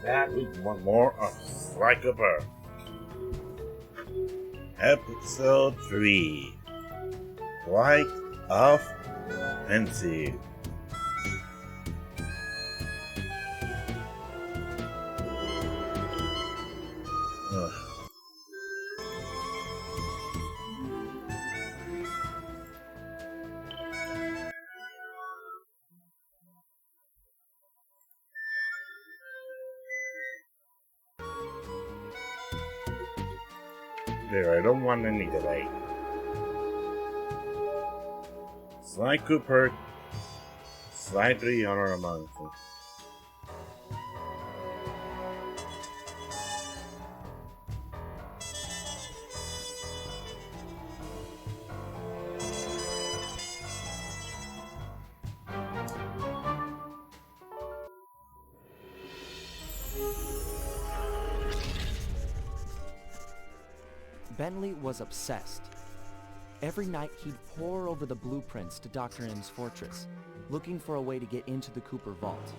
That was one more of Strike a Bird. Episode 3 Flight of Fancy. There, I don't want any delay. Sly Cooper, slightly honor among them. Bentley was obsessed. Every night he'd pore over the blueprints to Dr. M's fortress, looking for a way to get into the Cooper vault.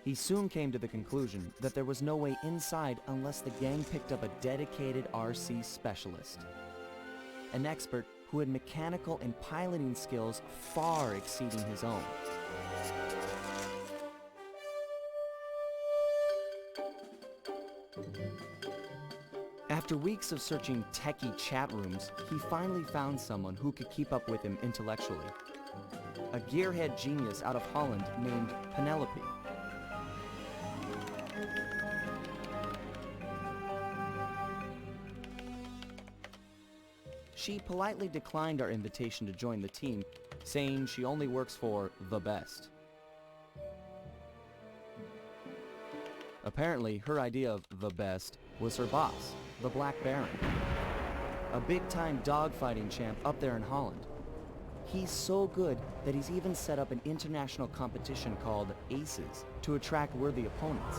He soon came to the conclusion that there was no way inside unless the gang picked up a dedicated RC specialist. An expert who had mechanical and piloting skills far exceeding his own. After weeks of searching techie chat rooms, he finally found someone who could keep up with him intellectually. A gearhead genius out of Holland named Penelope. She politely declined our invitation to join the team, saying she only works for the best. Apparently, her idea of the best was her boss, the Black Baron, a big-time dogfighting champ up there in Holland. He's so good that he's even set up an international competition called Aces to attract worthy opponents.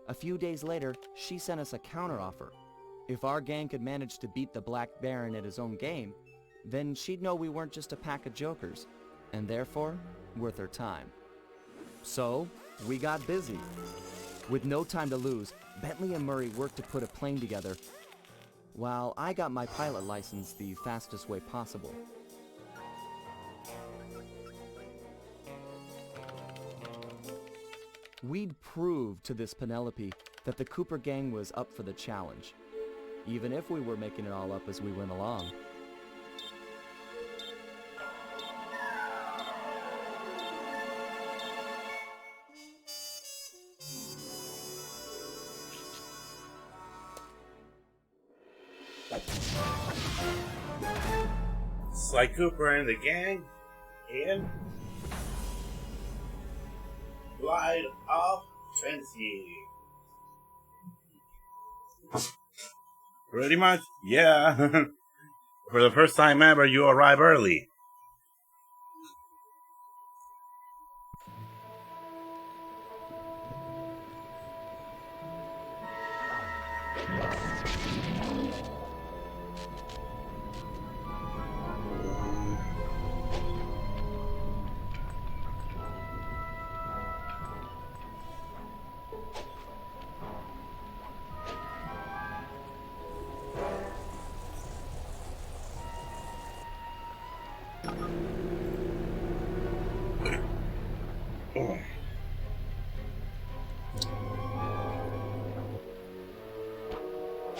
A few days later, she sent us a counteroffer. If our gang could manage to beat the Black Baron at his own game, then she'd know we weren't just a pack of jokers, and therefore, worth her time. So, we got busy. With no time to lose, Bentley and Murray worked to put a plane together, while I got my pilot license the fastest way possible. We'd proved to this Penelope that the Cooper gang was up for the challenge, even if we were making it all up as we went along. Sly Cooper and the gang in Flight of Fancy. Pretty much, yeah. For the first time ever, you arrive early.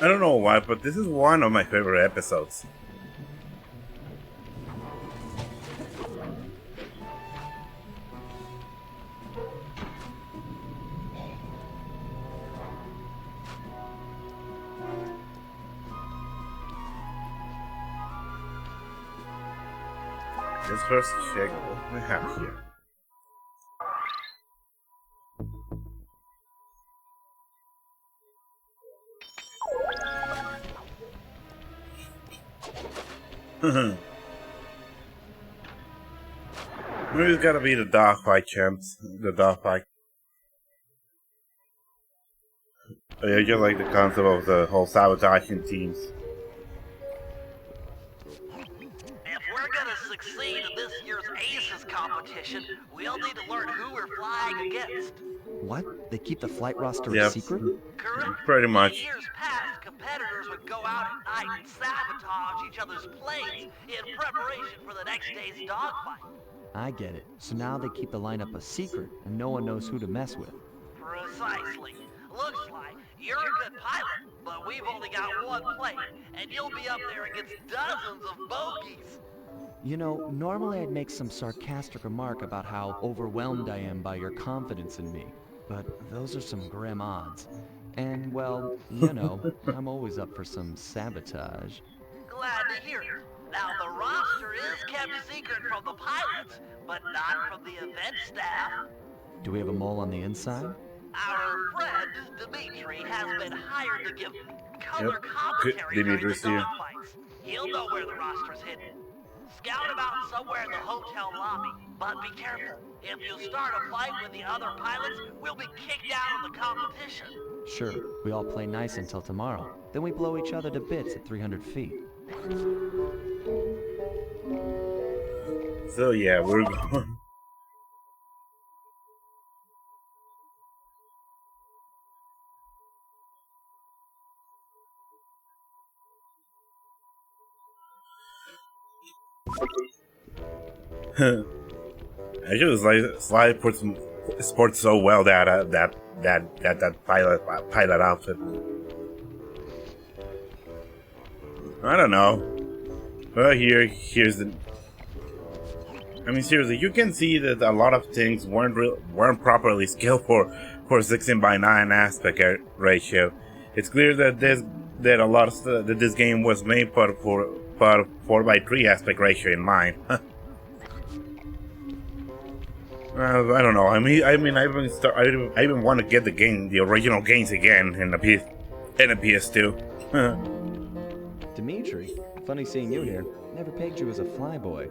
I don't know why, but this is one of my favorite episodes. Let's first check what we have here. Maybe it's gotta be the dogfight champs. The dogfight. I just like the concept of the whole sabotaging teams. to succeed in this year's Aces competition, we'll need to learn who we're flying against. What? They keep the flight roster a Yep, secret? Correct. pretty In much. years past, competitors would go out at night and sabotage each other's planes in preparation for the next day's dogfight. I get it. So now they keep the lineup a secret, and no one knows who to mess with. Precisely. Looks like you're a good pilot, but we've only got one plane, and you'll be up there against dozens of bogeys. You know, normally I'd make some sarcastic remark about how overwhelmed I am by your confidence in me, but those are some grim odds. And, well, you know, I'm always up for some sabotage. Glad to hear it. Now, the roster is kept secret from the pilots, but not from the event staff. Do we have a mole on the inside? Our friend, Dimitri, has been hired to give color Yep. commentary during the Dimitri's here. dogfights. He'll know where the roster's hidden. Scout him out somewhere in the hotel lobby, but be careful. If you start a fight with the other pilots, we'll be kicked out of the competition. Sure, we all play nice until tomorrow. Then we blow each other to bits at 300 feet. So yeah, we're going. Actually, Sly puts sports so well that that pilot outfit. I don't know. Well, here's the. I mean, seriously, you can see that a lot of things weren't properly scaled for 16:9 aspect ratio. It's clear that a lot of that this game was made for 4:3 aspect ratio in mind. I don't know. I mean, I even want to get the original games again in the PS2. Dimitri, funny seeing you here. Never pegged you as a flyboy.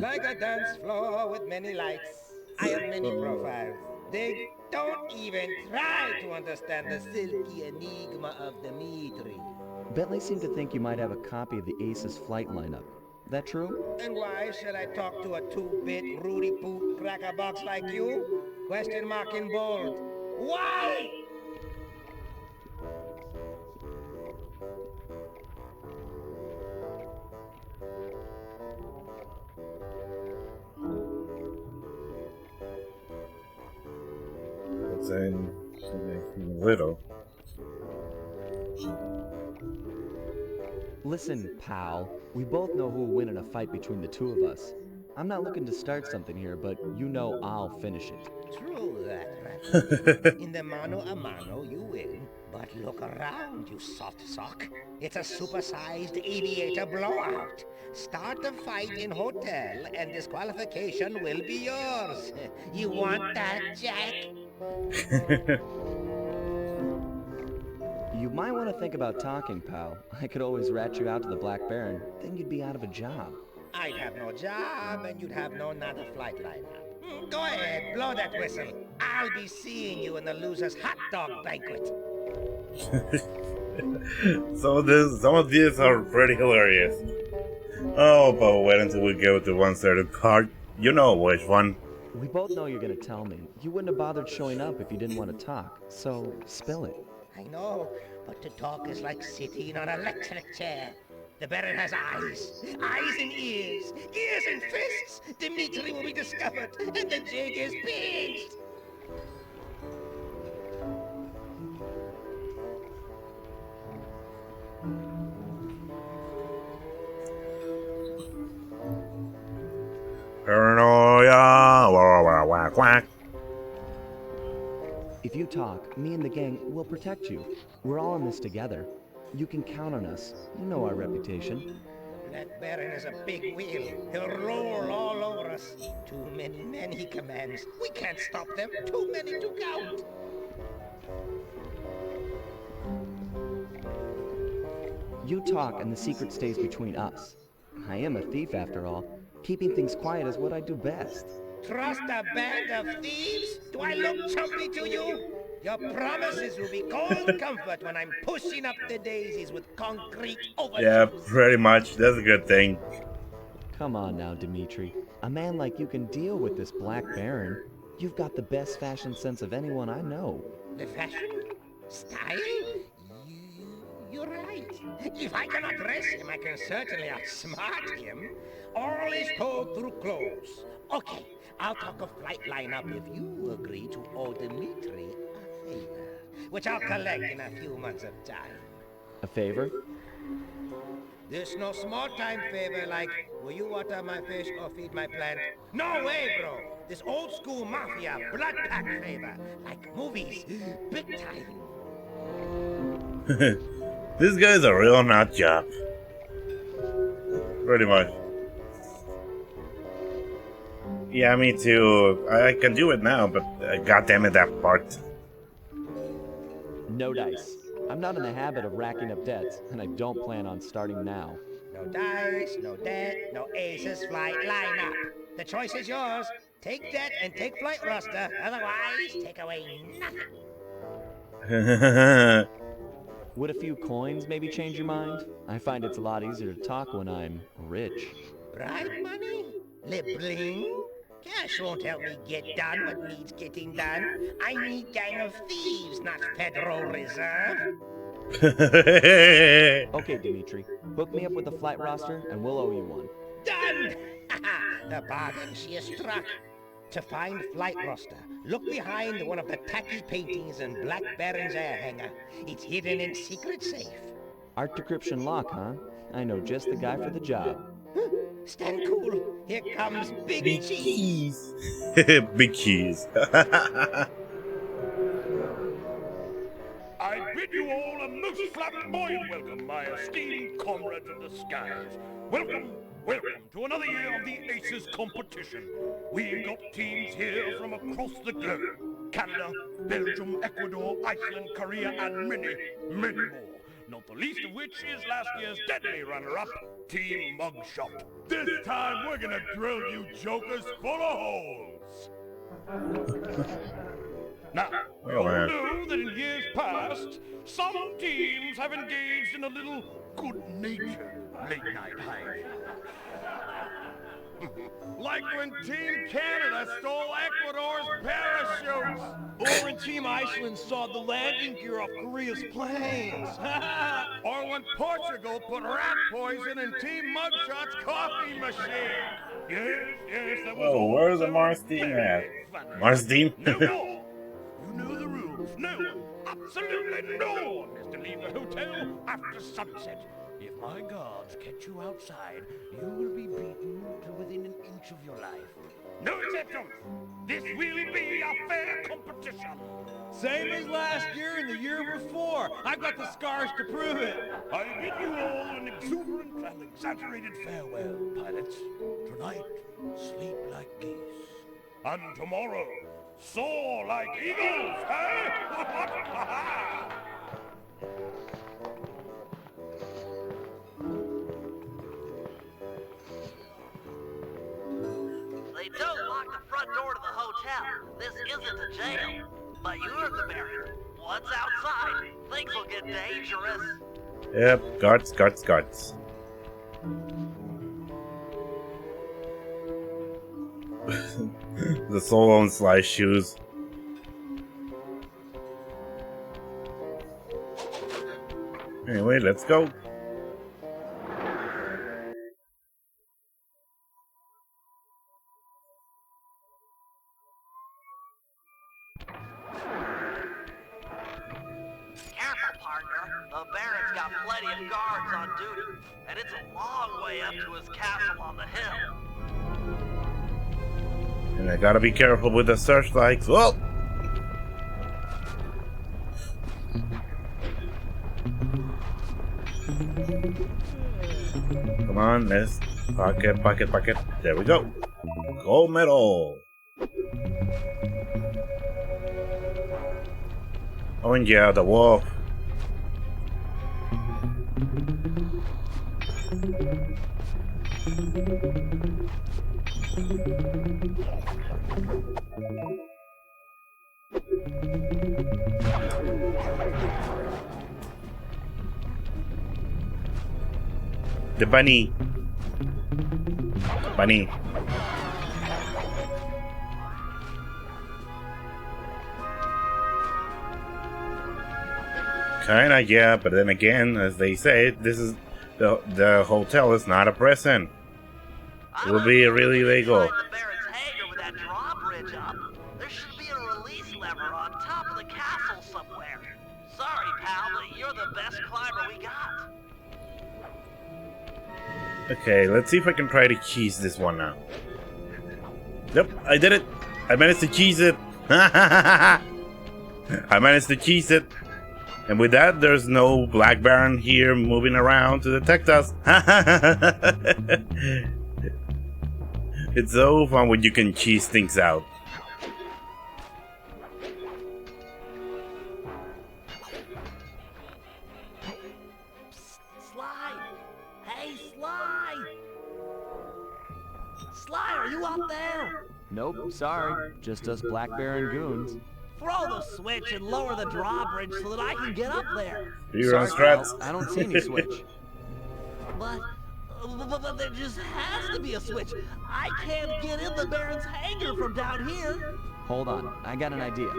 Like a dance floor with many lights, I have many profiles. They don't even try to understand the silky enigma of Dimitri. Bentley seemed to think you might have a copy of the Aces flight lineup. That true? And why should I talk to a two-bit Rudy Poot crackerbox like you? Question mark in bold. Why? It's in little. Listen, pal, we both know who will win in a fight between the two of us. I'm not looking to start something here, but you know I'll finish it. True that, right? In the mano a mano, you win. But look around, you soft sock. It's a supersized aviator blowout. Start the fight in hotel, and disqualification will be yours. You want that, Jack? You might want to think about talking, pal. I could always rat you out to the Black Baron, then you'd be out of a job. I'd have no job, and you'd have no nada flight lineup. Go ahead, blow that whistle. I'll be seeing you in the loser's hot dog banquet. Some of these are pretty hilarious. Oh, but wait until we go to one certain part. You know which one. We both know you're gonna tell me. You wouldn't have bothered showing up if you didn't want to talk, so spill it. I know, but to talk is like sitting on an electric chair. The Baron has eyes and ears and fists. Dimitri will be discovered, and the jig is pinched. Paranoia, quack. If you talk, me and the gang will protect you. We're all in this together. You can count on us. You know our reputation. That Baron is a big wheel. He'll roll all over us. Too many men he commands. We can't stop them. Too many to count. You talk and the secret stays between us. I am a thief after all. Keeping things quiet is what I do best. Trust a band of thieves? Do I look chumpy to you? Your promises will be cold comfort when I'm pushing up the daisies with concrete overtures. Yeah, pretty much. That's a good thing. Come on now, Dimitri. A man like you can deal with this Black Baron. You've got the best fashion sense of anyone I know. The fashion? Style? You're right. If I cannot dress him, I can certainly outsmart him. All is told through clothes. Okay, I'll talk a flight lineup if you agree to owe Dimitri a favor, which I'll collect in a few months of time. A favor? This no small time favor like, will you water my fish or feed my plant? No way, bro. This old school mafia blood pact favor, like movies, big time. This guy's a real nut job. Pretty much. Yeah, me too. I can do it now, but goddamn it, that part. No dice. I'm not in the habit of racking up debts, and I don't plan on starting now. No dice, no debt, no aces flight lineup. The choice is yours. Take debt and take flight roster. Otherwise, take away nothing. Would a few coins maybe change your mind? I find it's a lot easier to talk when I'm rich. Bribe money? Lip bling? Cash won't help me get done what needs getting done. I need gang of thieves, not Federal Reserve. Okay, Dimitri. Hook me up with a flight roster, and we'll owe you one. Done! The bargain she has struck. To find flight roster, look behind one of the tacky paintings in Black Baron's air hangar. It's hidden in secret safe. Art decryption lock, huh? I know just the guy for the job. Stand cool. Here comes Big Cheese. Keys. Big keys. I bid you all a most flamboyant welcome, my esteemed comrades of the skies. Welcome, welcome to another year of the Aces competition. We've got teams here from across the globe. Canada, Belgium, Ecuador, Iceland, Korea, and many, many more. Not the least of which is last year's deadly runner-up, Team Mugshot. This time we're gonna drill you jokers full of holes. Now, we all know that in years past, some teams have engaged in a little good-natured late-night hijinks. Like when Team Canada stole Ecuador's parachutes. Or when Team Iceland saw the landing gear off Korea's planes. Or when Portugal put rat poison in Team Mugshot's coffee machine. Yes, that was Oh, all where's the so Mars team very at? funny. Mars team? No, no. You know the rules. No one, absolutely no one is to leave the hotel after sunset. If my guards catch you outside, you will be beaten to within an inch of your life. No exceptions! This will be a fair competition! Same as last year and the year before. I've got the scars to prove it. I bid you all an exuberant and exaggerated farewell, pilots. Tonight, sleep like geese. And tomorrow, soar like eagles, eh? They don't lock the front door to the hotel. This isn't a jail. But you're the Baron. Once outside, things will get dangerous. Yep, guards. The soul on Sly shoes. Anyway, let's go. Careful, partner. The Baron's got plenty of guards on duty, and it's a long way up to his castle on the hill. And I gotta be careful with the searchlights. Whoa! Come on, let's pocket. There we go. Gold medal. Oh, and yeah, the wolf. The bunny. Bunny. Kinda, yeah, but then again, as they say, this is the hotel is not a prison. It will be really illegal. Inside the Baron's hangar with that drawbridge up, there should be a release lever on top of the castle somewhere. Sorry, pal, but you're the best climber we got. Okay, let's see if I can try to cheese this one now. Yep, I did it. I managed to cheese it. I managed to cheese it. And with that, there's no Black Baron here moving around to detect us. It's so fun when you can cheese things out. Sly! Hey, Sly! Sly, are you up there? Nope, sorry. Just us Black Baron goons. Throw the switch and lower the drawbridge so that I can get up there. You're on Sorry, strats. pal, I don't see any switch. But there just has to be a switch. I can't get in the Baron's hangar from down here. Hold on, I got an idea.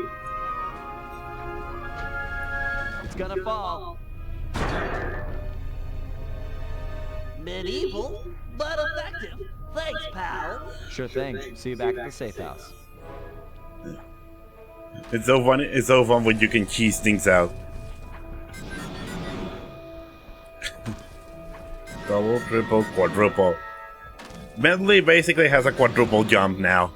It's gonna fall. Medieval, but effective. Thanks, pal. Sure thing. See you back at the safe house. It's so fun. It's so fun when you can cheese things out. Double, triple, quadruple. Bentley basically has a quadruple jump now.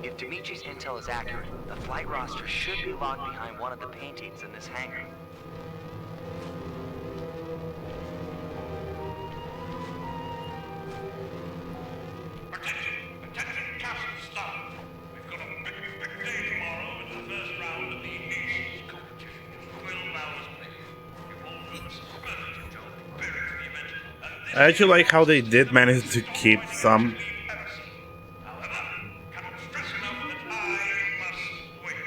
If Dimitri's intel is accurate, the flight roster should be locked behind one of the paintings in this hangar. Attention, castle staff. We've got a big day tomorrow in the first round of the Aces competition. Just 12 hours play. You've all done a superlative job preparing for the event. And this I actually like how they did manage to keep some. However, cannot stress enough that I must win.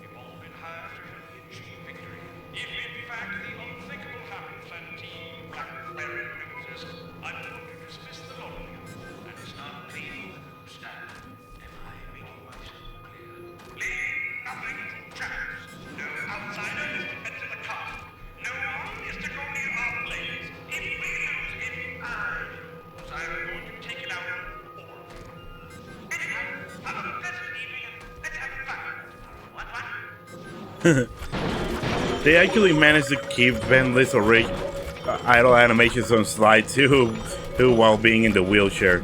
You've all been hired to help me achieve victory. If in fact the unthinkable happens and Team Blackberry loses, I'm going to dismiss the lot of you and start playing the new stand. Am I making myself clear? Leave nothing to chance. No outsider is to enter the cart. No one is to go near our blades. If we lose, if I lose, I'm going to take it out on all of you. Anyhow, have a pleasant evening and let's have fun tomorrow. What? They actually managed to keep Bentley's idle animations on slide too while being in the wheelchair.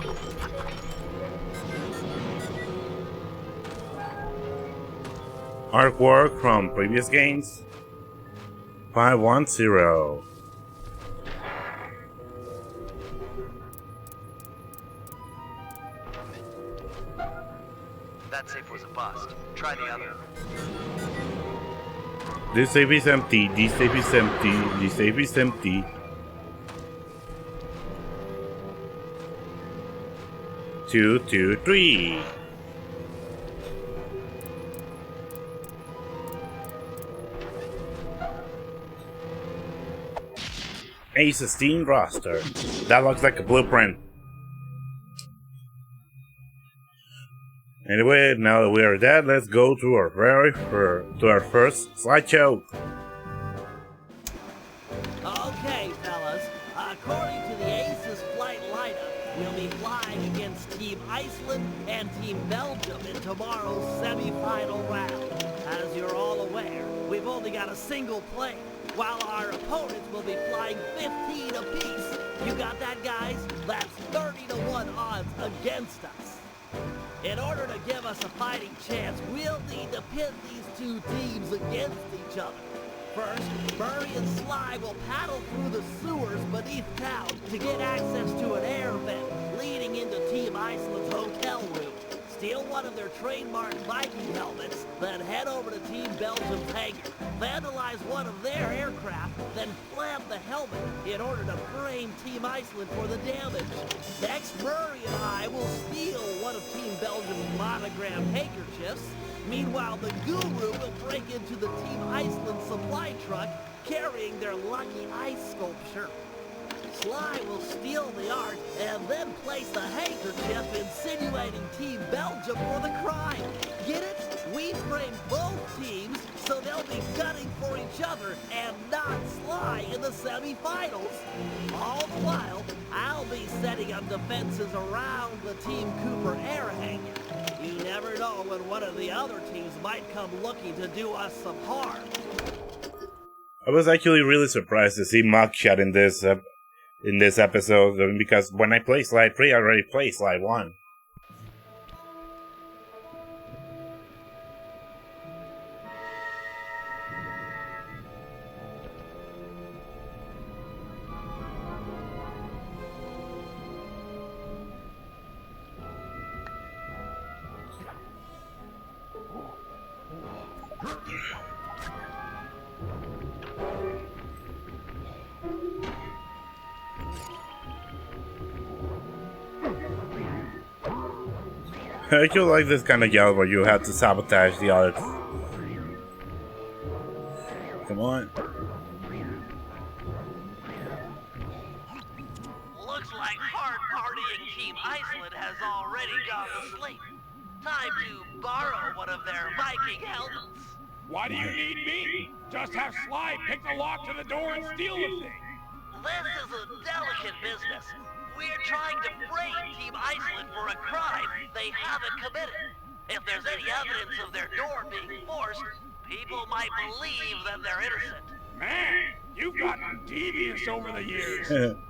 Artwork from previous games. 510. That safe was a bust. Try the other. This safe is empty. This safe is empty. This safe is empty. Two, two, three. Ace Steam roster. That looks like a blueprint. Anyway, now that we are dead, let's go to our first slideshow. Okay, fellas. According to the Aces flight lineup, we'll be flying against Team Iceland and Team Belgium in tomorrow's semi-final round. As you're all aware, we've only got a single plane, while our opponents will be flying 15 apiece. You got that, guys? That's 30-to-1 odds against us. In order to give us a fighting chance, we'll need to pit these two teams against each other. First, Murray and Sly will paddle through the sewers beneath town to get access to an air vent leading into Team Iceland's hotel room. Steal one of their trademark Viking helmets, then head over to Team Belgium's hangar. Vandalize one of their aircraft, then plant the helmet in order to frame Team Iceland for the damage. Next, Murray and I will steal one of Team Belgium's monogrammed handkerchiefs. Meanwhile, the Guru will break into the Team Iceland supply truck carrying their lucky ice sculpture. Sly will steal the art and then place the handkerchief insinuating Team Belgium for the crime. Get it? We frame both teams so they'll be gunning for each other and not Sly in the semifinals. All the while, I'll be setting up defenses around the Team Cooper air hangar. You never know when one of the other teams might come looking to do us some harm. I was actually really surprised to see Mugshot in this episode, because when I play Slide 3, I already played Slide 1. I do like this kind of yell where you have to sabotage the other. Come on. Looks like hard-partying Team Iceland has already gone to sleep. Time to borrow one of their Viking helmets. Why do you need me? Just have Sly pick the lock to the door and steal the thing. This is a delicate business. We're trying to frame Team Iceland for a crime they haven't committed. If there's any evidence of their door being forced, people might believe that they're innocent. Man, you've gotten devious over the years.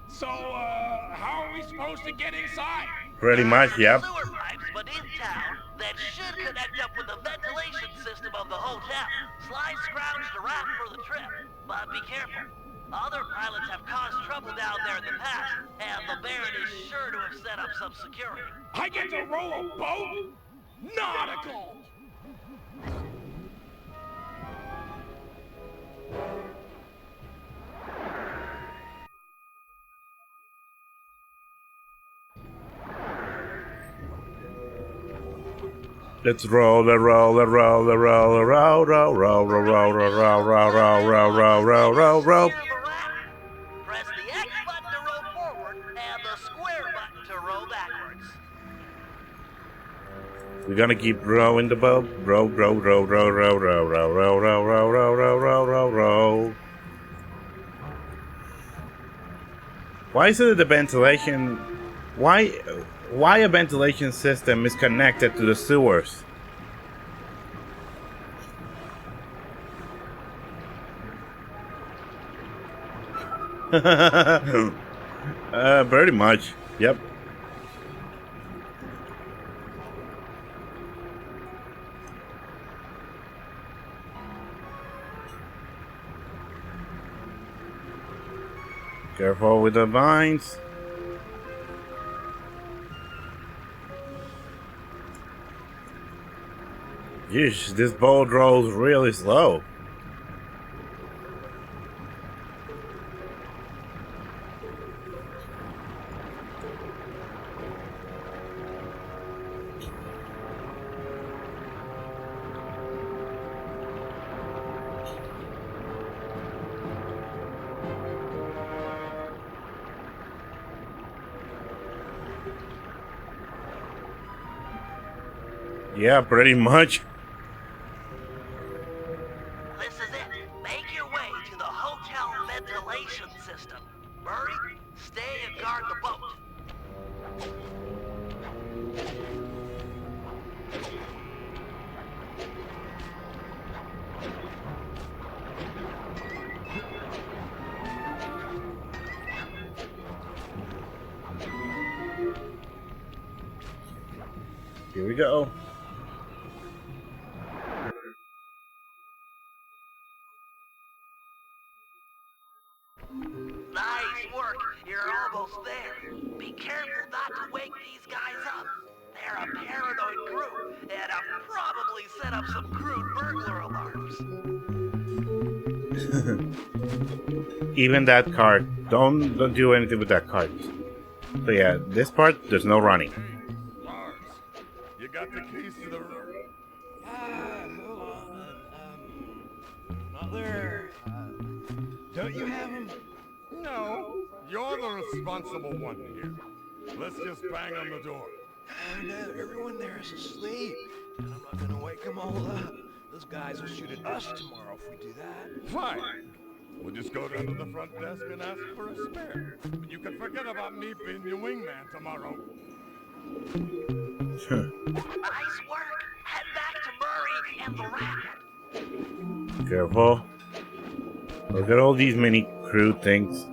So, how are we supposed to get inside? Pretty much, yep. There are sewer pipes beneath town that should connect up with the ventilation system of the hotel. Sly scrounged a raft for the trip, but be careful. Other pilots have caused trouble down there in the past, and the Baron is sure to have set up some security. I get to row a boat? Nautical! Let's roll, roll, roll, roll, roll, roll, roll, roll, roll, roll, roll, roll, roll, roll, roll, roll, roll, roll, roll. Press the X button to row forward and the square button to row backwards. We're gonna keep rowing the boat. Row, row, row, row, row, row, row, row, row, row, row, row, row, row, row. Why is it the ventilation? Why a ventilation system is connected to the sewers? Pretty much. Yep. Careful with the vines. Yeesh, this boat rolls really slow. Yeah, pretty much. This is it. Make your way to the hotel ventilation system. Murray, stay and guard the boat. Here we go. Nice work. You're almost there. Be careful not to wake these guys up. They're a paranoid group and have probably set up some crude burglar alarms. Even that cart. Don't do anything with that cart. So yeah, this part there's no running. Lars, you got the keys to the room? Hold on. Mother, don't you have them? No. You're the responsible one here. Let's just bang on the door. No, everyone there is asleep. And I'm not gonna wake them all up. Those guys will shoot at us tomorrow if we do that. Fine. We'll just go down to the front desk and ask for a spare. But you can forget about me being your wingman tomorrow. Nice work. Head back to Murray and the rat. Careful. Look at all these mini crude things.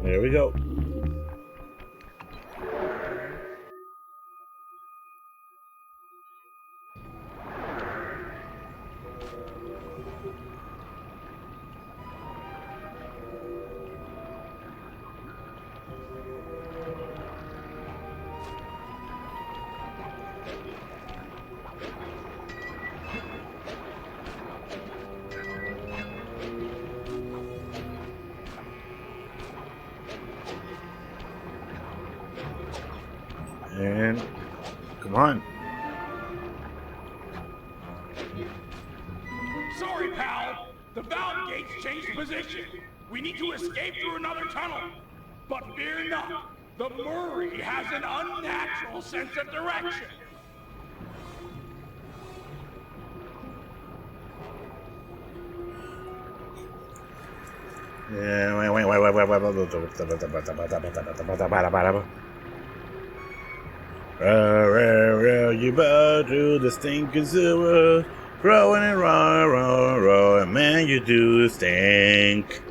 There we go. And come on. Sorry, pal. The valve gates changed position. We need to escape through another tunnel. But fear not. The Murray has an unnatural sense of direction. Yeah, wait. You bow through the stinking sewer, rowing and rowing, man, you do stink.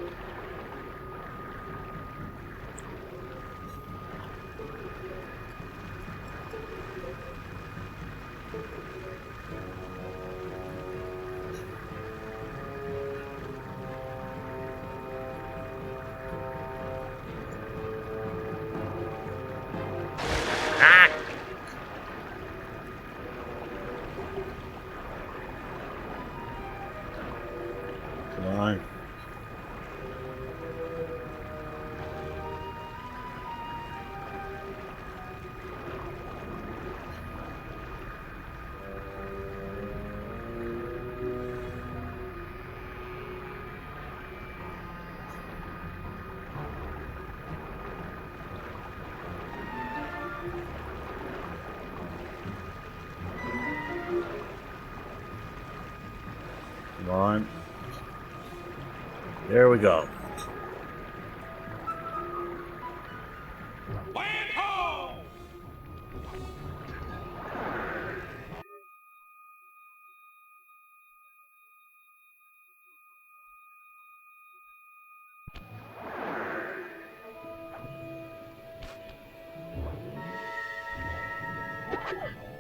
Come on. Come on. There we go. Land ho!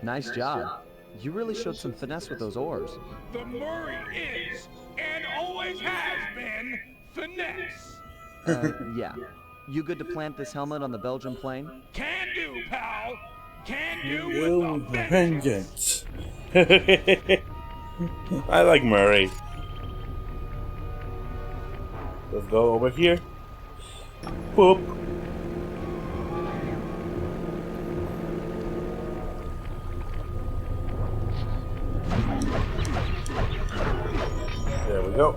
Nice job. You really showed some finesse with those oars. The Murray is, and always has been, finesse. Yeah. You good to plant this helmet on the Belgian plane? Can do, pal. Can do with a vengeance. Vengeance. I like Murray. Let's go over here. Boop. There we go.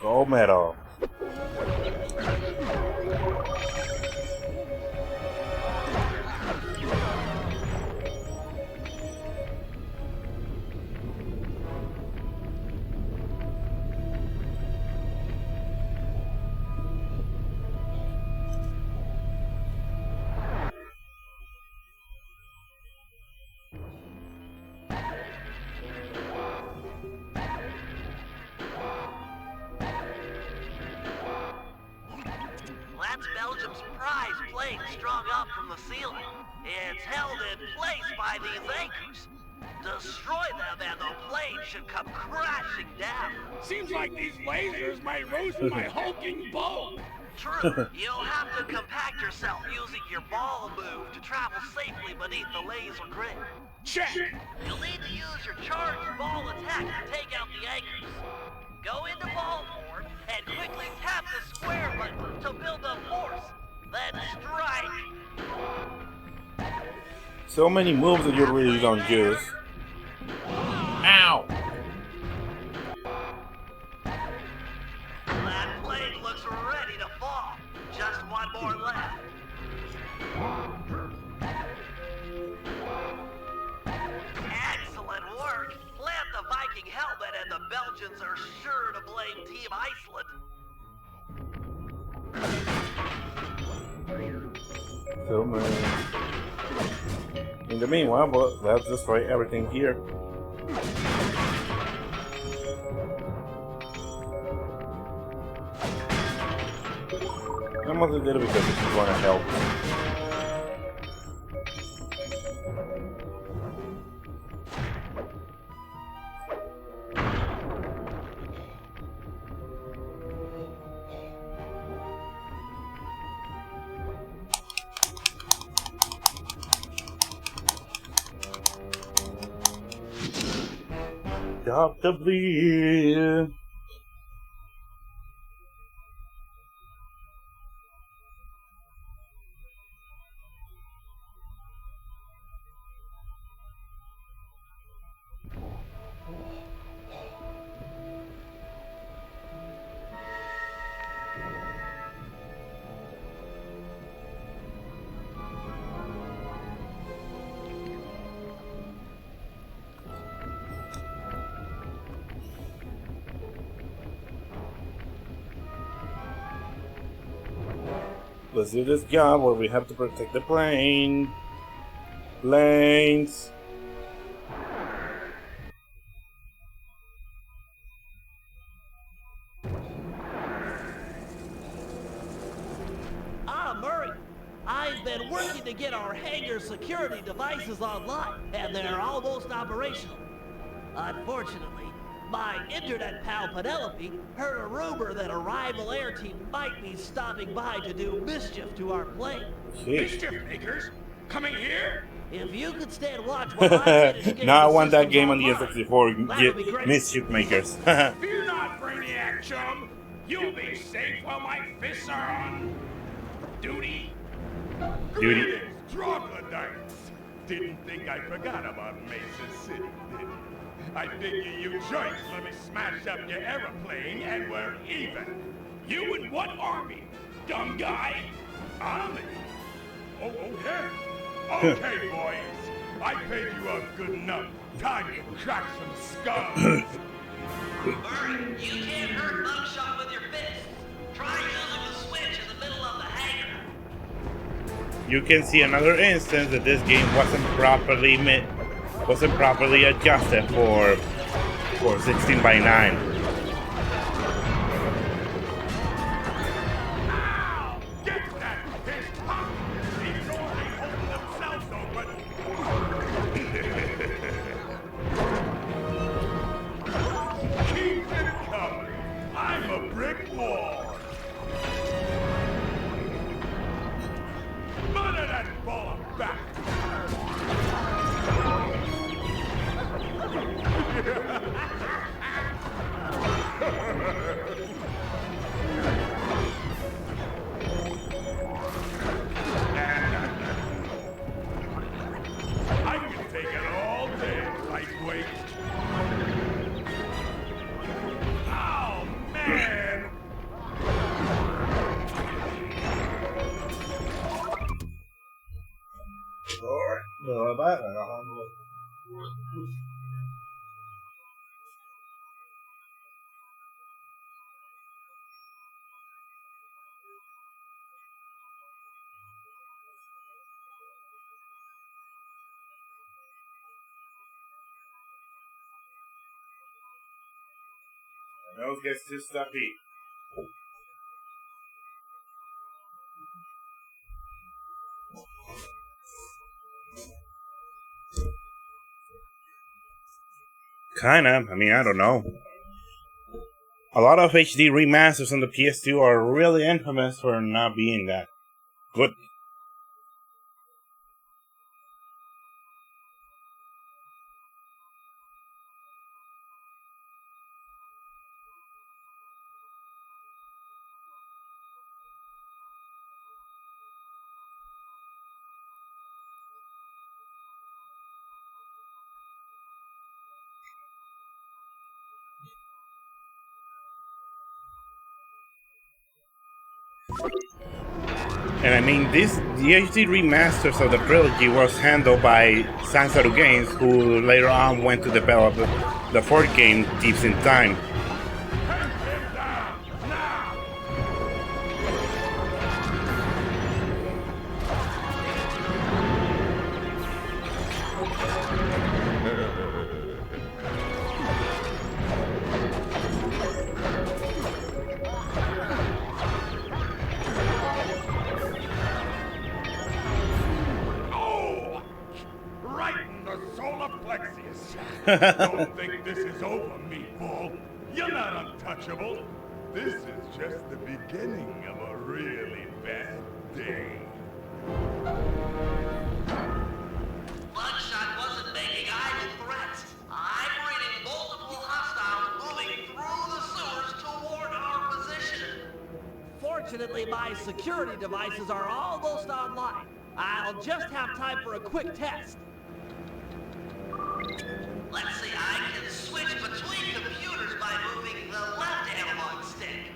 Gold medal. That's Belgium's prize plane strung up from the ceiling. It's held in place by these anchors. Destroy them and the plane should come crashing down. Seems like these lasers might roast my hulking bulk. True, you'll have to compact yourself using your ball move to travel safely beneath the laser grid. Check. You'll need to use your charged ball attack to take out the anchors. Go into ball form and quickly tap the square button to build up force. Then strike. So many moves that you really don't use. Ow! That plane looks ready to fall. Just one more left. Excellent work. Plant the Viking helmet and the Belgians are sure to blame Team Iceland. So many. In the meanwhile, but let's destroy everything here. I must did it because this is going to help. Stop the bleed. Let's do this job where we have to protect the plane. Planes. Murray, I've been working to get our hangar security devices online, and they're almost operational. Unfortunately, my internet pal Penelope heard a rumor that a rival air team might be stopping by to do mischief to our plane. Mischief makers? Coming here? If you could stand watch while I manage to get Now I the want that systems game on the online, N64. that would be Get great. mischief makers. Fear not, Brainiac chum. You'll be safe while my fists are on duty. Duty. Greetings, troglodytes. Didn't think I forgot about Mesa City, did you? I figure you joints let me smash up your aeroplane and we're even. You and what army? Dumb guy? Army? Oh, yeah? Okay, boys. I paid you up good enough. Time to crack some skulls. Murray, you can't hurt Buckshot with your fists. Try using the switch in the middle of the hangar. You can see another instance that this game wasn't properly adjusted for 16 by 9. Ow! Get that pissed pop! These doors ain't holding themselves open. Keep it coming. I'm a brick wall. Murder that ball back. I can take it all day, lightweight. Oh, man! Nose gets too stuffy. Kinda. I mean, I don't know. A lot of HD remasters on the PS2 are really infamous for not being that good. And I mean, the HD remasters of the trilogy was handled by Sansaru Games, who later on went to develop the fourth game, Thieves in Time. Don't think this is over, meatball. You're not untouchable. This is just the beginning of a really bad day. Bloodshot wasn't making idle threats. I'm reading multiple hostiles moving through the sewers toward our position. Fortunately, my security devices are almost online. I'll just have time for a quick test. Let's see, I can switch between computers by moving the left analog stick.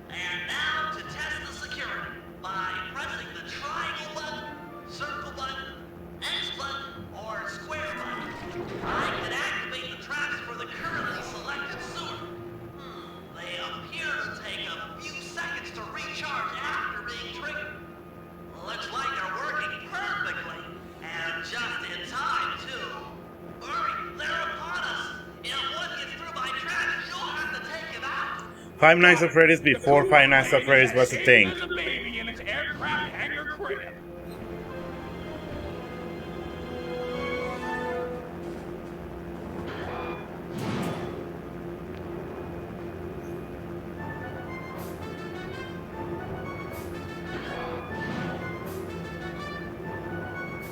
And now to test the security by pressing the triangle button, circle button, X button, or square button. I can activate the traps for the currently selected sewer. They appear to take a few seconds to recharge after being triggered. Looks like they're working perfectly. And just in time, too. Hurry, they're upon us. If one gets through my traps, you'll have to take him out. Five Nights at Freddy's before Five Nights at Freddy's was a thing. There's a baby in its aircraft hangar crib.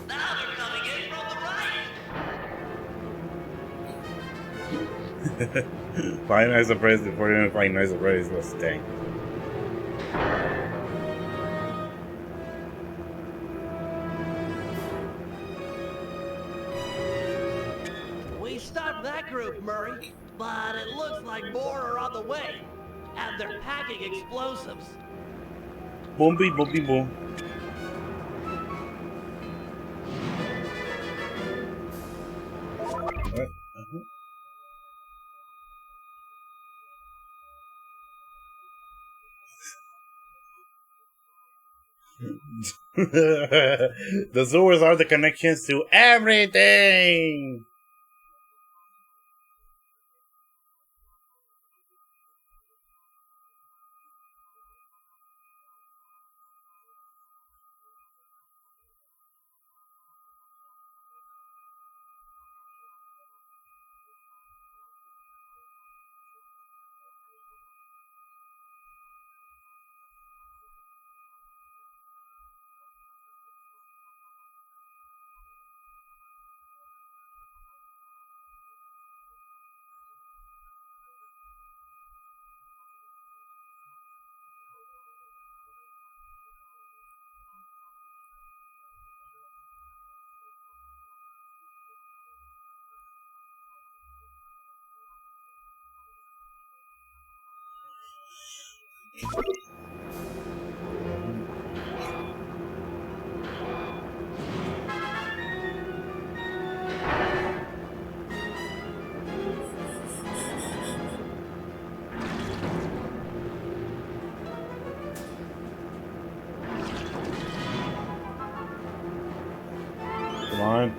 Now they're coming in from the right. Five Nights at Freddy's before Five Nights at Freddy's was a thing. We stopped that group, Murray, but it looks like more are on the way, and they're packing explosives. Boom, beep, boom, beep, boom. What? The sewers are the connections to everything. Come on.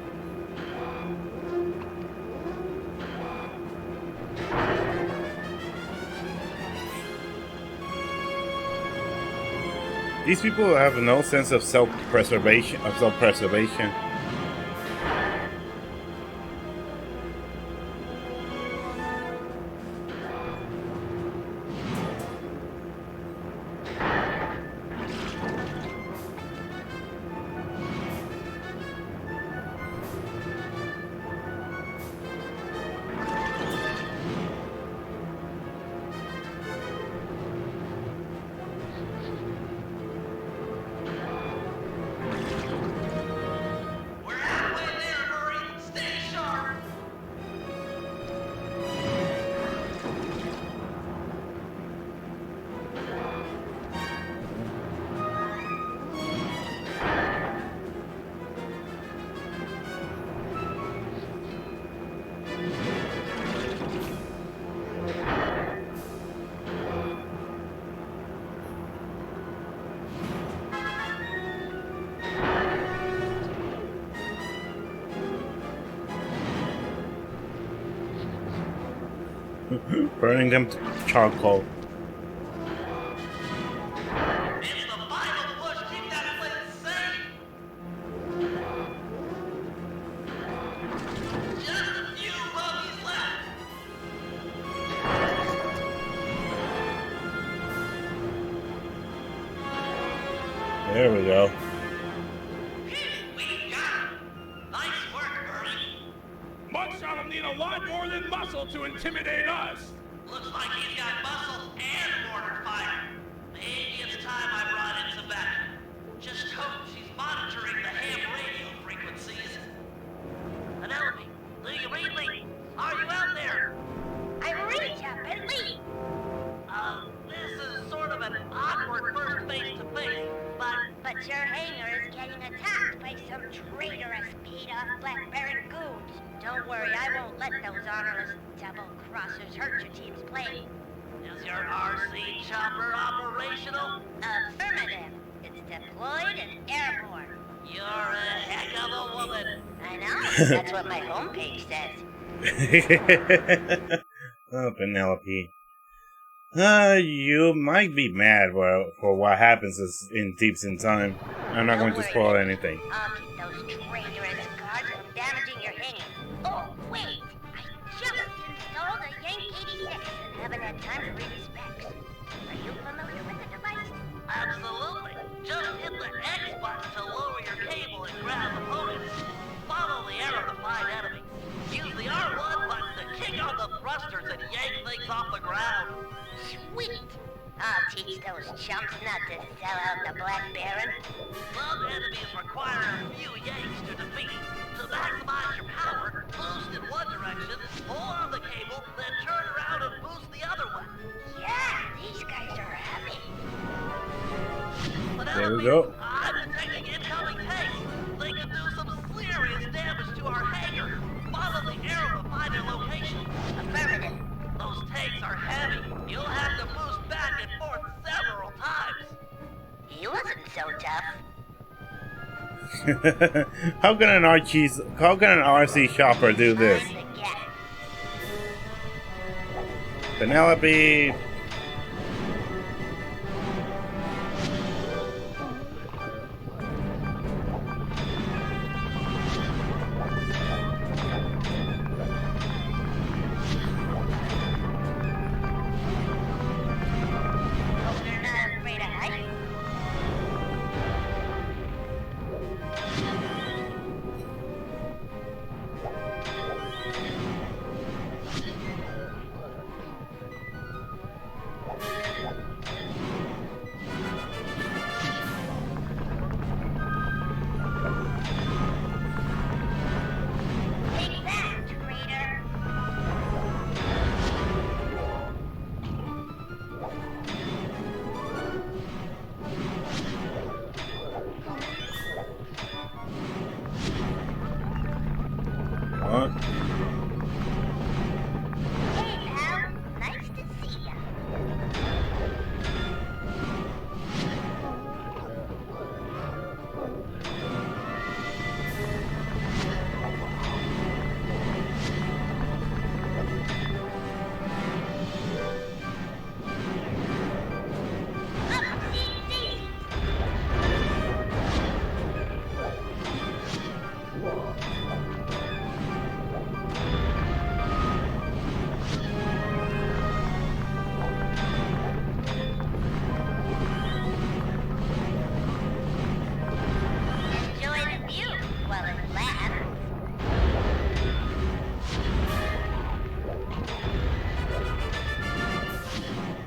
These people have no sense of self-preservation. Burning them to charcoal. It's the final push. Keep that place safe. Just a few buggies left. There we go. We got it. Nice work, Bernie. Mugshot'll need a lot more than muscle to intimidate us. Looks like he's got muscle and mortar fire. Maybe it's time I brought in some backup. Just hope she's monitoring the ham radio frequencies. Penelope, do you read me? Are you out there? I read you, Bentley. This is sort of an awkward first face-to-face, But your hangar is getting attacked by some traitorous, paid-off Black Baron goons. Don't worry, I won't let those honorless double-crossers hurt your team's plane. is your RC chopper operational? Affirmative. It's deployed and airborne. You're a heck of a woman. I know. That's what my homepage says. Oh, Penelope. You might be mad for what happens in Thieves in Time. I'm not going to spoil anything. I'll keep those traitorous guards from damaging your hangar. Oh, wait! I just installed a Yank 86 and haven't had time to read the specs. Are you familiar with the device? Absolutely. Just hit the X button to lower your cable and grab opponents. Follow the arrow to find enemies. Use the R1 button to kick on the thrusters and yank things off the ground. Sweet! I'll teach those chumps not to sell out the Black Baron. Some enemies require a few yanks to defeat. To maximize your power, boost in one direction, pull on the cable, then turn around and boost the other way. Yeah, these guys are heavy. There we go. I'm detecting incoming tanks. They can do some serious damage to our hangar. Follow the arrow to find their location. Affirmative. Those tanks are heavy. You'll have to boost back and forth several times. He wasn't so tough. How can an RC shopper do this? On the gap. Penelope. Hope you're not afraid of heights. Take that, traitor. What? Hey, pal. Nice to see ya. Upsy-daisy. Enjoy the view while it lasts.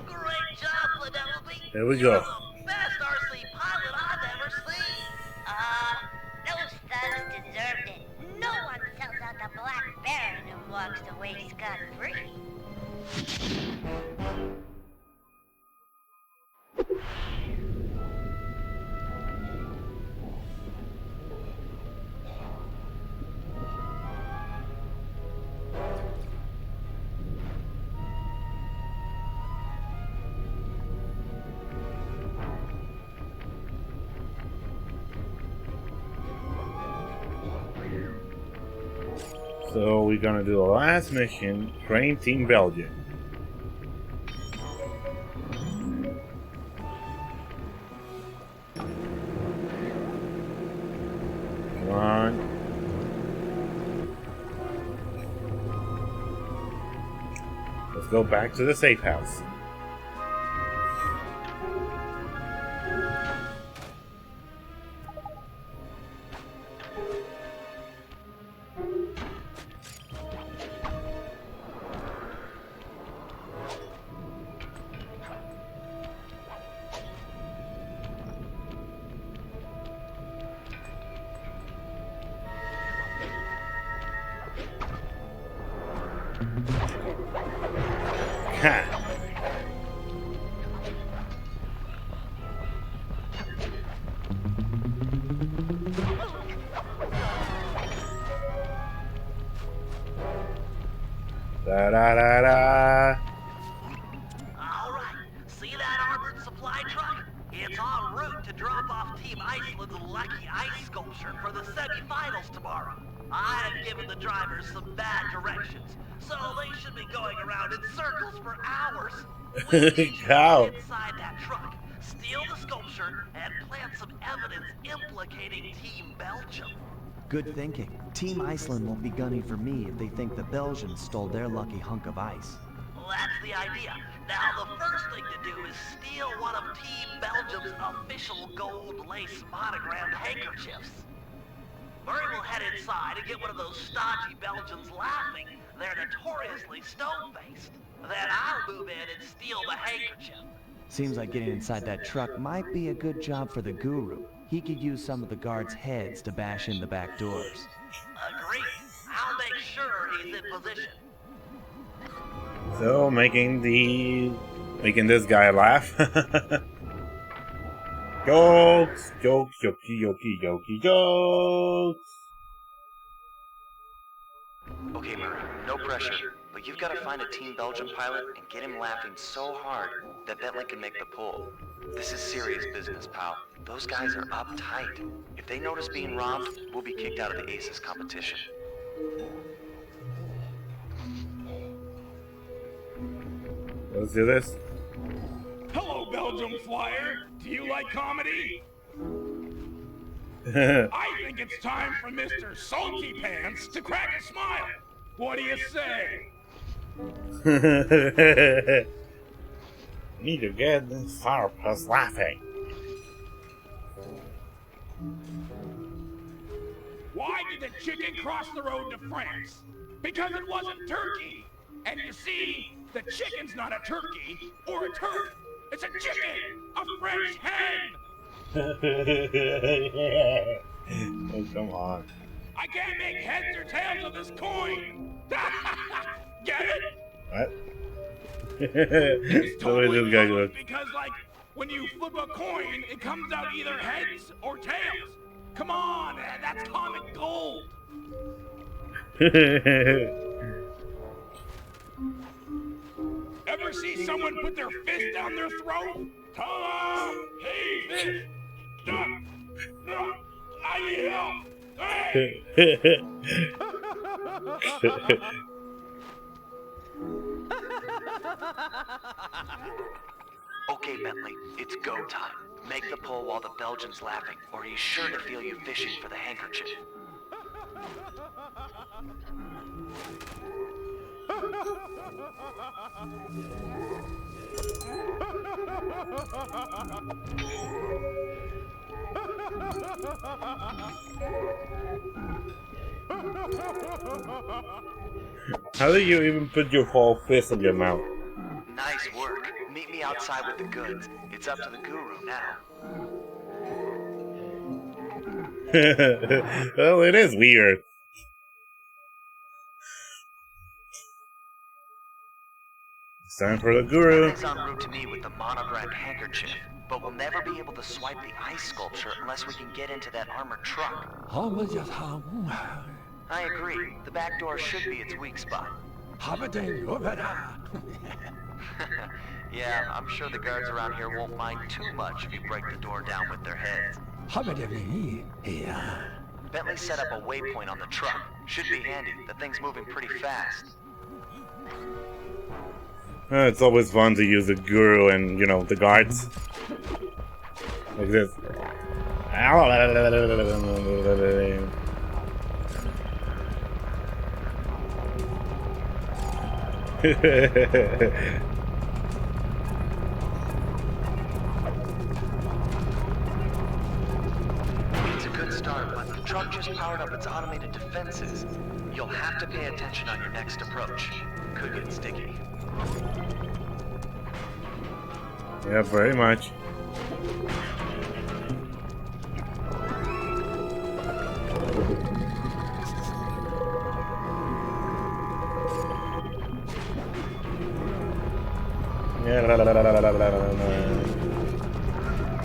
Great job, Penelope. There we You're go. the best RC pilot I've ever seen. Those thugs deserved it. No one sells out the Black Baron and walks away scot-free. So we're gonna do the last mission, train Team Belgium. Come on. Let's go back to the safe house. Ha! Da da da da. Alright, see that armored supply truck? It's en route to drop off Team Iceland's lucky ice sculpture for the semifinals tomorrow. I've given the drivers some bad directions, so they should be going around in circles for hours. We need you to Cow. get inside that truck, steal the sculpture, and plant some evidence implicating Team Belgium. Good thinking. Team Iceland won't be gunning for me if they think the Belgians stole their lucky hunk of ice. Well, that's the idea. Now, the first thing to do is steal one of Team Belgium's official gold lace monogrammed handkerchiefs. Murray will head inside and get one of those stodgy Belgians laughing. They're notoriously stone-faced. Then I'll move in and steal the handkerchief. Seems like getting inside that truck might be a good job for the guru. He could use some of the guards' heads to bash in the back doors. Agreed. I'll make sure he's in position. So making this guy laugh. Jokes, jokes, jokey, jokey, jokey, jokes. Okay, Murray, no pressure, but you've got to find a Team Belgium pilot and get him laughing so hard that Bentley can make the pull. This is serious business, pal. Those guys are uptight. If they notice being robbed, we'll be kicked out of the Aces competition. Let's do this. Hello, Belgium Flyer. Do you like comedy? I think it's time for Mr. Salty Pants to crack a smile. What do you say? Need to get this fireplace laughing. Why did the chicken cross the road to France? Because it wasn't turkey. And you see, the chicken's not a turkey or a turk. It's a chicken, a French hen. Oh, come on. I can't make heads or tails of this coin. Get it? What? It's The way totally this guy fun looks. because, like, when you flip a coin, it comes out either heads or tails. Come on, that's comic gold. Ever see someone put their fist down their throat? Ta-da! Hey, fish! Stop! I need help! Hey! Okay, Bentley, it's go time. Make the pull while the Belgian's laughing, or he's sure to feel you fishing for the handkerchief. How do you even put your whole fist in your mouth? Nice work. Meet me outside with the goods. It's up to the guru now. Well, it is weird. It's time for the guru. Bentley's en route to me with the monogrammed handkerchief, but we'll never be able to swipe the ice sculpture unless we can get into that armored truck. I agree. The back door should be its weak spot. Yeah, I'm sure the guards around here won't mind too much if you break the door down with their heads. Bentley set up a waypoint on the truck. Should be handy. The thing's moving pretty fast. It's always fun to use the guru and, you know, the guards. Like this. It's a good start, but the truck just powered up its automated defenses. You'll have to pay attention on your next approach. Could get sticky. Yeah, very much.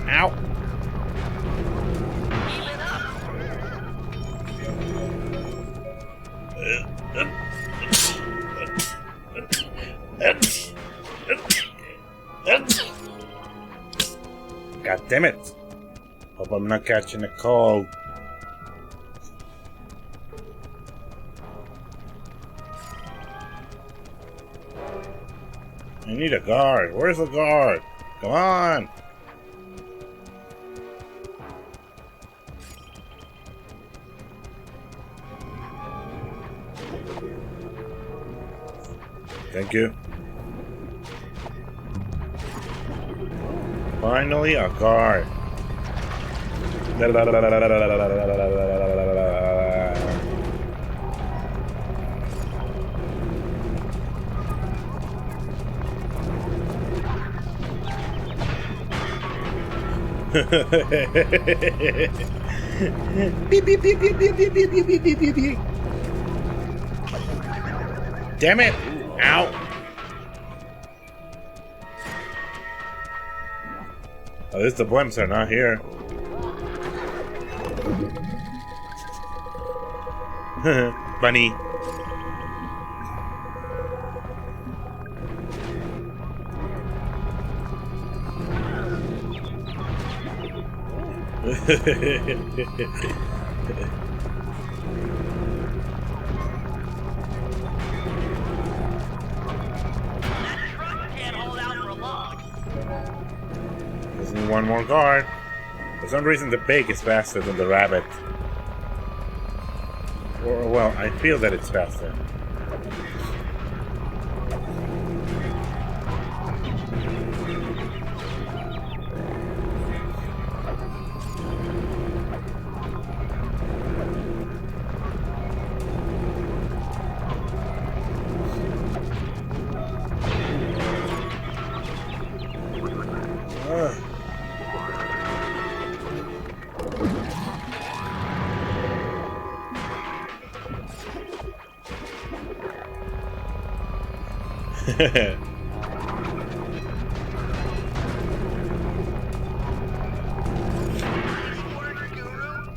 Ow! God damn it! Hope I'm not catching a cold. I need a guard. Where's the guard? Come on! Thank you. Finally, a guard. Beep, beep, beep, beep, beep, beep, beep, beep, beep, beep, beep. Damn it! Ow! At least the blimps are not here. Bunny. Just need one more guard. For some reason the pig is faster than the rabbit. Or, well, I feel that it's faster.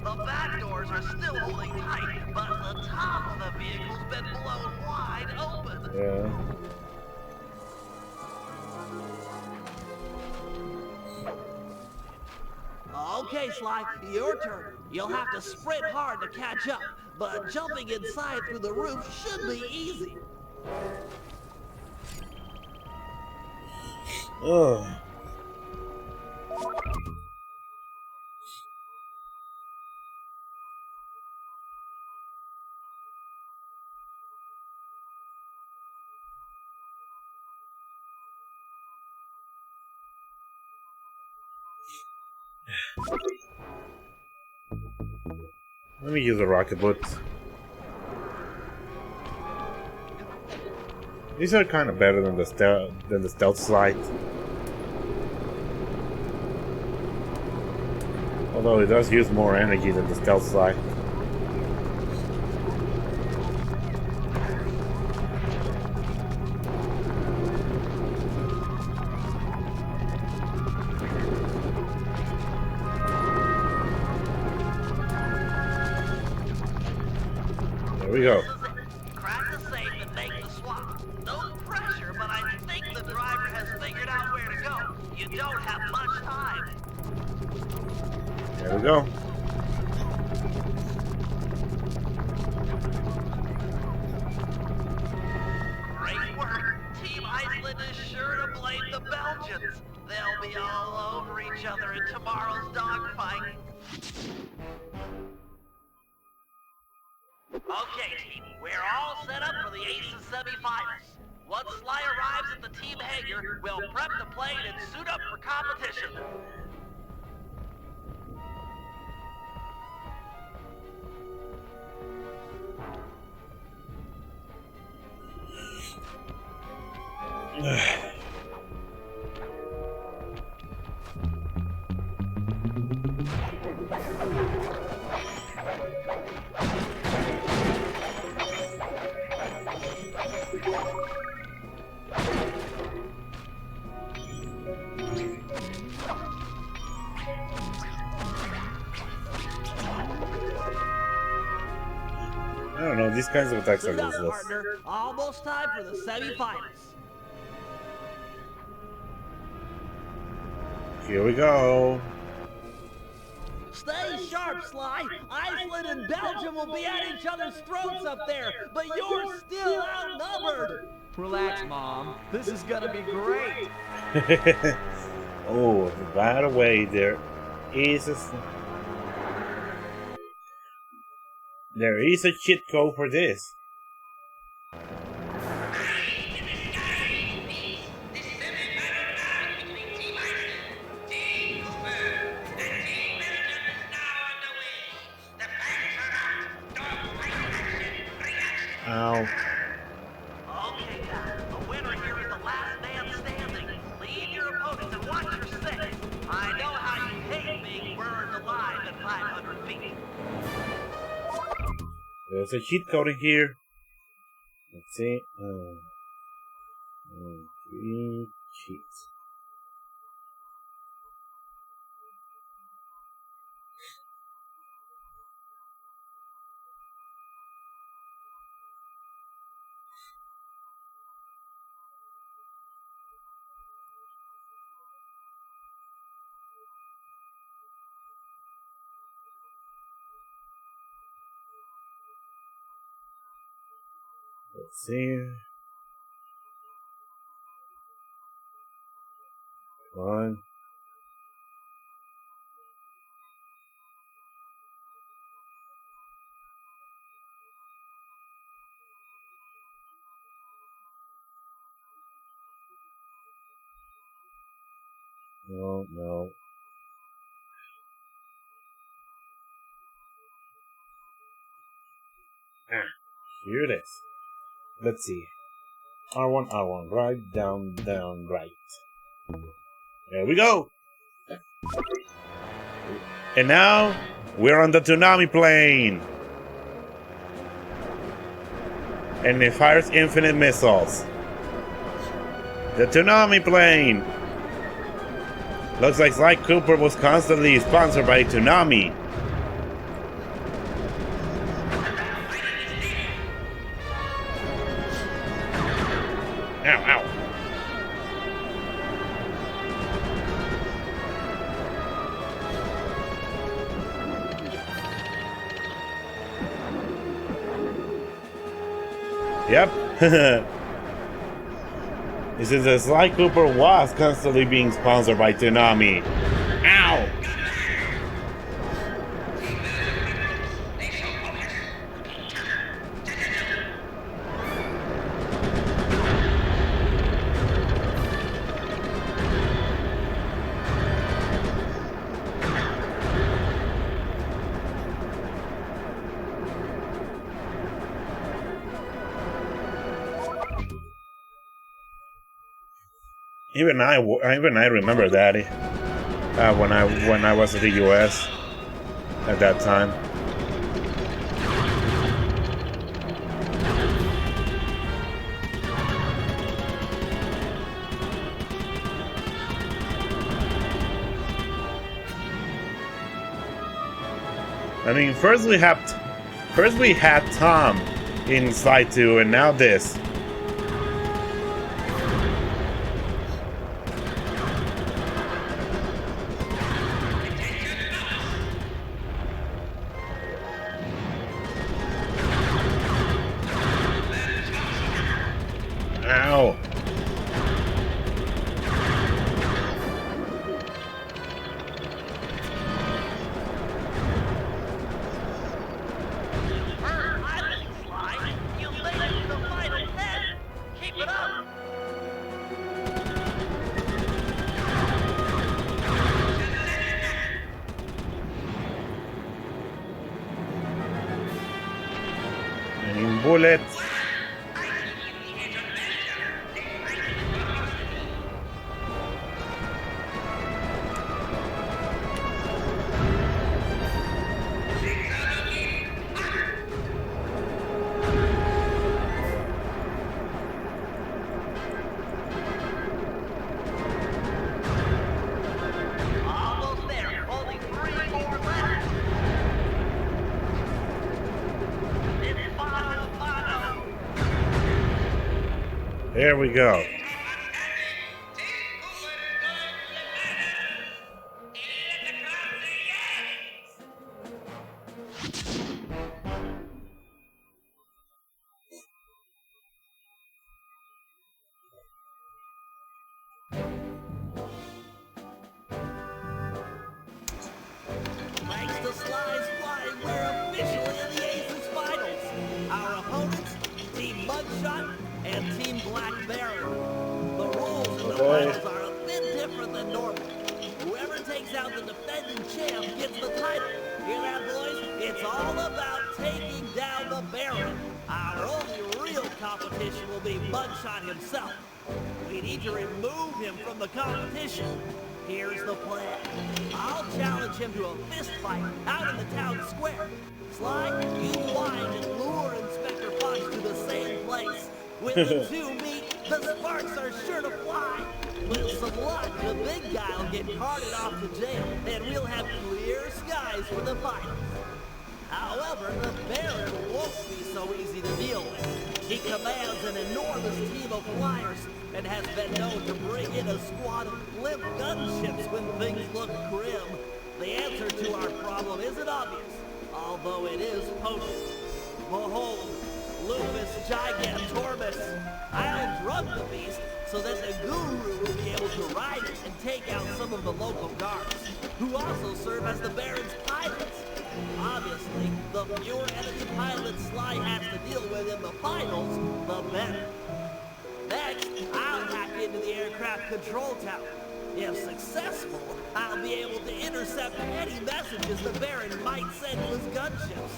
The back doors are still holding tight, but the top of the vehicle's been blown wide open. Yeah. Okay, Sly, your turn. You'll have to sprint hard to catch up, but jumping inside through the roof should be easy. Ugh. Let me use a rocket boot. These are kind of better than the stealth slide. Although it does use more energy than the stealth slide. There we go. Crack the safe and make the swap. No pressure, but I think the driver has figured out where to go. You don't have much time. There we go. Great work. Team Iceland is sure to blame the Belgians. They'll be all over each other in tomorrow's tomorrow's dogfight. Okay, team, we're all set up for the Aces semifinals. Once Sly arrives at the team hangar, we'll prep the plane and suit up for competition. I don't know, these kinds of attacks are Suit up, useless. partner. Almost time for the semifinals. Here we go. Stay sharp, Sly. Iceland and Belgium will be at each other's throats up there, but you're still outnumbered. Relax, Mom. This is gonna be great. Oh, by the way, there is a cheat code for this. Ow. Okay, now, the winner here is the last man standing. Lead your opponents and watch your six. I know how you hate being burned alive at 500 feet. There's a cheat code in here. Let's see. 3 cheats. Let's see. Come on. No. Here it is. Let's see. R1, right, down, right. There we go! And now, we're on the tsunami plane! And it fires infinite missiles. The tsunami plane! Looks like Sly Cooper was constantly sponsored by Tsunami. Ow. Yep. This is a Sly Cooper was constantly being sponsored by Tsunami. Ow! Even I remember that when I was in the U.S. at that time. I mean, first we had Tom in Sly 2, and now this. Ow. Flaming bullets. Almost there. Only 3 more left. It's mano. There we go. Thanks to Sly's flying, we're officially in the Aces Finals. Our opponents, Team Mugshot and Team Black Baron. The rules in the Okay. finals are a bit different than normal. Whoever takes out the defending champ gets the title. Hear that, boys? It's all about taking down the Baron. Our only real competition will be Mugshot himself. We need to remove him from the competition. Here's the plan. I'll challenge him to a fist fight out in the town square. Sly, you wind and lure Inspector Fox to the same place. When the two meet, the sparks are sure to fly. With some luck, the big guy will get carted off to jail, and we'll have clear skies for the finals. However, the Baron won't be so easy to deal with. He commands an enormous team of flyers and has been known to bring in a squad of limp gunships when things look grim. The answer to our problem isn't obvious, although it is potent. Behold, Lupus Gigantormus. I'll drug the beast so that the Guru will be able to ride it and take out some of the local guards, who also serve as the Baron's pilots. Obviously, the fewer enemy pilots Sly has to deal with in the finals, the better. Next, I'll hack into the aircraft control tower. If successful, I'll be able to intercept any messages the Baron might send to his gunships.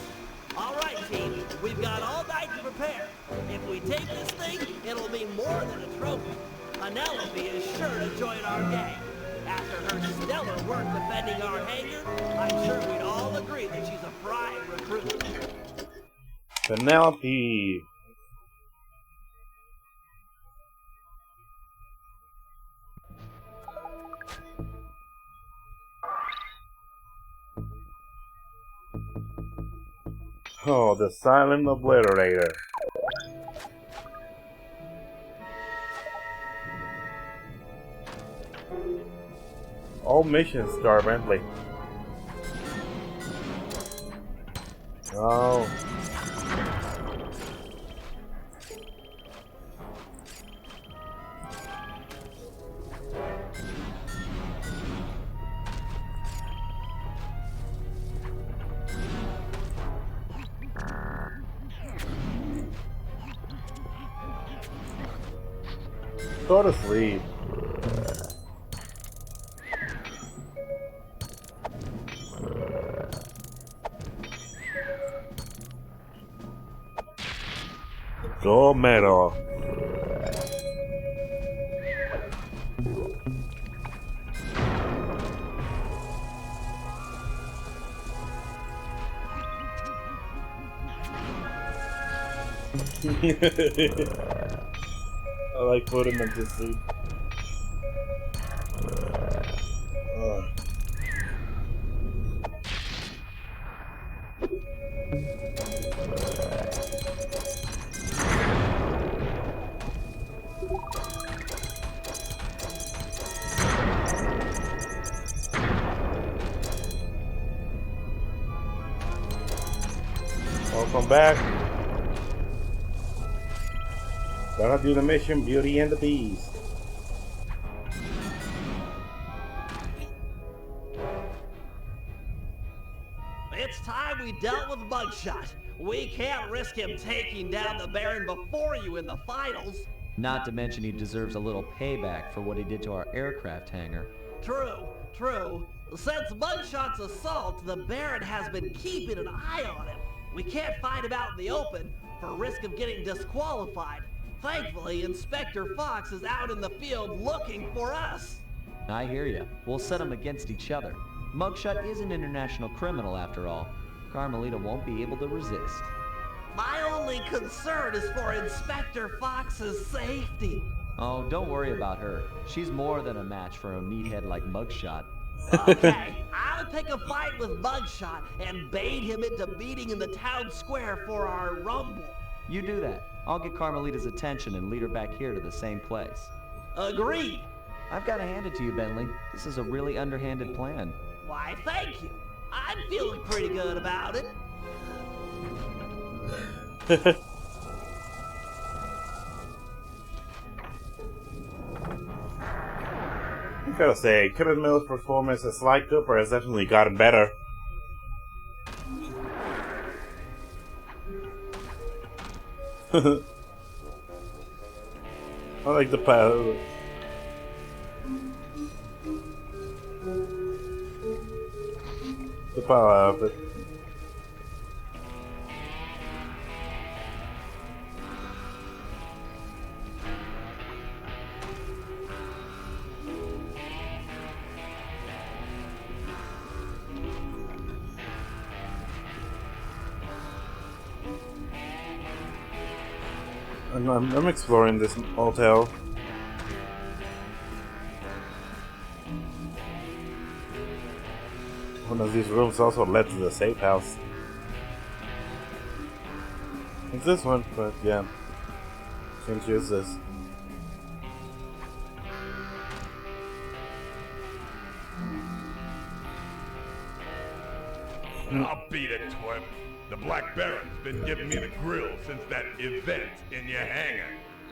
All right, team, we've got all night to prepare. If we take this thing, it'll mean more than a trophy. Penelope is sure to join our gang. After her stellar work defending our hangar, I'm sure we'd all agree that she's a prime recruit. Penelope. Oh, the silent obliterator. All missions start Bentley. Oh. Go to sleep. Gold medal. I like putting them to sleep. Welcome back. Gonna do the mission Beauty and the Beast. It's time we dealt with Mugshot. We can't risk him taking down the Baron before you in the finals. Not to mention he deserves a little payback for what he did to our aircraft hangar. True. Since Mugshot's assault, the Baron has been keeping an eye on him. We can't fight him out in the open, for risk of getting disqualified. Thankfully, Inspector Fox is out in the field looking for us. I hear ya. We'll set them against each other. Mugshot is an international criminal after all. Carmelita won't be able to resist. My only concern is for Inspector Fox's safety. Oh, don't worry about her. She's more than a match for a meathead like Mugshot. Okay, I'll pick a fight with Mugshot and bait him into meeting in the town square for our rumble. You do that. I'll get Carmelita's attention and lead her back here to the same place. Agreed. I've got to hand it to you, Bentley. This is a really underhanded plan. Why, thank you. I'm feeling pretty good about it. I gotta say, Kevin Miller's performance as Sly Cooper has definitely gotten better. I like the pile. The pile outfit. I'm exploring this hotel. One of these rooms also led to the safe house. It's this one, but yeah. Can't use this. I'll beat it, twerp. The Black Baron's been giving me the grill since that event in your hangar.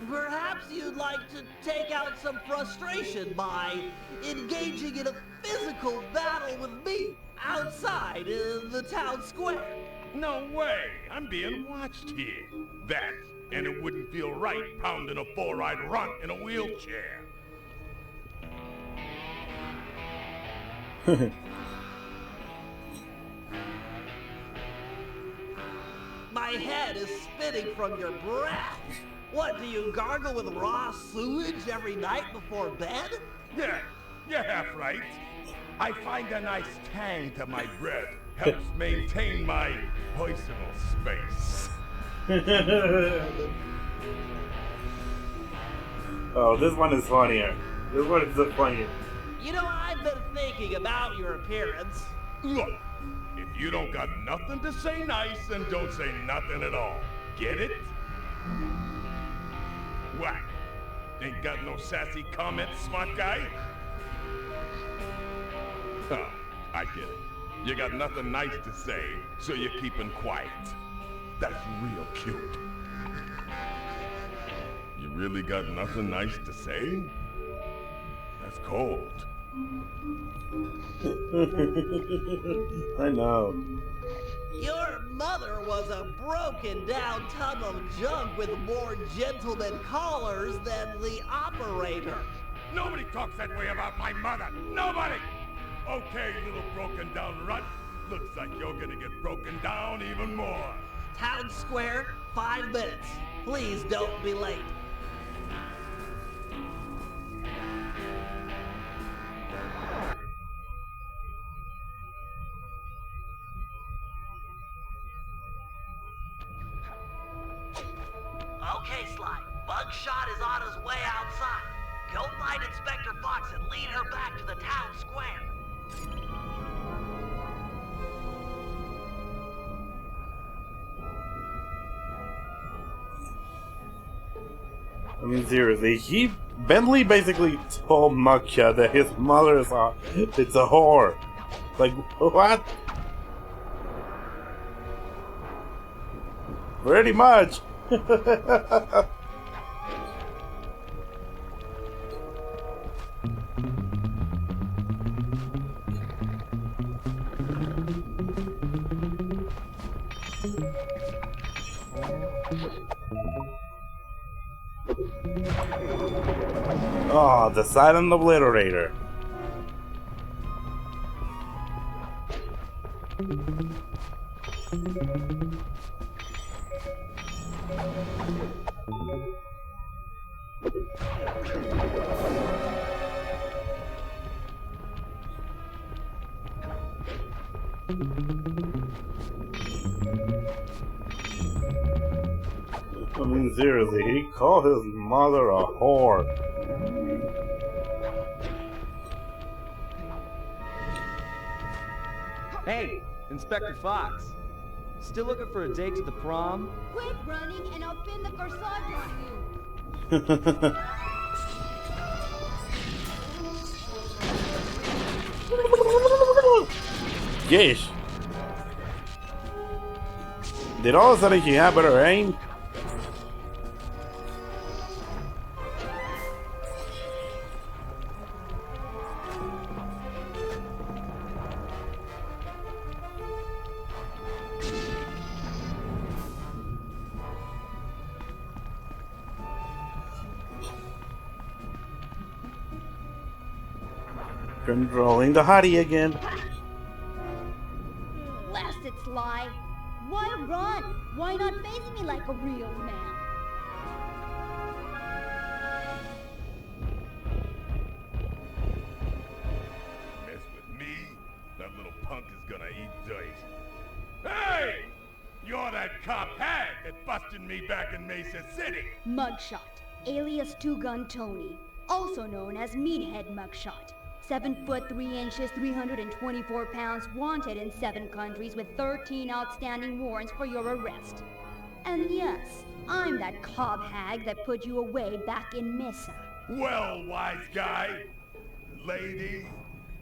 Perhaps you'd like to take out some frustration by engaging in a physical battle with me outside in the town square. No way! I'm being watched here. That, and it wouldn't feel right pounding a four-eyed runt in a wheelchair. My head is spinning from your breath. What, do you gargle with raw sewage every night before bed? Yeah, you're half right. I find a nice tang to my breath. Helps maintain my personal space. Oh, this one is funnier. This one is the funnier. You know, I've been thinking about your appearance. Look, if you don't got nothing to say nice, then don't say nothing at all. Get it? What? Ain't got no sassy comments, smart guy? Oh, I get it. You got nothing nice to say, so you're keeping quiet. That's real cute. You really got nothing nice to say? That's cold. I know. Your mother was a broken down tub of junk with more gentleman callers than the operator. Nobody talks that way about my mother. Nobody! Okay, little broken down runt. Looks like you're gonna get broken down even more. Town square, 5 minutes. Please don't be late. Okay, Sly. Bugshot is on his way outside. Go find Inspector Fox and lead her back to the town square. I mean, seriously, Bentley basically told Mugshot that his mother is it's a whore. Like, what? Pretty much. Oh, the silent obliterator. I mean, seriously, he called his mother a whore. Hey, Inspector Fox. Still looking for a date to the prom? Quit running and I'll pin the corsage on you. Yeesh. Did all of a sudden he have better aim? Controlling the hottie again. Blast it, Sly. Why run? Why not face me like a real man? Mess with me, that little punk is gonna eat dirt. Hey! You're that cop hag that busted me back in Mesa City. Mugshot, alias Two Gun Tony, also known as Meathead Mugshot. 7 foot 3 inches, 324 pounds, wanted in 7 countries with 13 outstanding warrants for your arrest. And yes, I'm that cob hag that put you away back in Mesa. Well, wise guy. Lady,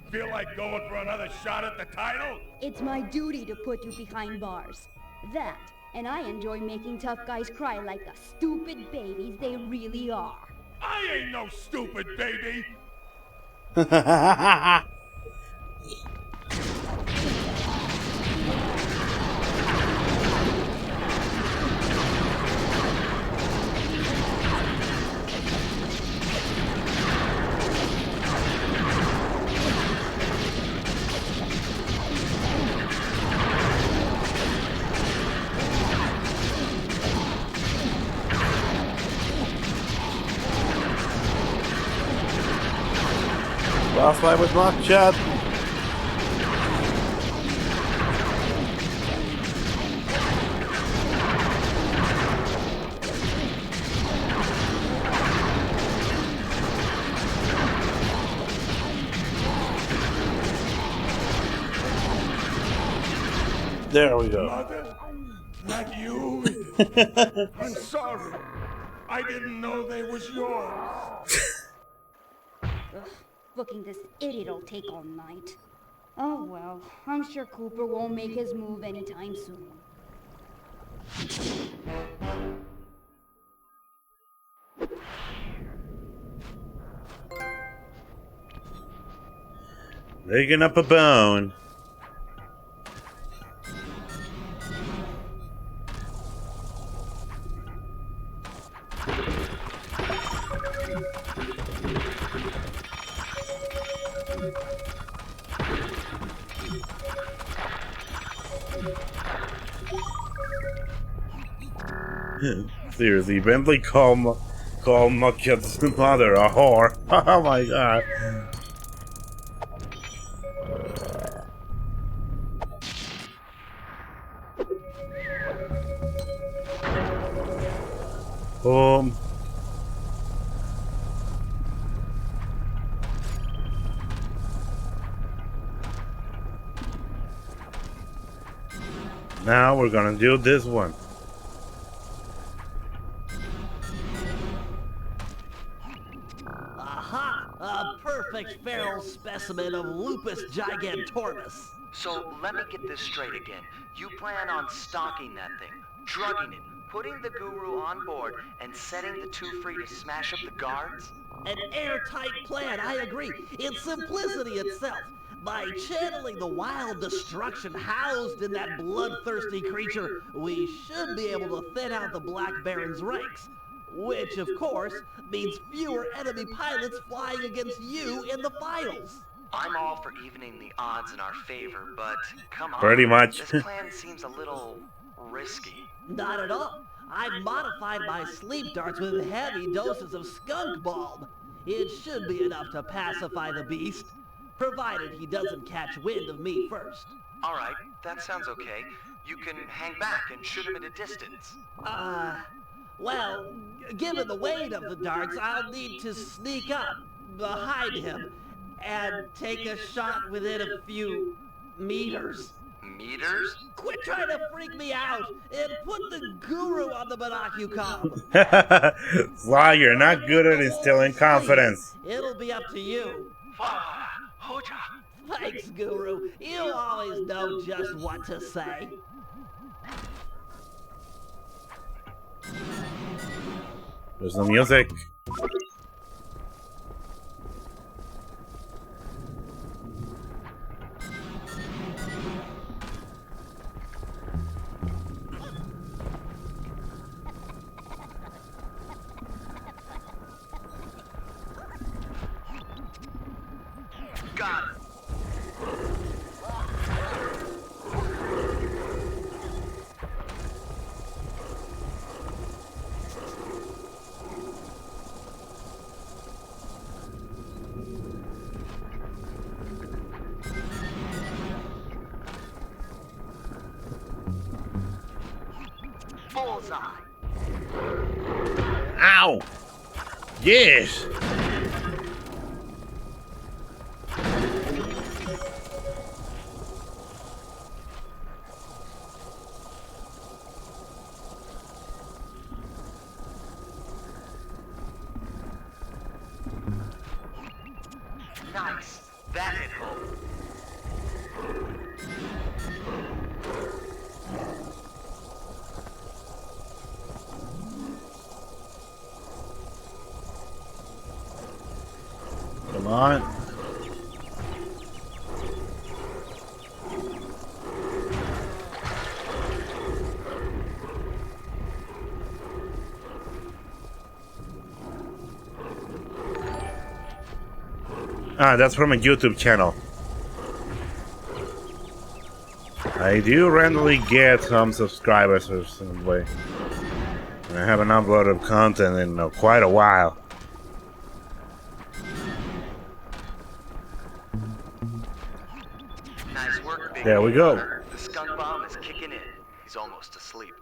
feel like going for another shot at the title? It's my duty to put you behind bars. That, and I enjoy making tough guys cry like the stupid babies they really are. I ain't no stupid baby. Last fight with Mugshot. There we go. Mother? Not you? I'm sorry. I didn't know they was yours. Booking this idiot'll take all night. Oh well, I'm sure Cooper won't make his move anytime soon. Digging up a bone. Seriously, Bentley called Mugshot's mother a whore. Oh my god. Now we're gonna do this one. Aha! A perfect feral specimen of Lupus gigantornis. So let me get this straight again. You plan on stalking that thing, drugging it, putting the guru on board, and setting the two free to smash up the guards? An airtight plan, I agree. It's simplicity itself. By channeling the wild destruction housed in that bloodthirsty creature, we should be able to thin out the Black Baron's ranks. Which, of course, means fewer enemy pilots flying against you in the finals. I'm all for evening the odds in our favor, but come on. Pretty much. This plan seems a little risky. Not at all. I've modified my sleep darts with heavy doses of skunk bulb. It should be enough to pacify the beast, provided he doesn't catch wind of me first. All right, that sounds okay. You can hang back and shoot him at a distance. Well, given the weight of the darts, I'll need to sneak up behind him and take a shot within a few meters. Meters? Quit trying to freak me out and put the guru on the binocucom. Sly, you're not good at instilling confidence. It'll be up to you. Thanks, Guru. You always know just what to say. There's no music. Got it. Bullseye. Ow! Yes! Nice. That hit home. Come on. Ah, that's from a YouTube channel. I do randomly get some subscribers or some way. And I haven't uploaded content in quite a while. Nice work, big There we go. brother. The skunk bomb is kicking in. He's almost asleep.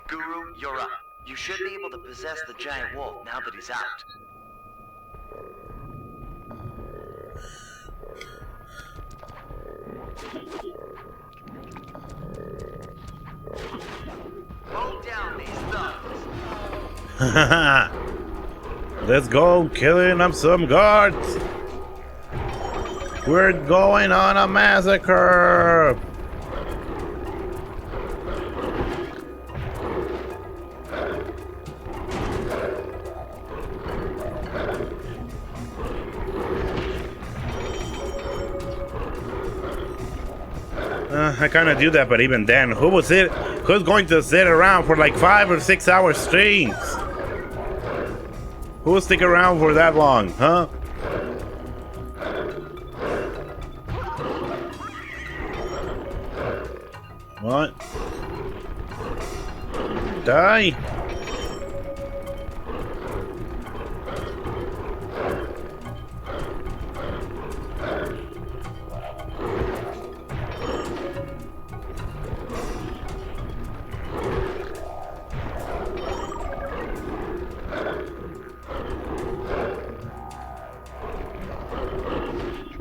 Guru, you're up. You should be able to possess the giant wolf now that he's out. Mow down these thugs. Let's go killing up some guards. We're going on a massacre. I kind of do that, but even then, who's going to sit around for like 5 or 6 hour streams? Who will stick around for that long, huh? What? Die?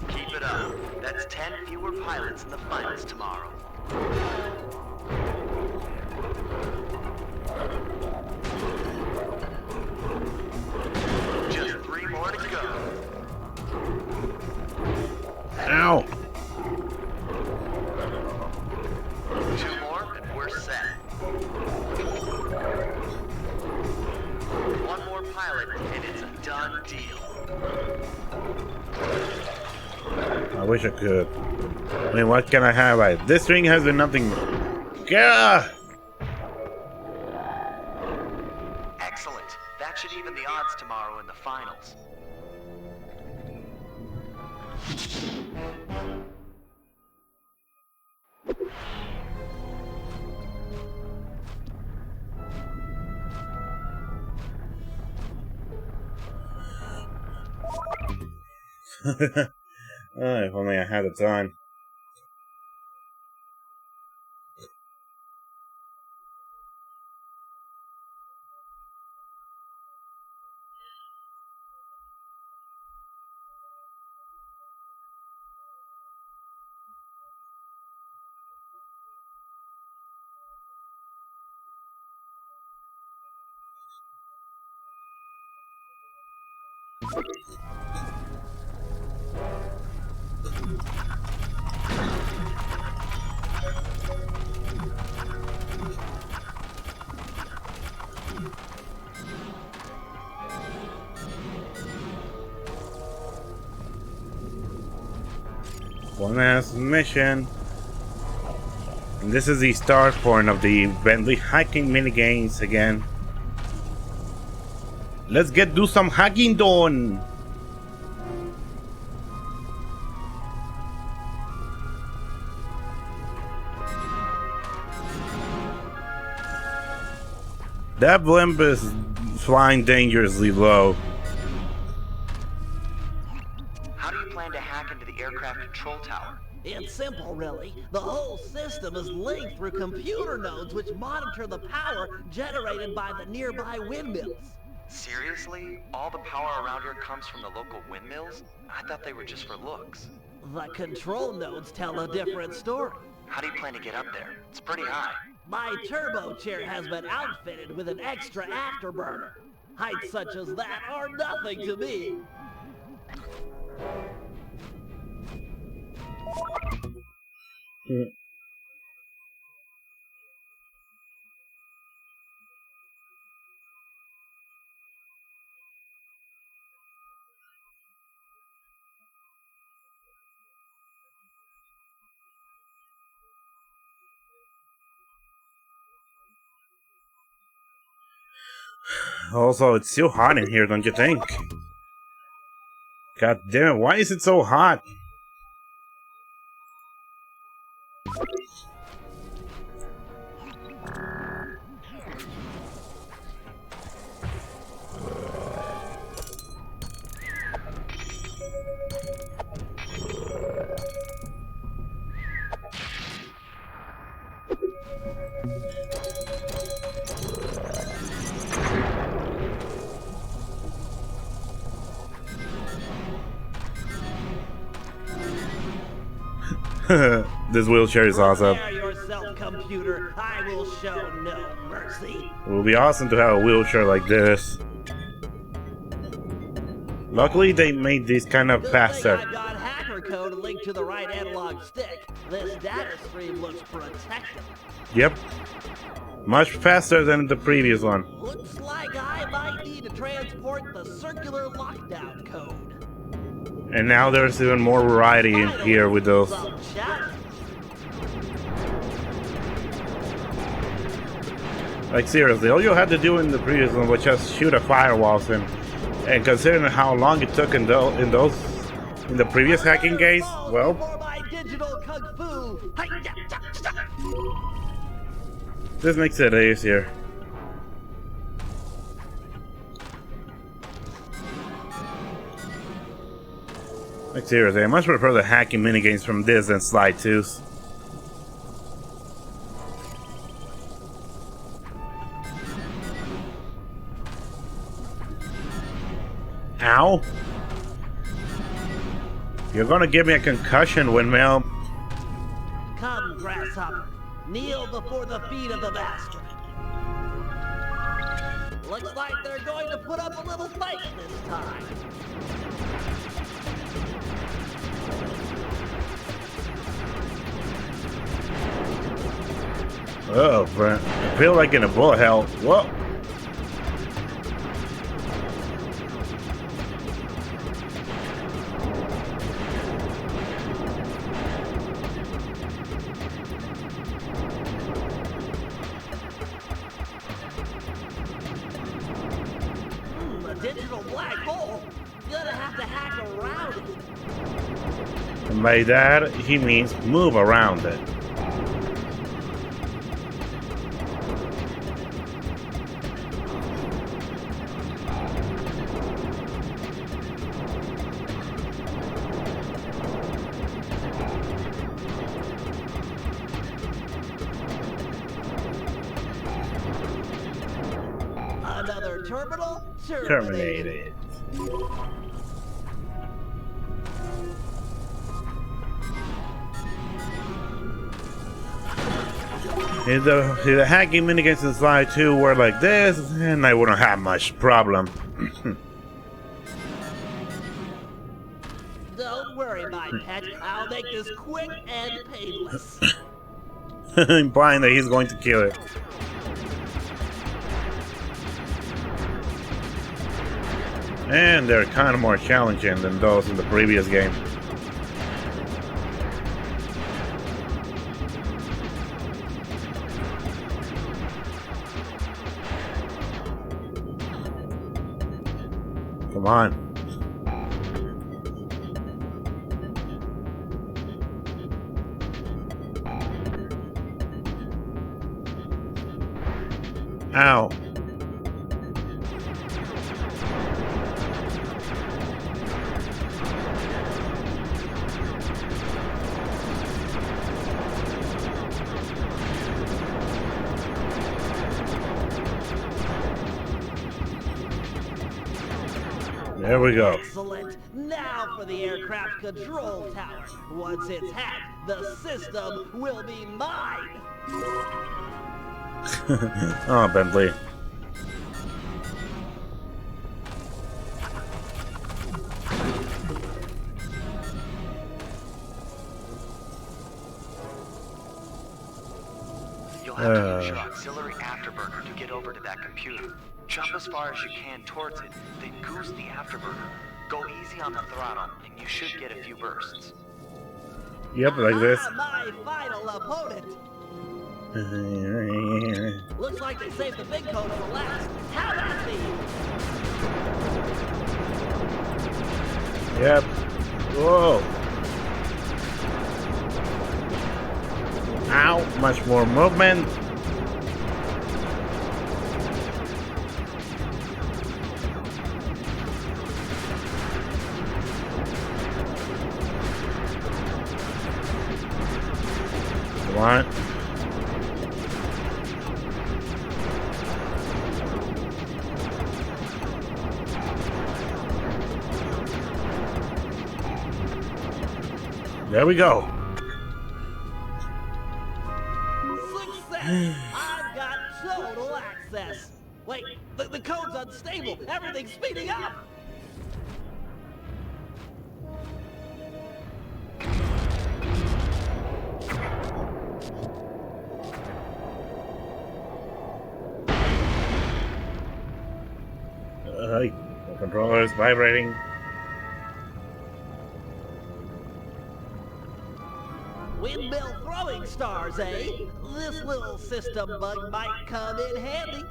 Keep it up. That's 10 fewer pilots in the finals tomorrow. Just 3 more to go. Ow! 2 more and we're set. 1 more pilot and it's a done deal. I wish I could. I mean, what can I highlight? This ring has been nothing. Gah! Excellent. That should even the odds tomorrow in the finals. If only I had the time. One last mission. And this is the start point of the Bentley hiking minigames again. Let's do some hiking done. That blimp is flying dangerously low. How do you plan to hack into the aircraft control tower? It's simple, really. The whole system is linked through computer nodes which monitor the power generated by the nearby windmills. Seriously? All the power around here comes from the local windmills? I thought they were just for looks. The control nodes tell a different story. How do you plan to get up there? It's pretty high. My turbo chair has been outfitted with an extra afterburner. Heights such as that are nothing to me. Also, it's too hot in here, don't you think? God damn it, why is it so hot? This wheelchair is awesome. Prepare yourself, computer. I will show no mercy. It would be awesome to have a wheelchair like this. Luckily, they made these kind of Good faster. thing I've got hacker code linked to the right analog stick. This data stream looks protected. Yep. Much faster than the previous one. Looks like I might need to transport the circular lockdown code. And now there's even more variety in here with those. Some chat. Like seriously, all you had to do in the previous one was just shoot a firewall, and considering how long it took in the previous hacking case, well, For my digital kung fu. this makes it easier. Like seriously, I much prefer the hacking minigames from this than Slide 2's. Ow! You're gonna give me a concussion, Windmill. Come, grasshopper. Kneel before the feet of the master. Looks like they're going to put up a little fight this time. Oh, Brent. I feel like in a bullet hell. Whoa! A digital black hole? You're gonna have to hack around it. And by that, he means move around it. terminal Terminated. If the hacking minigames in Slide 2 were like this, then I wouldn't have much problem. Don't worry, my pet. I'll make this quick and painless. Implying that he's going to kill it. And they're kind of more challenging than those in the previous game. Come on. Ow. There we go. Excellent. Now for the aircraft control tower. Once it's hacked, the system will be mine. Oh, Bentley. You'll have to use your auxiliary afterburner to get over to that computer. Jump as far as you can towards it, then goose the afterburner. Go easy on the throttle, and you should get a few bursts. Yep, like this. My final opponent. Looks like they saved the big code for last. How about these? Yep. Whoa. Ow, much more movement. Come on. There we go. Success! I've got total access. Wait, the code's unstable. Everything's speeding up. The controller is vibrating. Windmill throwing stars, eh? This little system bug might come in handy.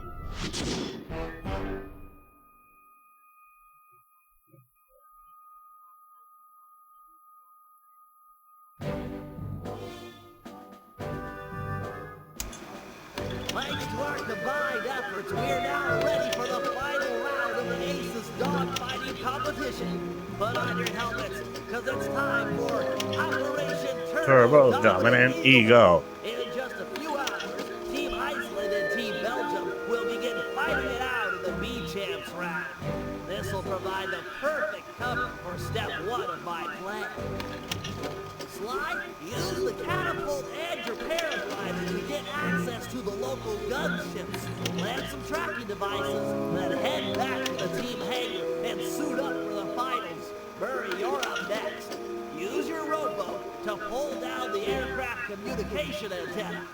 Thanks to our combined efforts, we're now ready for the final round of the Aces dogfighting competition. Put on your helmets, because it's time for Operation Turbo Dominant Ego. In just a few hours, Team Iceland and Team Belgium will begin fighting it out in the B-Champs round. This will provide the perfect cover for step one of my plan. Slide, use the catapult and your paraglider to get access to the local gunships. Land some tracking devices, then head back to the team hangar and suit up for the finals. Murray, you're up next. Use your rowboat to pull down the aircraft communication antenna.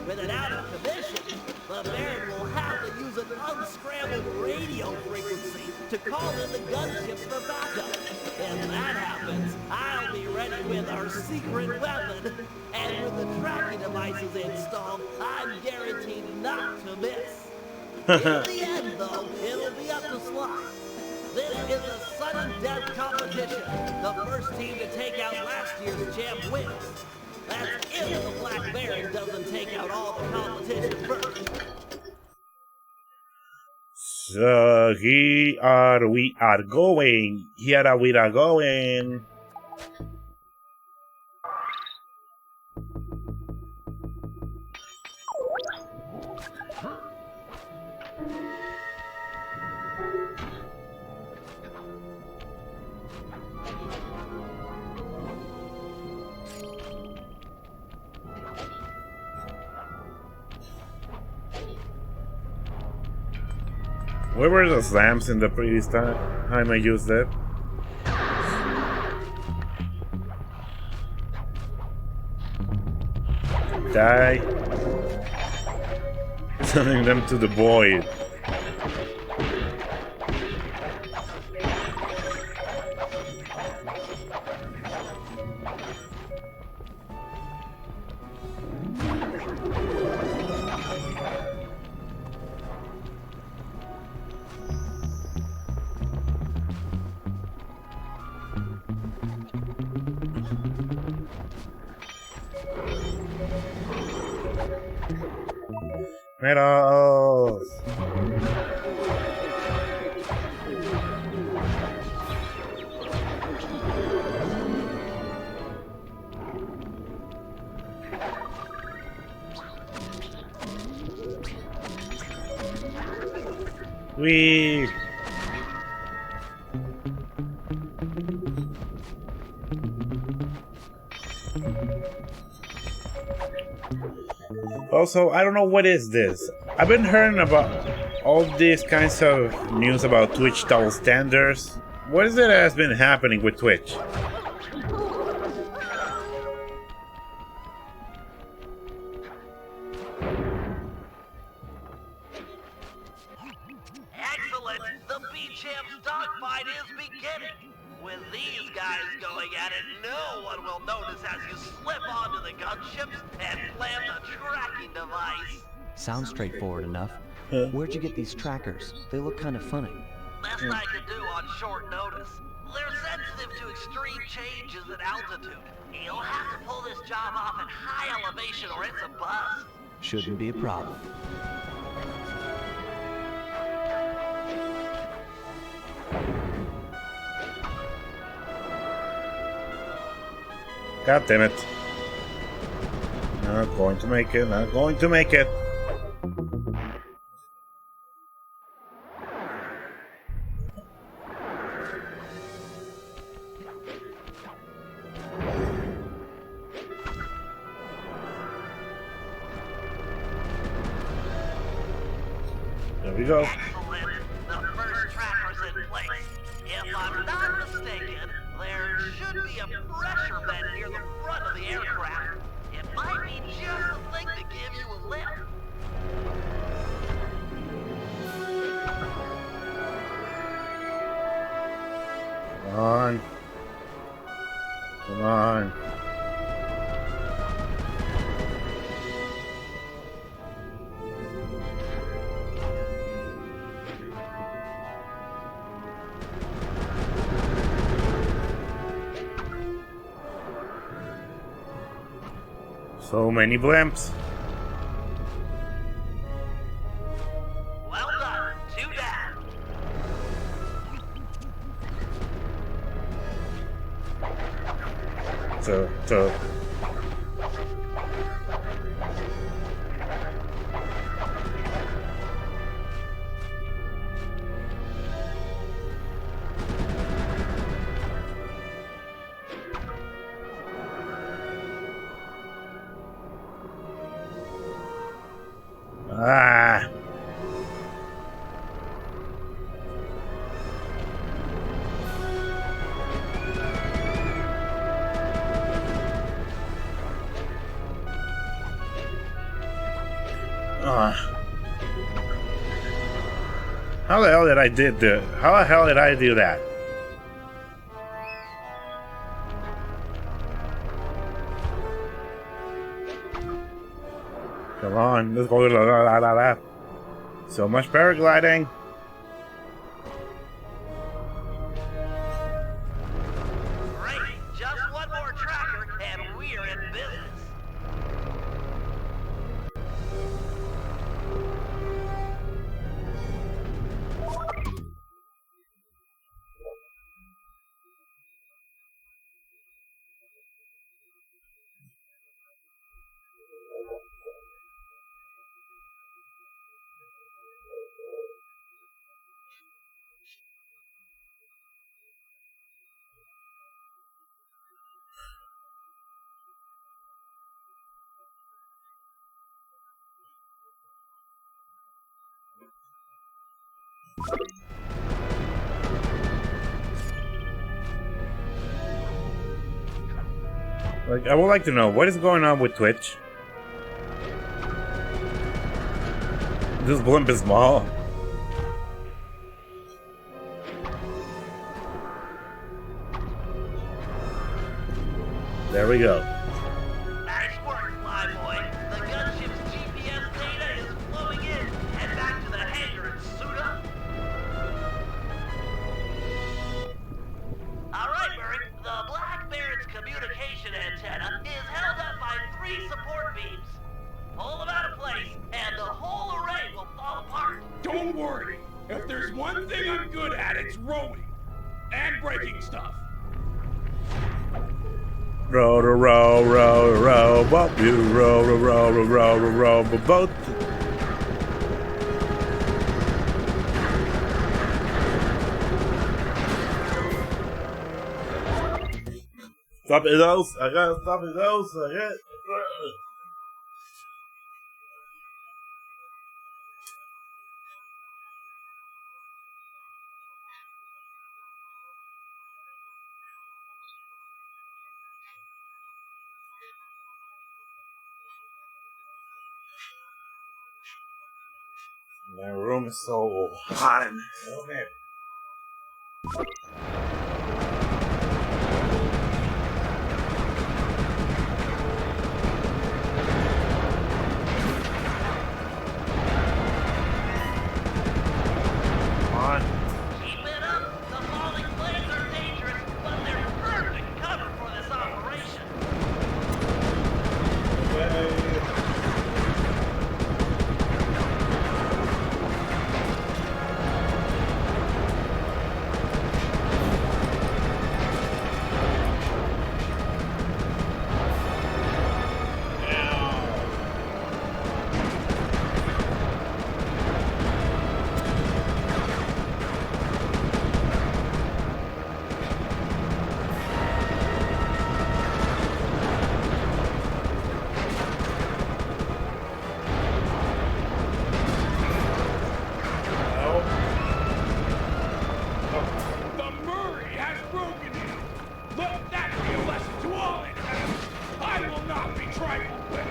With it out of commission, the Baron will have to use an unscrambled radio frequency to call in the gunships for backup. If that happens, I'll be ready with our secret weapon. And with the tracking devices installed, I'm guaranteed not to miss. In the end, though, it'll be up to Sly. This is a sudden death competition. The first team to take out last year's champ wins. That's if the Black Baron doesn't take out all the competition first. So we are going. Here we are going. Where were those lamps in the previous time I used it? Die. Sending them to the void. Medals! Whee! Also, I don't know what is this. I've been hearing about all these kinds of news about Twitch double standards. What is it that has been happening with Twitch? Excellent! The B-Champ's dogfight is beginning! With these guys going at it, no one will notice as you slip onto the gunships and plant the tracking device. Sounds straightforward enough. Where'd you get these trackers? They look kind of funny. Best I could do on short notice. They're sensitive to extreme changes in altitude. You'll have to pull this job off at high elevation or it's a bust. Shouldn't be a problem. God damn it. Not going to make it, not going to make it. There we go. Excellent. The first tracker's in place. If I'm not mistaken, there should be a pressure vent near the front of the aircraft. It might be just the thing to give you a lift. Come on. Come on. So many blimps. Well done. 2 down. So ah. How the hell did I did the? How the hell did I do that? Come on, let's go. La, la, la, la, la. So much paragliding. Great. Just one more tracker and we're in business. Like, I would like to know what is going on with Twitch. This blimp is small. There we go. Nice work, Flyboy. The gunship's GPS data is flowing in. Head back to the hangar and suit up. Alright, Murray. The Black Baron's communication antenna is held up by 3 support beams. Pull them out of place, and the whole array will fall apart. Don't worry. If there's one thing I'm good at, it's rowing. And breaking stuff. Row, row, row, row, boat, you row, row, row, row, row, row, boat. Stop it, those. I gotta stop it, those. I got. My room is so hot in here. Okay. Keep it up. The falling blades are dangerous, but they're perfect cover for this operation. The Murray has broken in. Let that be a lesson to all enemies. I will not be trifled with.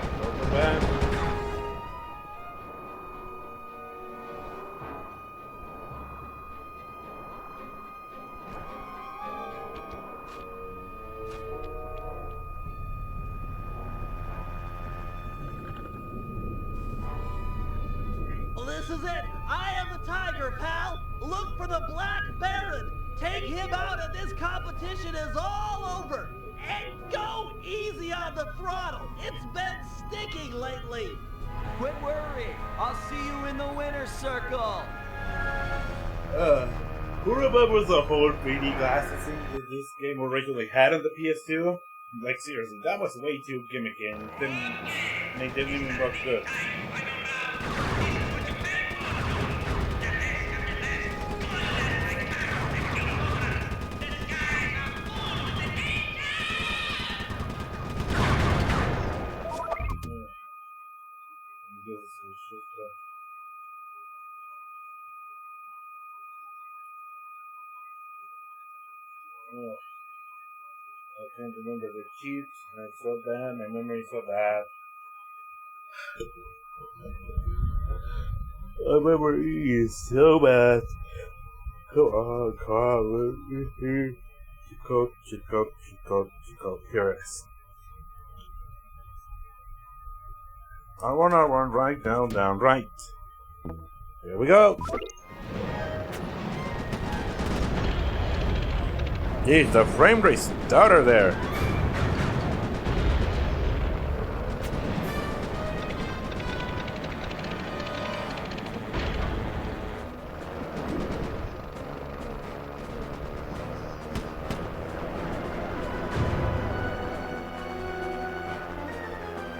Well, this is it. I am the Tiger, pal. Look for the Black Baron. Take him out and this competition is all over. And go easy on the throttle. It's been sticking lately. Quit worrying. I'll see you in the winner's circle. Who remembers the whole 3D glasses thing that this game originally had on the PS2? Like, seriously, that was way too gimmicky and they didn't even look good. I can't remember the cheats. It's so bad. My memory's so bad. My memory is so bad. Come on, Carl. Chico. Here it is. I wanna run right down, right. Here we go. Jeez, the frame rate stutter there.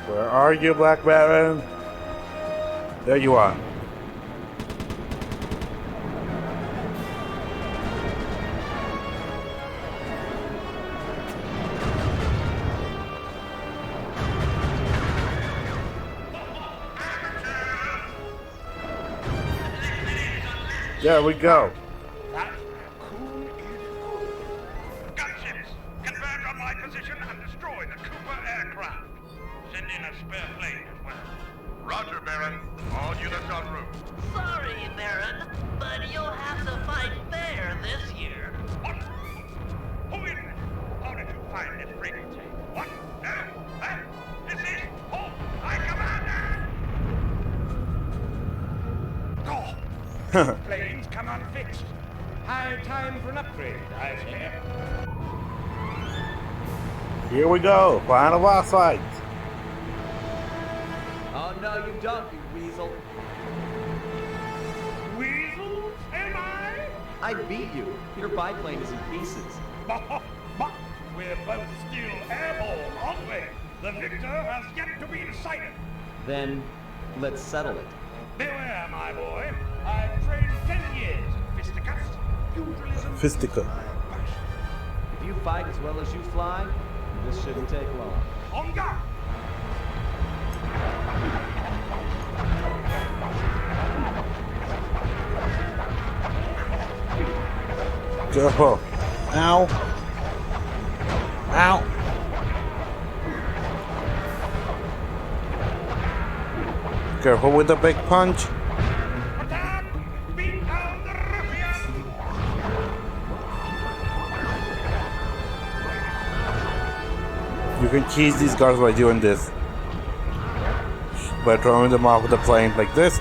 Where are you, Black Baron? There you are. There we go. That raccoon is good. Gunships, converge on my position and destroy the Cooper aircraft. Send in a spare plane as well. Roger, Baron. All units en route. Sorry, Baron, but you'll have to fight fair this year. What? Who is it? How did you find this frequency? What? No? Huh? This is... Oh, my commander! Oh! Planes come unfixed. High time for an upgrade, I say. Here we go. Final boss fight. Oh, no, you don't, you weasel. Weasels, am I? I beat you. Your biplane is in pieces. But we're both still airborne, aren't we? The victor has yet to be decided. Then, let's settle it. Beware, my boy. I've trained 10 years in fisticuffs. Pugilism. Fistica. If you fight as well as you fly, this shouldn't take long. On guard. Go. Ow. Ow. Careful with the big punch. Attack! Beat down the ruffian! You can cheese these guards by doing this. By throwing them off with the plane like this.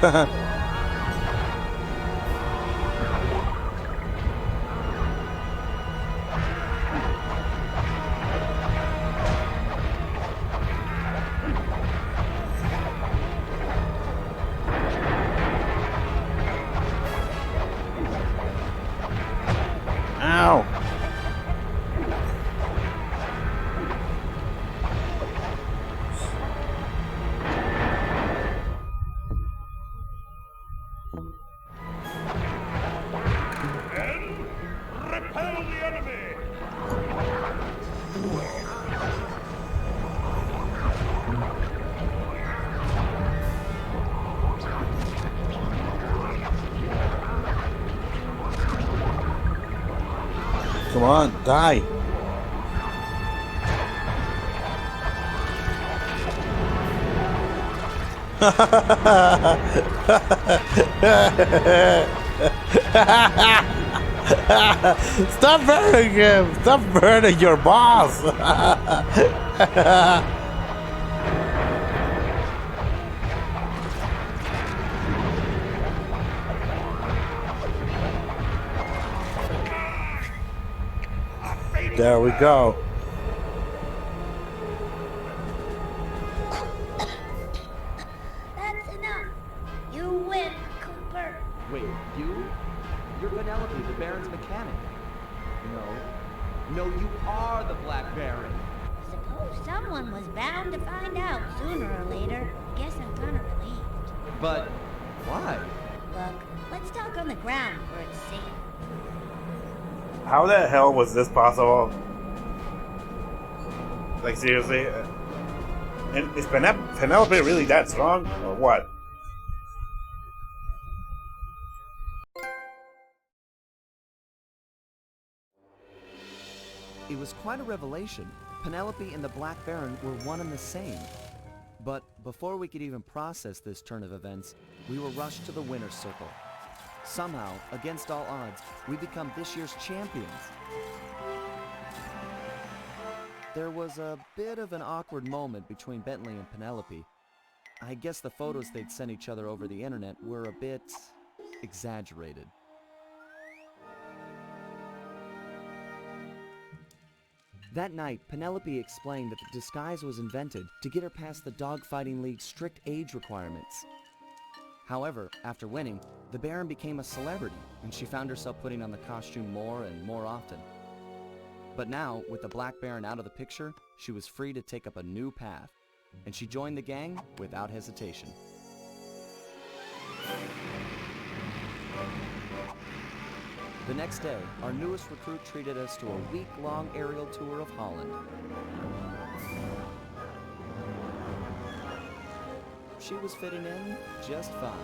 Ow! And repel the enemy! Come on, die! Stop burning him! Stop burning your boss! There we go. That's enough. You win, Cooper. Wait, you? You're Penelope, the Baron's mechanic. No, you are the Black Baron. Suppose someone was bound to find out sooner or later. Guess I'm kinda relieved. But why? Look, let's talk on the ground where it's safe. How the hell was this possible? Like, seriously? And is Penelope really that strong? Or what? It was quite a revelation. Penelope and the Black Baron were one and the same. But before we could even process this turn of events, we were rushed to the winner's circle. Somehow, against all odds, we become this year's champions. There was a bit of an awkward moment between Bentley and Penelope. I guess the photos they'd sent each other over the internet were a bit exaggerated. That night, Penelope explained that the disguise was invented to get her past the Dogfighting League's strict age requirements. However, after winning, the Baron became a celebrity, and she found herself putting on the costume more and more often. But now, with the Black Baron out of the picture, she was free to take up a new path, and she joined the gang without hesitation. The next day, our newest recruit treated us to a week-long aerial tour of Holland. She was fitting in just fine.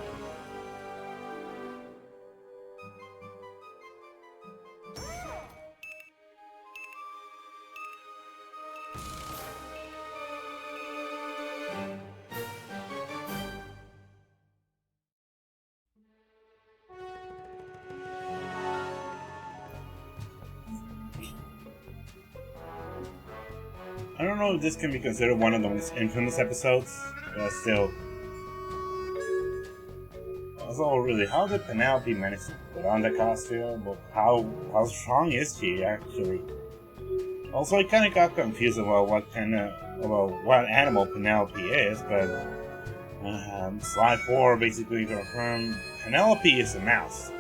know if this can be considered one of the most infamous episodes, but still. Also, really, how did Penelope manage to put on the costume? But how strong is she actually? Also, I kind of got confused about what animal Penelope is, but slide 4 basically confirmed Penelope is a mouse.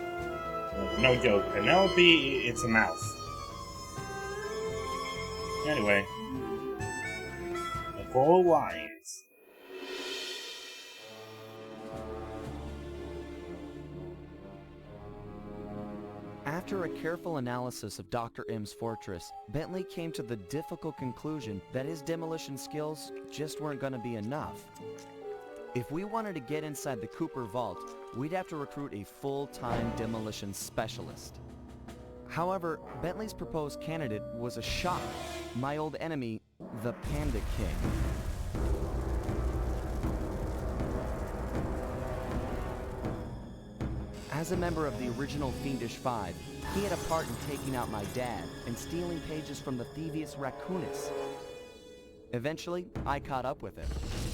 No joke, Penelope, it's a mouse. Anyway, the 4 lions. After a careful analysis of Dr. M's fortress, Bentley came to the difficult conclusion that his demolition skills just weren't going to be enough. If we wanted to get inside the Cooper vault, we'd have to recruit a full-time demolition specialist. However, Bentley's proposed candidate was a shock. My old enemy, the Panda King. As a member of the original Fiendish Five, he had a part in taking out my dad and stealing pages from the Thieves Raccoonus. Eventually, I caught up with him,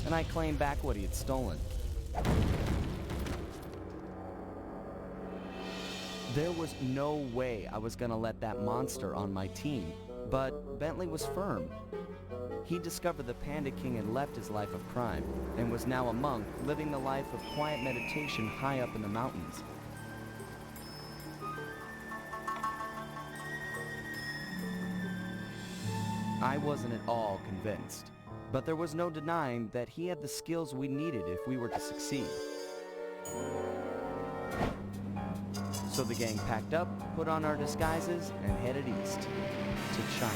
and I claimed back what he had stolen. There was no way I was gonna let that monster on my team, but Bentley was firm. He discovered the Panda King had left his life of crime, and was now a monk living the life of quiet meditation high up in the mountains. I wasn't at all convinced, but there was no denying that he had the skills we needed if we were to succeed. So the gang packed up, put on our disguises, and headed east to China.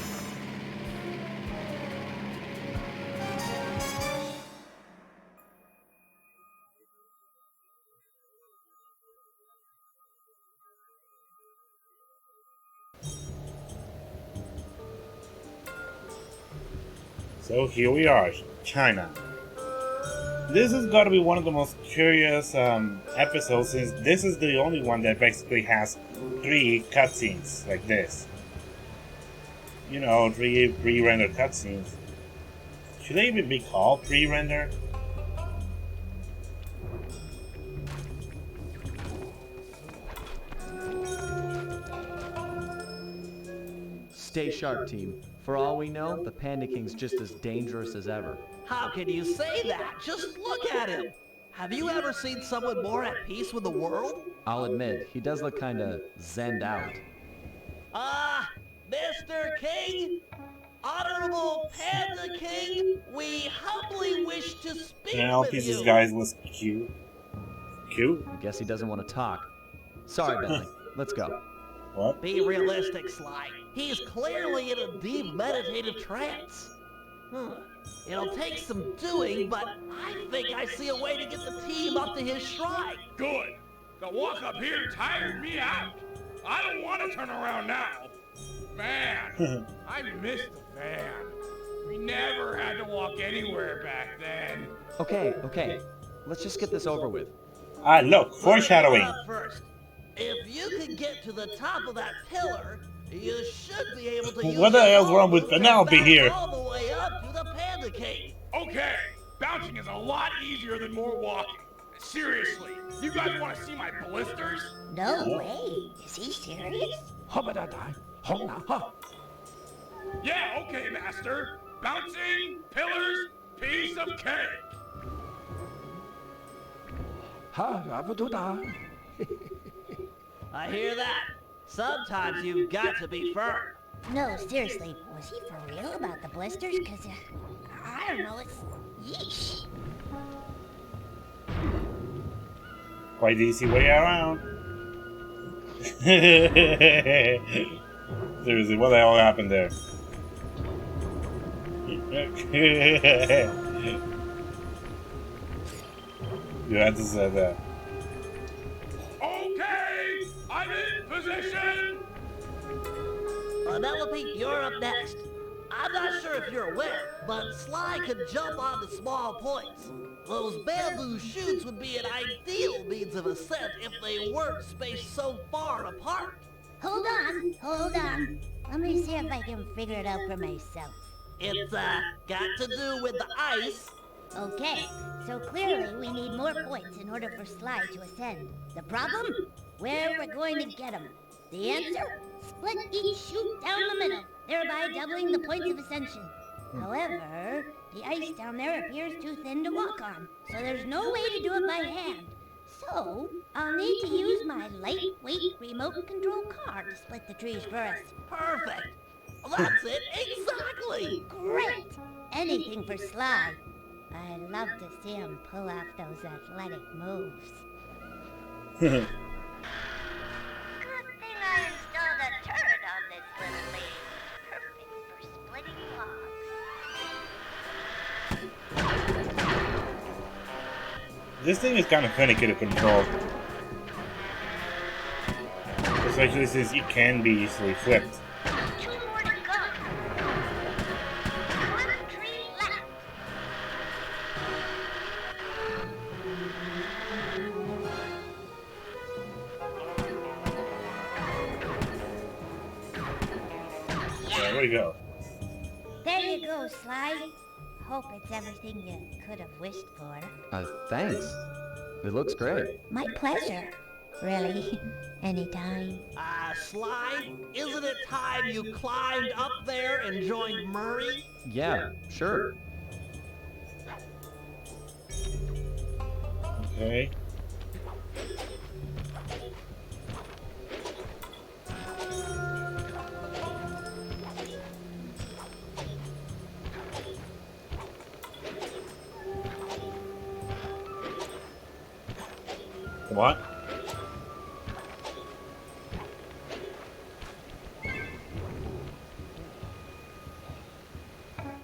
So here we are, China. This has got to be one of the most curious episodes, since this is the only one that basically has 3 cutscenes like this. You know, 3 pre-rendered cutscenes. Should they even be called pre-render? Stay sharp, team. For all we know, the Panda King's just as dangerous as ever. How can you say that? Just look at him. Have you ever seen someone more at peace with the world? I'll admit, he does look kinda zenned out. Mr. King, Honorable Panda King, we humbly wish to speak Penelope's with you. disguise was cute. Cute? I guess he doesn't want to talk. Sorry, Bentley. Let's go. What? Be realistic, Sly. He's clearly in a deep meditative trance. It'll take some doing, but I think I see a way to get the team up to his shrine. Good. The walk up here tired me out. I don't want to turn around now. Man, I miss the van. We never had to walk anywhere back then. Okay. Let's just get this over with. Ah, look, foreshadowing. Let me interrupt first. If you can get to the top of that pillar, you should be able to use What the hell's your wrong with move to Penelope bounce here? all the way up to the Panda King. Okay, bouncing is a lot easier than more walking. Seriously, you guys want to see my blisters? No way. Is he serious? Yeah, okay, master. Bouncing, pillars, piece of cake. I hear that. Sometimes you've got to be firm. No, seriously. Was he for real about the blisters? Cause, I don't know, it's... Yeesh. Quite the easy way around. Seriously, what the hell happened there? You had to say that. Okay, I'm in position. Penelope, you're up next. I'm not sure if you're aware, but Sly can jump onto small points. Those bamboo shoots would be an ideal means of ascent if they weren't spaced so far apart. Hold on. Let me see if I can figure it out for myself. It's, got to do with the ice. Okay, so clearly we need more points in order for Sly to ascend. The problem? Where we're going to get him. The answer? Split each chute down the middle, thereby doubling the points of ascension. However, the ice down there appears too thin to walk on, so there's no way to do it by hand. So, I'll need to use my lightweight remote control car to split the trees for us. Perfect. That's it, exactly. Great! Anything for Sly. I love to see him pull off those athletic moves. Good thing I installed a turret on this little lady. Perfect for splitting logs. This thing is kind of finicky to control. Especially since it can be easily flipped. 2 more to go. 1 tree left. Yeah, where'd he go? There you go, Sly. Hope it's everything you could have wished for. Thanks. It looks great. My pleasure. Really. Anytime. Sly, isn't it time you climbed up there and joined Murray? Yeah, sure. Okay. What?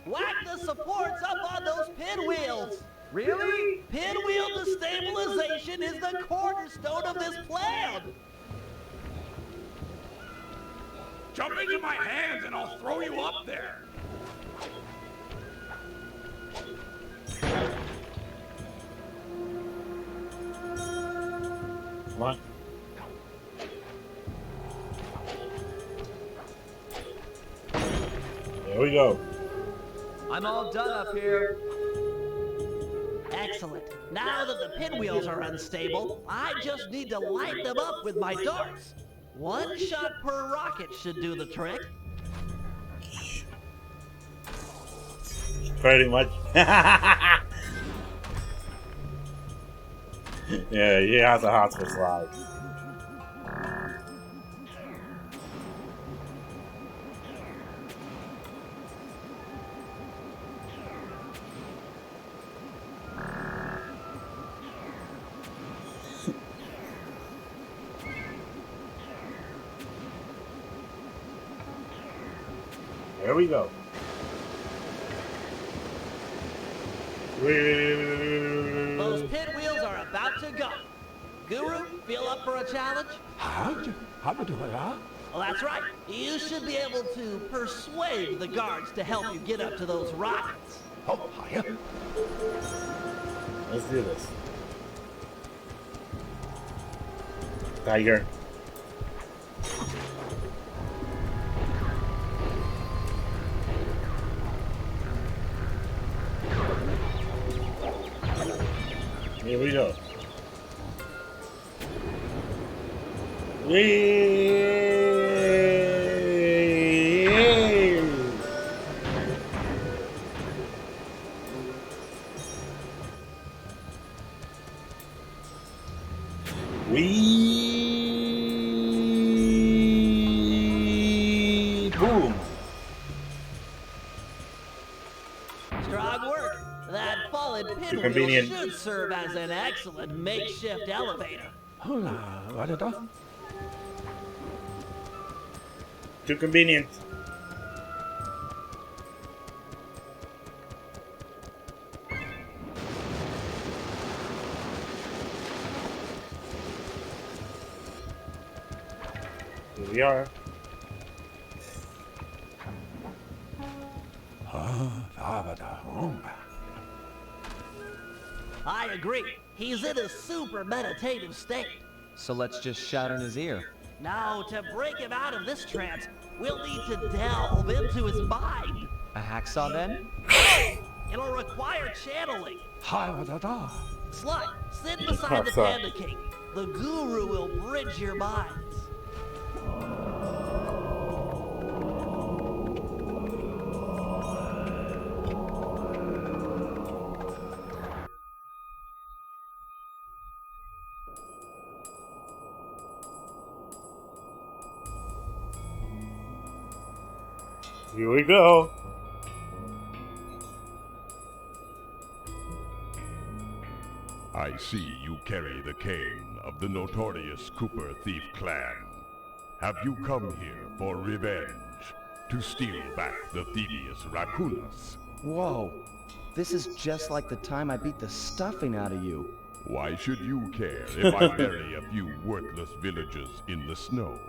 Whack the supports up on those pinwheels! Really? Pinwheel destabilization is the cornerstone of this plan! Jump into my hands and I'll throw you up there. What? There we go. I'm all done up here. Excellent. Now that the pinwheels are unstable, I just need to light them up with my darts. 1 shot per rocket should do the trick. Pretty much. Yeah, he has a heart for Sly. There we go. Those pinwheels are about to go. Guru, feel up for a challenge? Well, that's right. You should be able to persuade the guards to help you get up to those rockets. Let's do this. Tiger. Here we go. Boom. Strong work. That fallen pinwheel convenient. should serve as an excellent makeshift elevator. Too convenient. Here we are. I agree. He's in a super meditative state. So let's just shout in his ear. Now, to break him out of this trance, we'll need to delve into his mind. hacksaw then? It'll require channeling. Ha-da-da-da. Sly, sit beside the Panda King. The guru will bridge your minds. Here we go. I see you carry the cane of the notorious Cooper Thief clan. Have you come here for revenge? To steal back the Thievius Raccoonus? Whoa, this is just like the time I beat the stuffing out of you. Why should you care if I bury a few worthless villagers in the snow?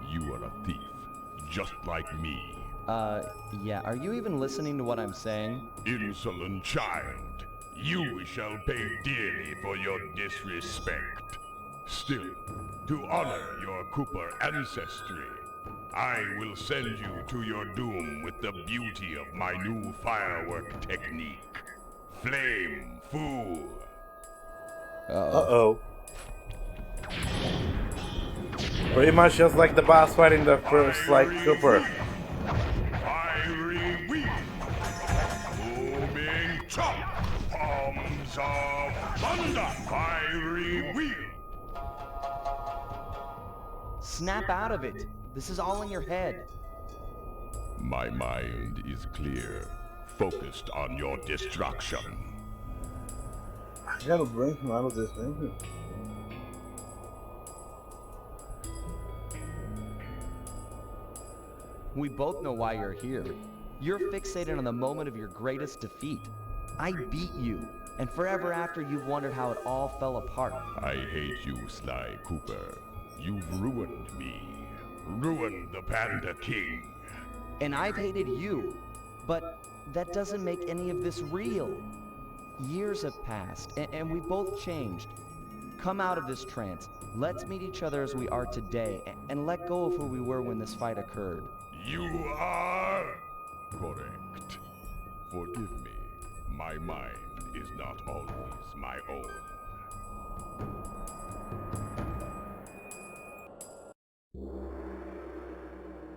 You are a thief, just like me. Yeah, are you even listening to what I'm saying? Insolent child, you shall pay dearly for your disrespect. Still, to honor your Cooper ancestry, I will send you to your doom with the beauty of my new firework technique. Flame Fool. Uh-oh. Pretty much just like the boss fighting the first, like, Cooper. Fiery wheel. Booming chop. Palms of thunder. Fiery wheel. Snap out of it. This is all in your head. My mind is clear, focused on your destruction. I gotta bring him out of this thing. We both know why you're here. You're fixated on the moment of your greatest defeat. I beat you, and forever after you've wondered how it all fell apart. I hate you, Sly Cooper. You've ruined me. Ruined the Panda King. And I've hated you, but that doesn't make any of this real. Years have passed, and we both changed. Come out of this trance. Let's meet each other as we are today, and let go of who we were when this fight occurred. You are correct. Forgive me. My mind is not always my own.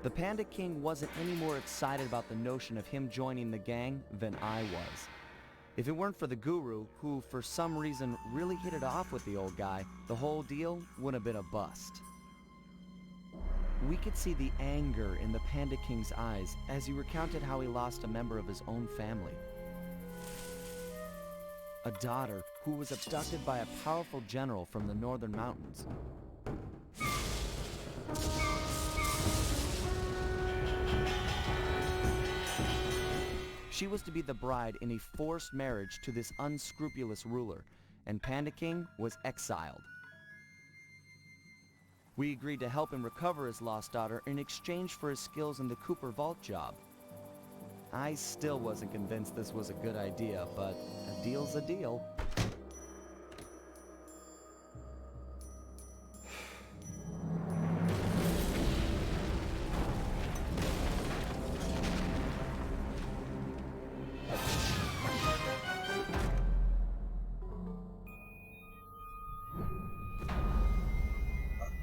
The Panda King wasn't any more excited about the notion of him joining the gang than I was. If it weren't for the guru, who for some reason really hit it off with the old guy, the whole deal would have been a bust. We could see the anger in the Panda King's eyes as he recounted how he lost a member of his own family. A daughter who was abducted by a powerful general from the northern mountains. She was to be the bride in a forced marriage to this unscrupulous ruler, and Panda King was exiled. We agreed to help him recover his lost daughter in exchange for his skills in the Cooper Vault job. I still wasn't convinced this was a good idea, but a deal's a deal.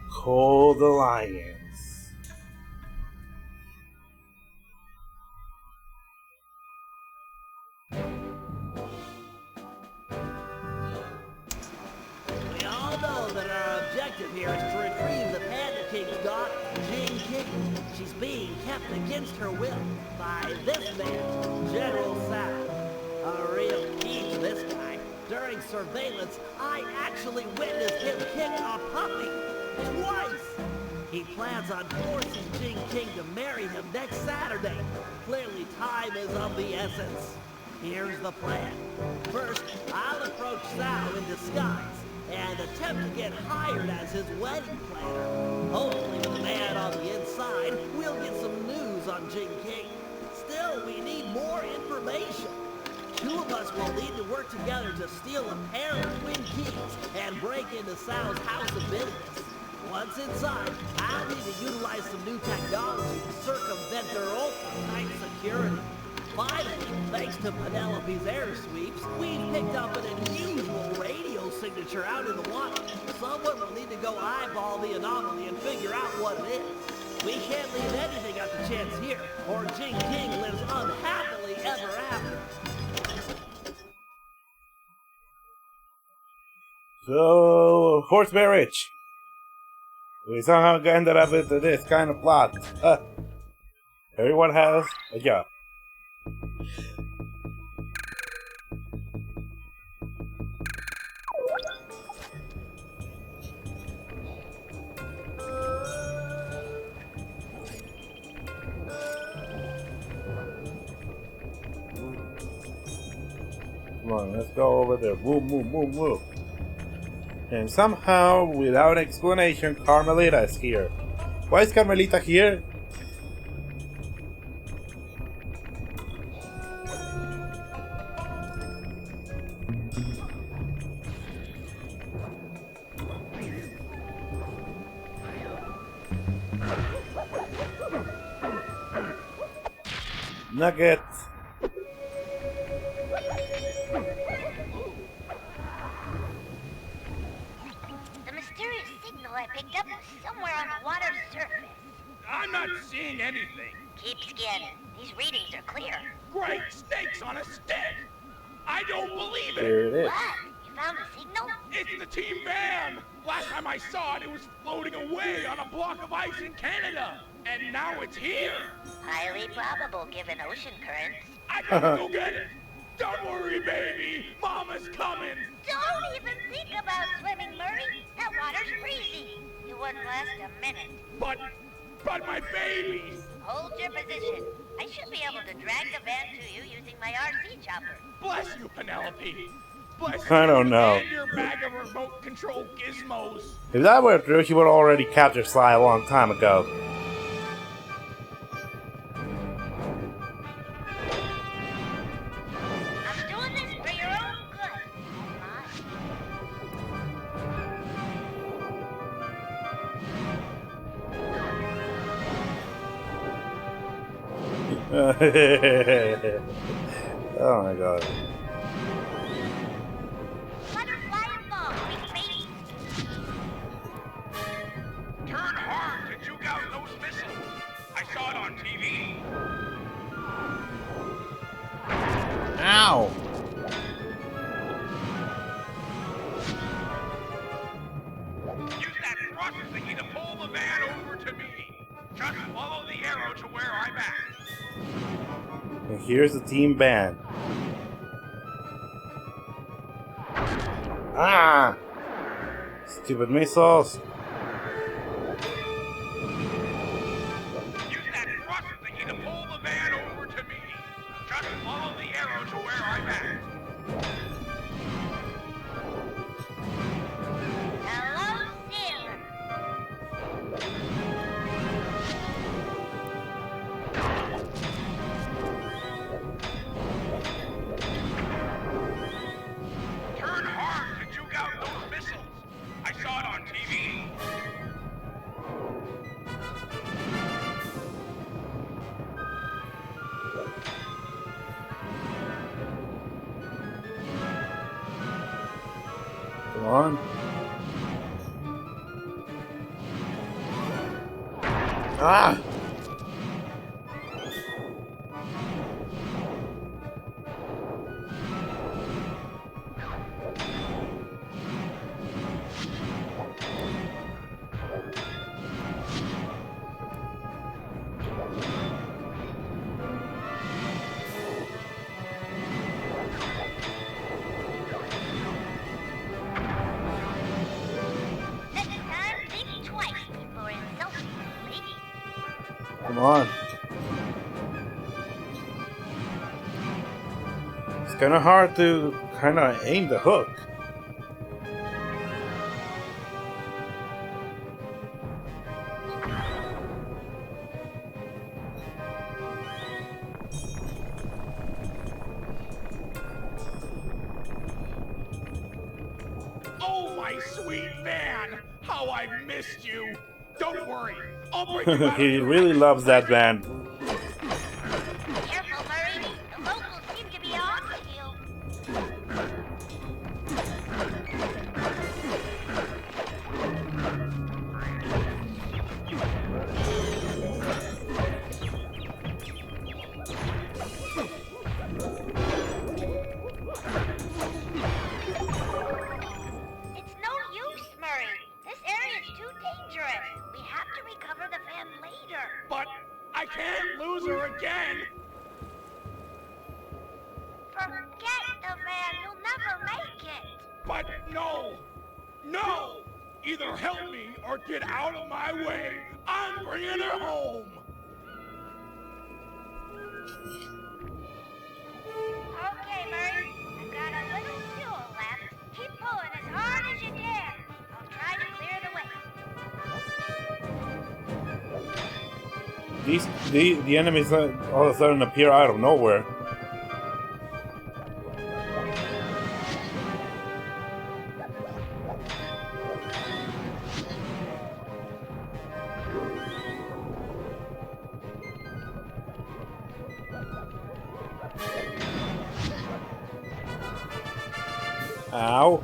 Cold Alliance. We all know that our objective here is to retrieve the Panda King's daughter, Jing King. She's being kept against her will by this man, General Sal. A real key to this guy. During surveillance, I actually witnessed him kick a puppy twice. He plans on forcing Jing King to marry him next Saturday. Clearly, time is of the essence. Here's the plan. First, I'll approach Sal in disguise and attempt to get hired as his wedding planner. Hopefully, with a man on the inside, we'll get some news on Jing King. Still, we need more information. Two of us will need to work together to steal a pair of twin keys and break into Sal's house of business. Once inside, I'll need to utilize some new technology to circumvent their ultra-tight security. Finally, thanks to Penelope's air sweeps, we've picked up an unusual radio signature out in the water. Someone will need to go eyeball the anomaly and figure out what it is. We can't leave anything up to chance here, or Jing King lives unhappily ever after. So, Horse Marriage. We somehow ended up into this kind of plot. Everyone has a job. Come on, let's go over there. Boom, boom, boom, boom. And somehow, without explanation, Carmelita is here. Why is Carmelita here? Nugget. The mysterious signal I picked up was somewhere on the water's surface. I'm not seeing anything. Keep scanning. These readings are clear. Great snakes on a stick. I don't believe it. Here it is. What? You found the signal? It's the team van. Last time I saw it, it was floating away on a block of ice in Canada. And now it's here. Highly probable given ocean currents. I gotta go get it. Don't worry, baby. Mama's coming. Don't even think about swimming, Murray. That water's freezing. You wouldn't last a minute. But my baby. Hold your position. I should be able to drag the van to you using my RC chopper. Bless you, Penelope. Bless I don't you know. and your bag of remote control gizmos. If that were true, he would have already captured Sly a long time ago. I'm doing this for your own good. Oh my god. Butterfly and ball, baby. Turn hard to juke out those missiles. I saw it on TV. Ow! Use that thrust thingy to pull the van over to me. Just follow the arrow to where I'm at. And here's the team band. Ah! Stupid missiles. Use that thrust thingy to pull the van over to me. Just follow the arrow to where I'm at. Hello, Sailor. Turn hard to juke out those missiles. I saw it on TV. Come on. Ah! Next time, think twice before insulting the lady. Come on. It's kind of hard to aim the hook. Oh, my sweet van! How I've missed you! Don't worry, I'll bring you out. He really loves that band. Careful, Murray. But no! No! Either help me or get out of my way! I'm bringing her home! Okay, Murray. I've got a little fuel left. Keep pulling as hard as you can. I'll try to clear the way. The enemies all of a sudden appear out of nowhere. Ow.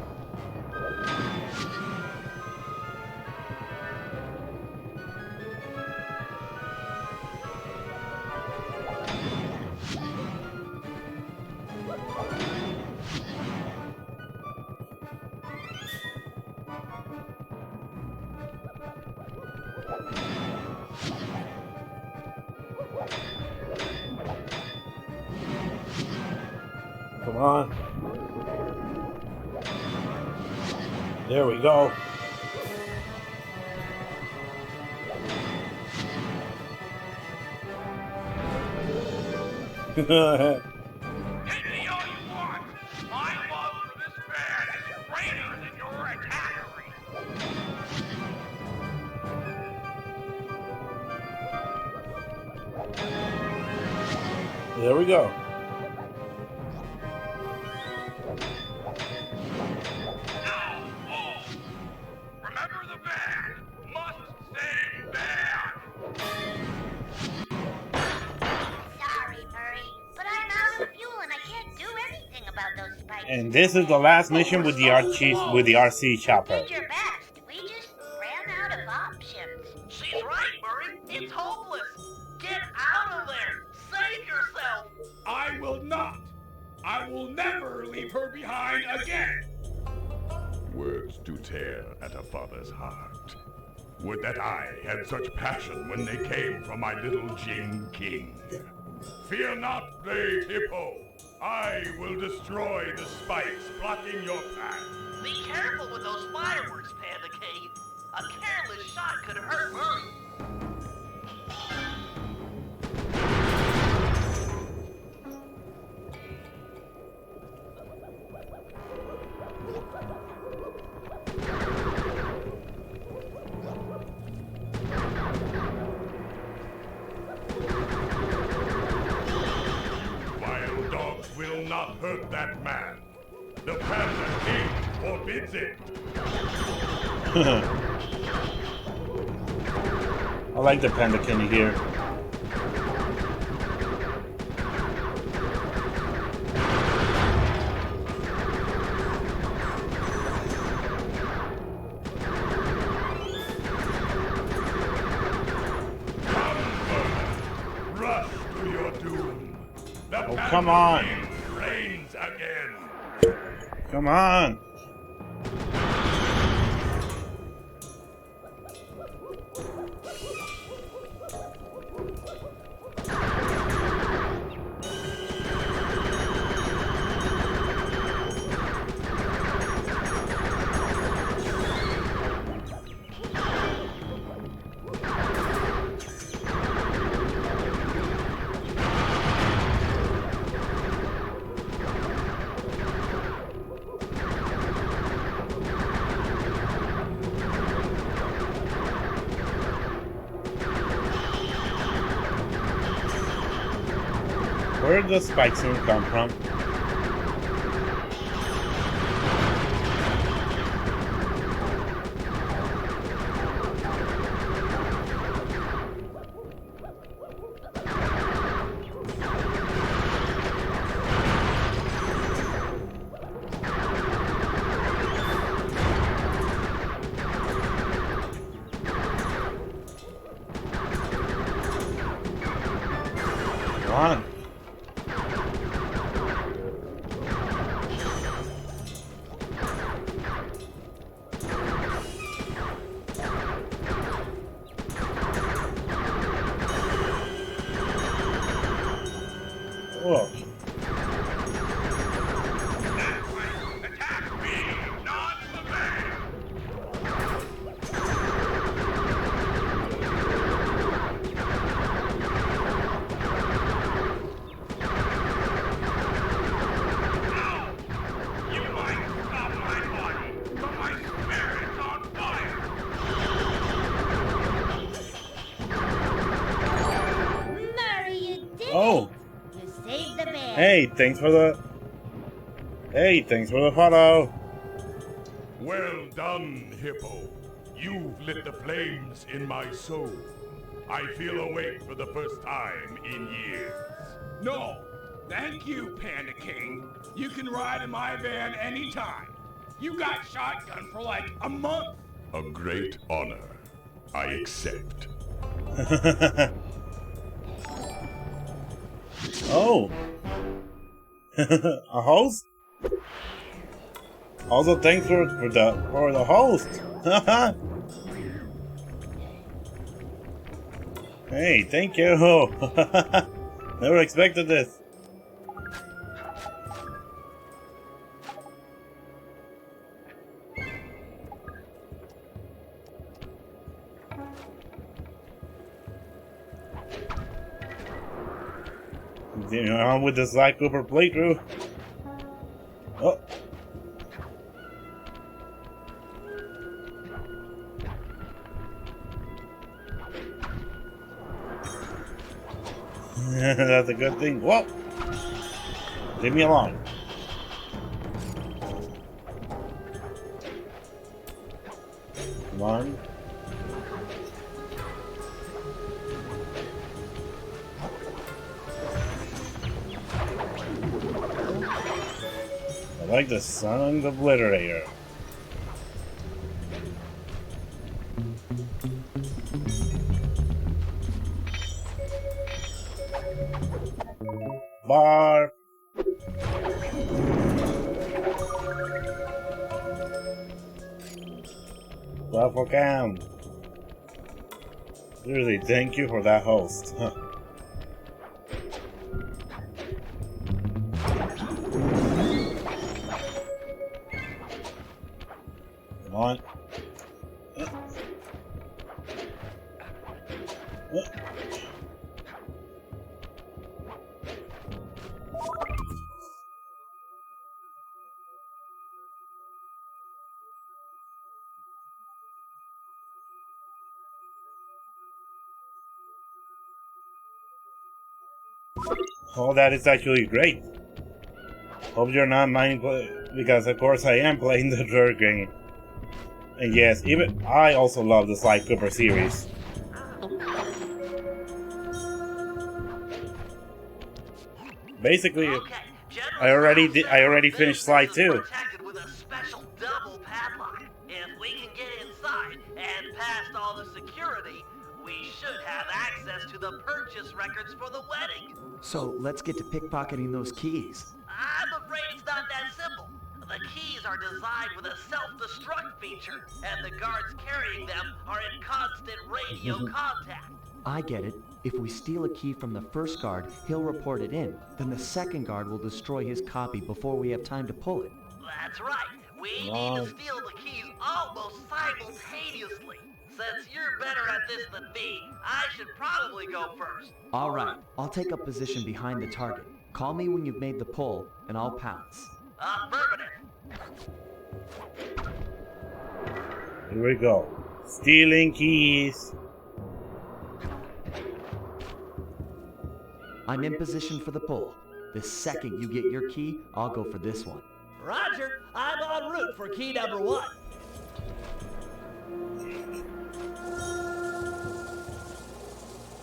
Come on. There we go. Hit me all you want! My love for this band is greater than your attack rate! There we go. And this is the last mission with the RC chopper. Did your best. We just ran out of options. She's right, Murray. It's hopeless. Get out of there. Save yourself. I will not. I will never leave her behind again. Words do tear at a father's heart. Would that I had such passion when they came from my little Jing King. Fear not, brave hippo. I will destroy the spikes blocking your path. Be careful with those fireworks, Panda Cave. A careless shot could hurt Murray. Wild dogs will not hurt that man. The Panda King forbids it. I like the Panda King here. Rush to your doom. The Oh, Panda come on. King reigns again. Come on. Where did the spike soon come from? Come on. Attack me! Hey, thanks for the... Hey, thanks for the follow. Well done, Hippo. You've lit the flames in my soul. I feel awake for the first time in years. No, thank you, Panda King. You can ride in my van anytime. You got shotgun for like a month. A great honor. I accept. Oh. A host? Also, thanks for the host. Hey, thank you. Never expected this. Continuing on with the Sly Cooper playthrough. Oh. That's a good thing. Whoa! Leave me alone. Come on. I like the Sun's Obliterator. Bar. Waffle Cam. Seriously, thank you for that host. Come on. Oh, that is actually great. Hope you're not minding because of course I am playing the third game. And yes, even I also love the Sly Cooper series. Basically, I already finished Sly 2. Protected with a special double padlock. If we can get inside and past all the security, we should have access to the purchase records for the wedding. So let's get to pickpocketing those keys. I'm afraid it's not that simple. The keys are designed with a self-destruct feature, and the guards carrying them are in constant radio contact. I get it. If we steal a key from the first guard, he'll report it in. Then the second guard will destroy his copy before we have time to pull it. That's right. We need to steal the keys almost simultaneously. Since you're better at this than me, I should probably go first. All right, I'll take up position behind the target. Call me when you've made the pull, and I'll pounce. Affirmative. Here we go. Stealing keys. I'm in position for the pull. The second you get your key, I'll go for this one. Roger, I'm en route for key number 1.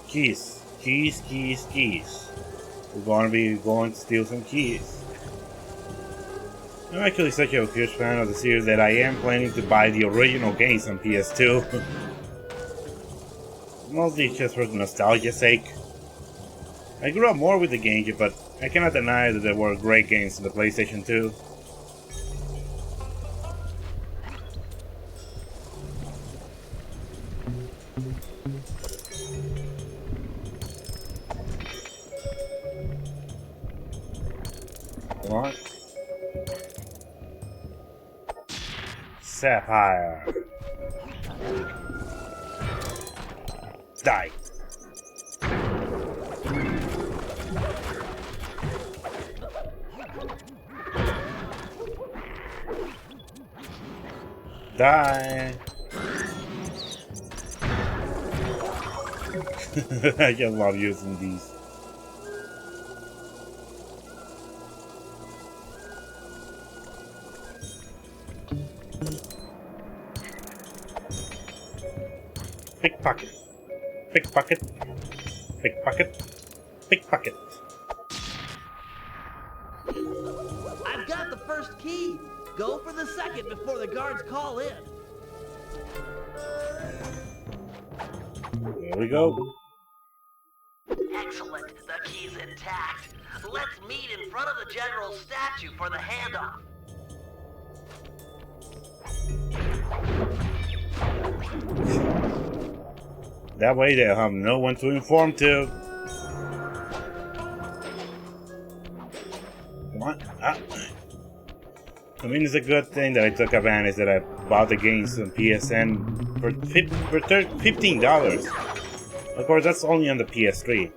Keys. Keys, keys, keys. We're going to be going to steal some keys. I'm actually such a huge fan of the series that I am planning to buy the original games on PS2. Mostly just for nostalgia's sake. I grew up more with the GameCube, but I cannot deny that there were great games on the PlayStation 2. Come on. Sapphire. Die. Die. I just love using these. Pickpocket. Pickpocket. Pickpocket. Pickpocket. I've got the first key. Go for the second before the guards call in. There we go. Excellent. The key's intact. Let's meet in front of the general's statue for the handoff. That way they'll have no one to inform to. Come on. I mean, it's a good thing that I took advantage that I bought the games on PSN for $15. Of course, that's only on the PS3.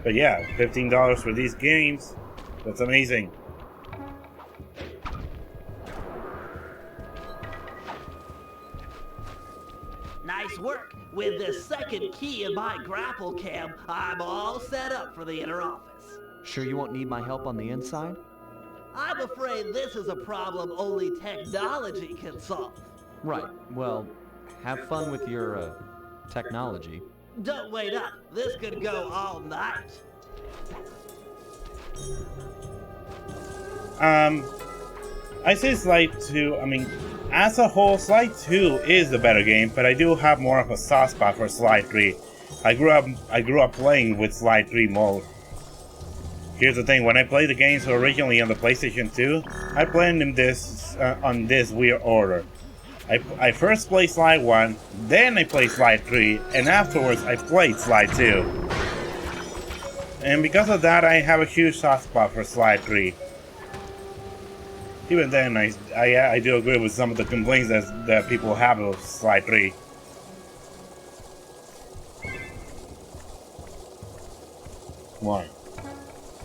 But yeah, $15 for these games. That's amazing. Nice work. With this second key in my grapple cam, I'm all set up for the inner office. Sure you won't need my help on the inside? I'm afraid this is a problem only technology can solve. Right. Well, have fun with your, technology. Don't wait up. This could go all night. I say Slide 2, I mean, as a whole, Slide 2 is the better game, but I do have more of a soft spot for Slide 3. I grew up playing with Slide 3 mode. Here's the thing, when I played the games originally on the PlayStation 2, I played them on this weird order. I first played Slide 1, then I played Slide 3, and afterwards I played Slide 2. And because of that, I have a huge soft spot for Slide 3. Even then, I do agree with some of the complaints that people have of Slide 3. Come on.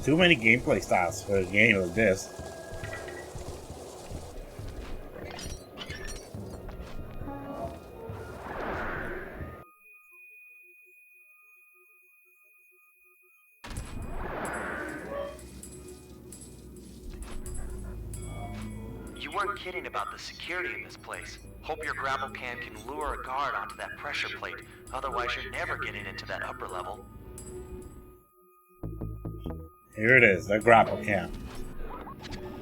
Too many gameplay styles for a game like this. You weren't kidding about the security in this place. Hope your grapple can lure a guard onto that pressure plate. Otherwise, you're never getting into that upper level. Here it is, the grapple cam.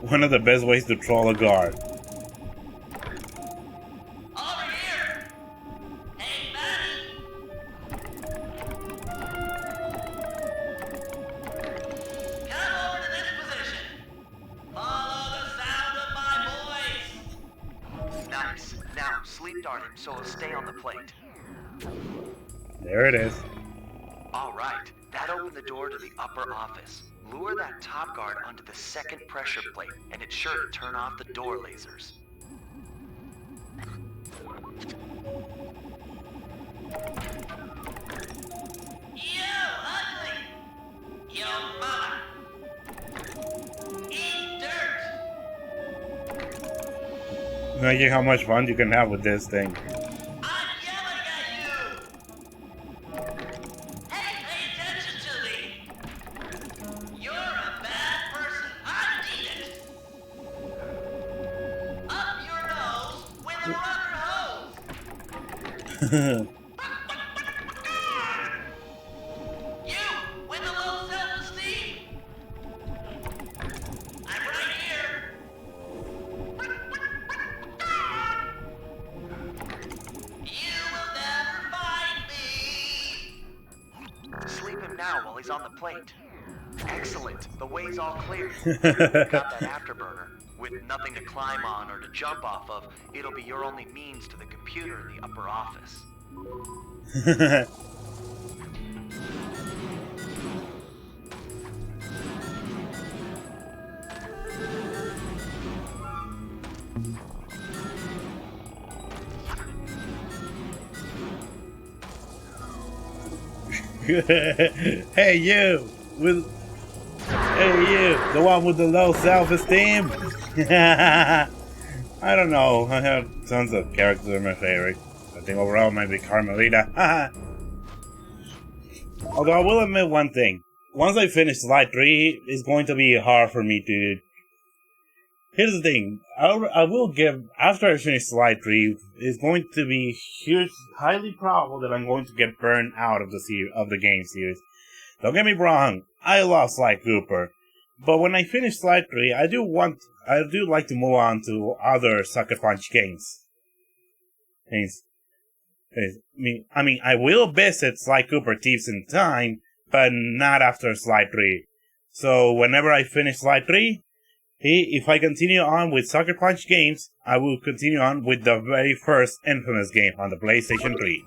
One of the best ways to troll a guard. Over here! Hey, buddy! Come over to this position. Follow the sound of my voice. Nice. Now, sleep dart him so he'll stay on the plate. There it is. Alright, that opened the door to the upper office. Lure that top guard onto the second pressure plate, and it's sure to turn off the door lasers. You ugly! Yo mama! Eat dirt! Imagine how much fun you can have with this thing. I'm yelling at you! Hey, pay attention to me! You're a bad person. I need it! Up your nose with a rubber hose! You with a low self-esteem! I'm right here! You will never find me! Sleep him now while he's on the plate. Excellent. The way's all clear. Got that afterburner. With nothing to climb on or to jump off of, it'll be your only means to the computer in the upper office. Hey you! Hey you! The one with the low self-esteem? I don't know. I have tons of characters that are my favorite. I think overall it might be Carmelita. Although I will admit one thing. Once I finish Slide 3, it's going to be hard for me Here's the thing. I will give, after I finish Slide 3, it's going to be highly probable that I'm going to get burned out of the game series. Don't get me wrong, I love Sly Cooper. But when I finish Slide 3, I do like to move on to other Sucker Punch games. I mean, I will visit Sly Cooper Thieves in time, but not after Slide 3. So whenever I finish Slide 3, if I continue on with Sucker Punch games, I will continue on with the very first Infamous game on the PlayStation 3.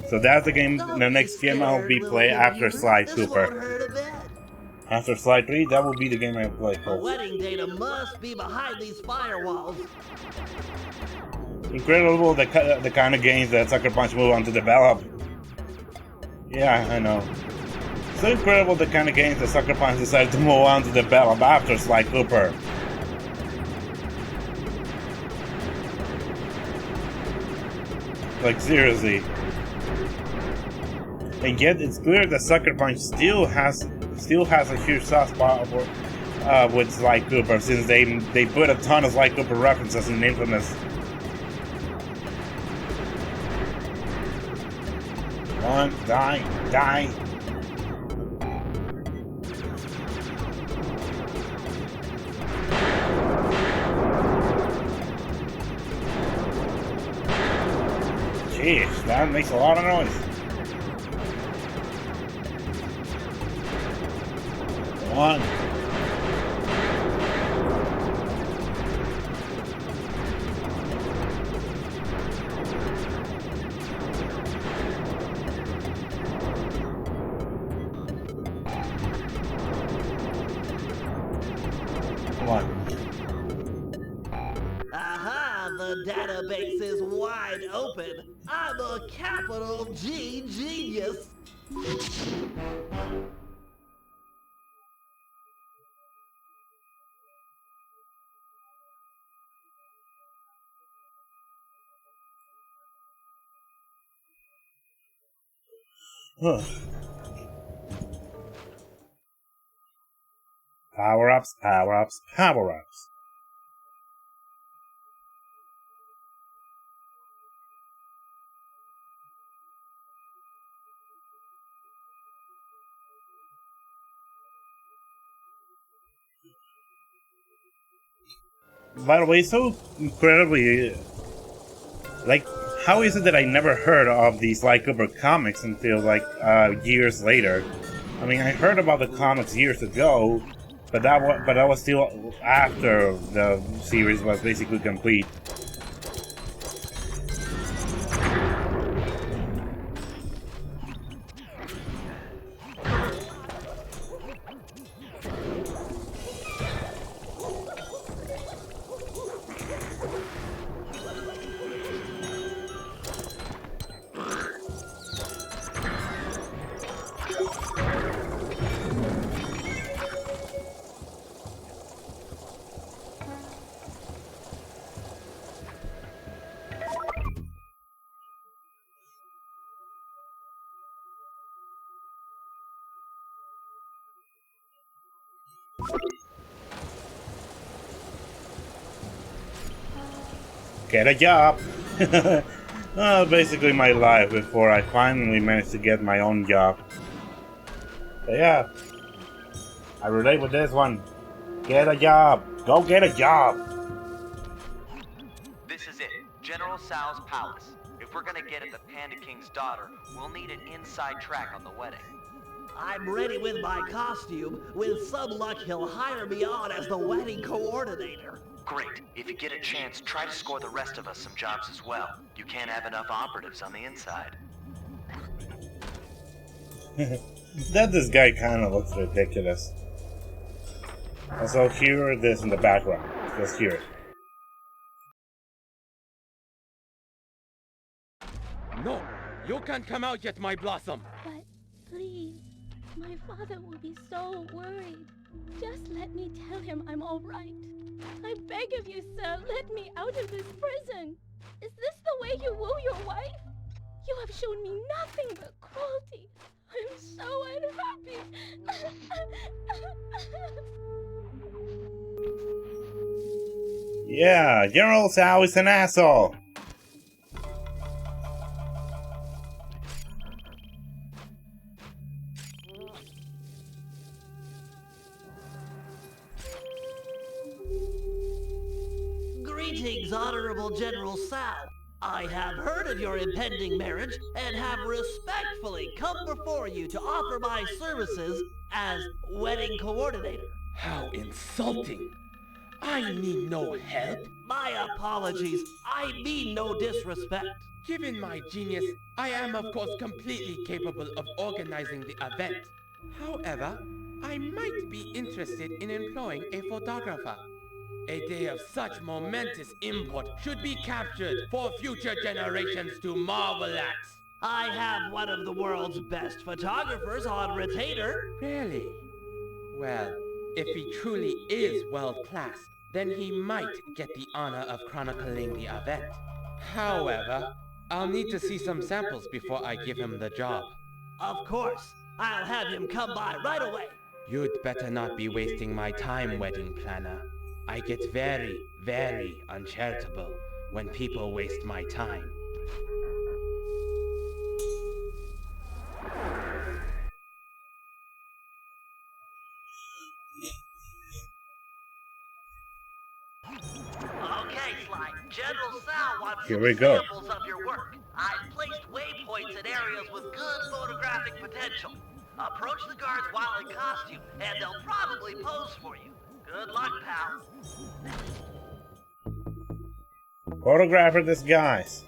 So that's the game, the next game I'll be playing after Sly Cooper. After Slide 3, that will be the game I'll play The first. wedding data must be behind these firewalls. Incredible the kind of games that Sucker Punch move on to develop. Yeah, I know. So incredible the kind of games that Sucker Punch decided to move on to develop after Sly Cooper. Like, seriously. And yet it's clear that Sucker Punch still has a huge soft spot with Sly Cooper, since they put a ton of Sly Cooper references in Infamous. One, die. Jeez, that makes a lot of noise. One. Aha, the database is wide open. I'm a capital G genius. Power-ups. By the way, so incredibly... Like, how is it that I never heard of these Sly Cooper comics until, like, years later? I mean, I heard about the comics years ago, but that was still after the series was basically complete. Get a job! Basically my life before I finally managed to get my own job. But yeah, I relate with this one. Get a job! Go get a job! This is it, General Sal's palace. If we're gonna get at the Panda King's daughter, we'll need an inside track on the wedding. I'm ready with my costume. With some luck, he'll hire me on as the wedding coordinator. Great. If you get a chance, try to score the rest of us some jobs as well. You can't have enough operatives on the inside. That this guy kind of looks ridiculous. Also, hear this in the background. Just hear it. No, you can't come out yet, my blossom. But please, my father will be so worried. Just let me tell him I'm all right. I beg of you, sir, let me out of this prison. Is this the way you woo your wife? You have shown me nothing but cruelty. I'm so unhappy. Yeah, General Sal is an asshole. Greetings, Honorable General Sal. I have heard of your impending marriage and have respectfully come before you to offer my services as wedding coordinator. How insulting! I need no help. My apologies. I mean no disrespect. Given my genius, I am of course completely capable of organizing the event. However, I might be interested in employing a photographer. A day of such momentous import should be captured for future generations to marvel at. I have one of the world's best photographers on retainer. Really? Well, if he truly is world class, then he might get the honor of chronicling the event. However, I'll need to see some samples before I give him the job. Of course. I'll have him come by right away. You'd better not be wasting my time, wedding planner. I get very, very uncharitable when people waste my time. Okay, Sly. General Sal wants Here some we go. samples of your work. I've placed waypoints in areas with good photographic potential. Approach the guards while in costume, and they'll probably pose for you. Good luck, pal. Photographer disguise.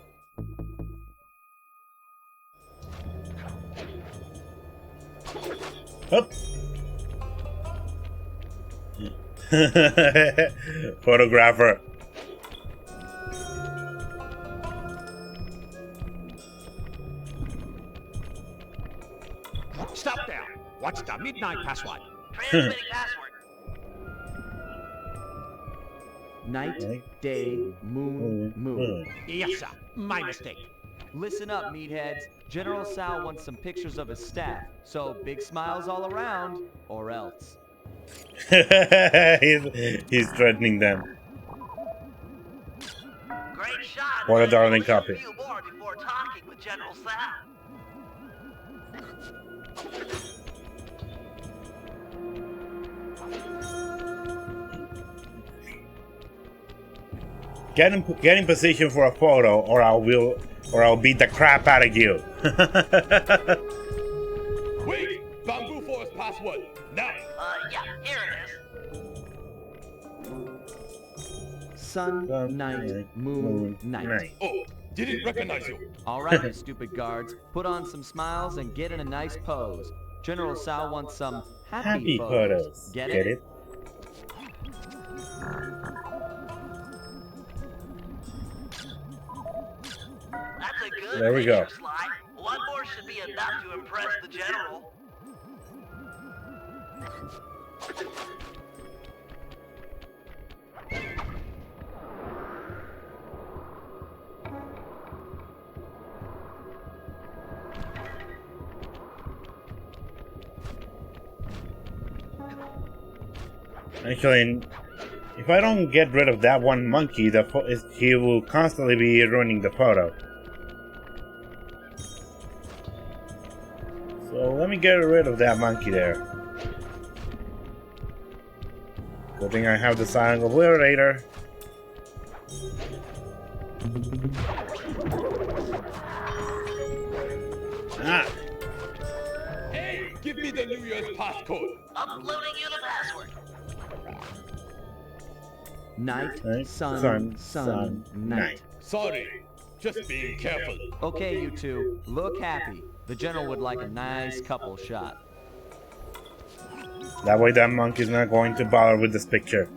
Hup. Photographer. Stop there. What's the midnight password? Transmitting password. Night, day, moon, moon. Yes, sir. My mistake. Listen up, meatheads. General Sal wants some pictures of his staff, so big smiles all around, or else. he's threatening them. Great shot. What a darling Leave copy. A few more before talking with General Sal. Get in position for a photo, or I'll beat the crap out of you. Wait! Bamboo Forest password! Now! Yeah, here it is. Sun, night, moon, night. Oh, didn't recognize you. All right, you stupid guards. Put on some smiles and get in a nice pose. General Sal wants some happy photos. Get it? That's a good There we go. picture, Sly. One more should be enough to impress the general. Actually, if I don't get rid of that one monkey, he will constantly be ruining the photo. So let me get rid of that monkey there. Good thing I have the silent obliterator. Ah! Hey, give me the New Year's passcode. Uploading you the password. Night, sun, night. Sorry, just being careful. Okay, you two, look happy. The general would like a nice couple shot. That way that monkey's not going to bother with this picture.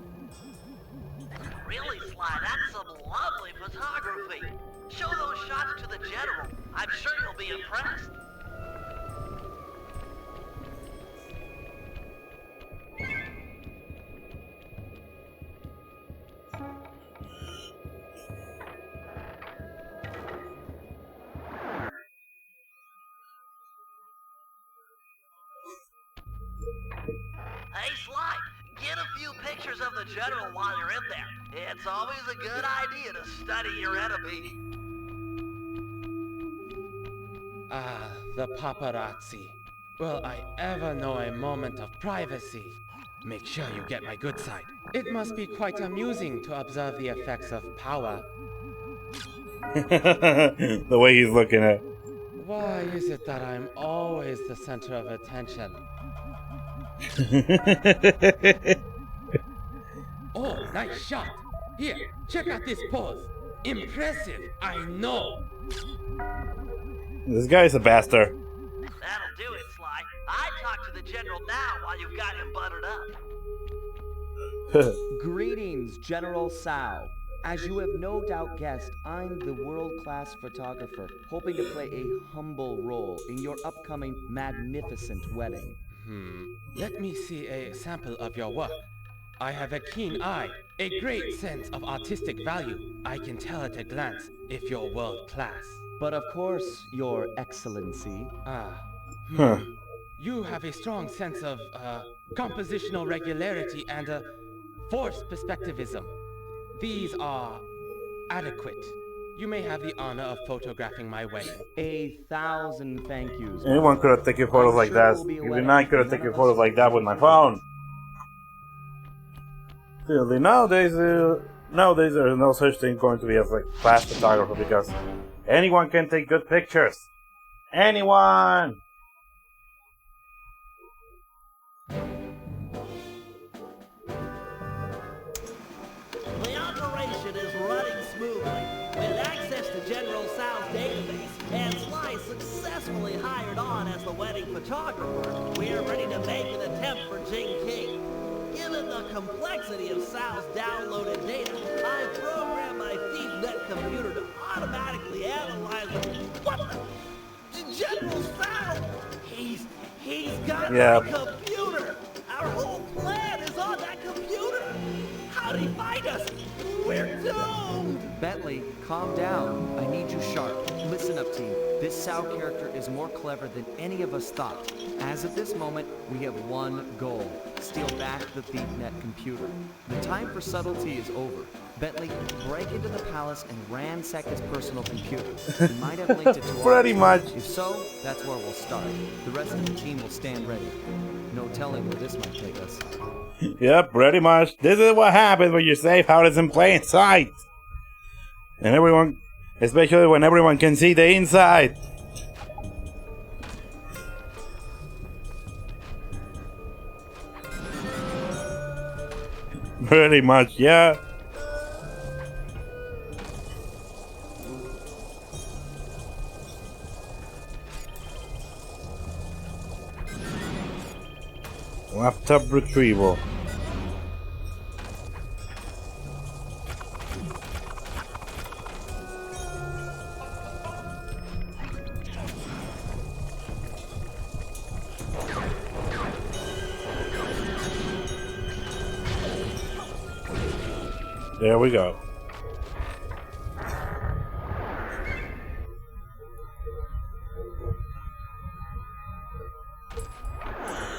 Really, Sly, that's some lovely photography. Show those shots to the general. I'm sure he'll be impressed. Hey, Sly, get a few pictures of the general while you're in there. It's always a good idea to study your enemy. Ah, the paparazzi. Will I ever know a moment of privacy? Make sure you get my good side. It must be quite amusing to observe the effects of power. The way he's looking at. Why is it that I'm always the center of attention? Oh, nice shot. Here, check out this pose. Impressive, I know. This guy's a bastard. That'll do it, Sly. I'd talk to the general now while you've got him buttered up. Greetings, General Sao. As you have no doubt guessed, I'm the world-class photographer, hoping to play a humble role in your upcoming magnificent wedding. Let me see a sample of your work. I have a keen eye, a great sense of artistic value. I can tell at a glance if you're world-class. But of course, Your Excellency. Huh. You have a strong sense of, compositional regularity and, forced perspectivism. These are adequate. You may have the honor of photographing my wedding. 1,000 thank yous. Anyone could have taken photos like that. Even I could have taken photos like that with my phone. Clearly, nowadays there's no such thing going to be as like class photographer because anyone can take good pictures. Anyone. The operation is running smoothly. With access to General Sal's database and Sly successfully hired on as the wedding photographer, we're ready to make an attempt for Jing King. Given the complexity of Sal's downloaded data, I've programmed my ThiefNet computer to automatically analyze it. What the? General Sal! He's got my computer! Our whole plan is on that computer! How'd he find us? We're doomed! Bentley, calm down. I need you sharp. Listen up, team. This Sao character is more clever than any of us thought. As of this moment, we have one goal. Steal back the ThiefNet computer. The time for subtlety is over. Bentley, break into the palace and ransack his personal computer. He might have linked it to Pretty much. If so, that's where we'll start. The rest of the team will stand ready. No telling where this might take us. Yep, pretty much. This is what happens when your safe house is in plain sight. And everyone, especially when everyone can see the inside. Pretty much, yeah. Laptop retrieval. There we go.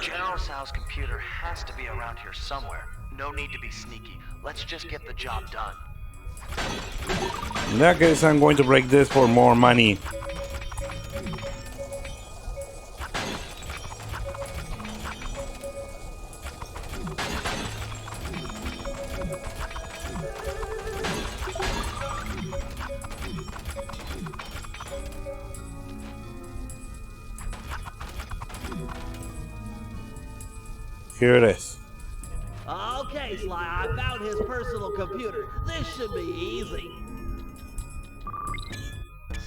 General Sal's computer has to be around here somewhere. No need to be sneaky. Let's just get the job done. In that case, I'm going to break this for more money. Here it is. Okay, Sly, I found his personal computer. This should be easy.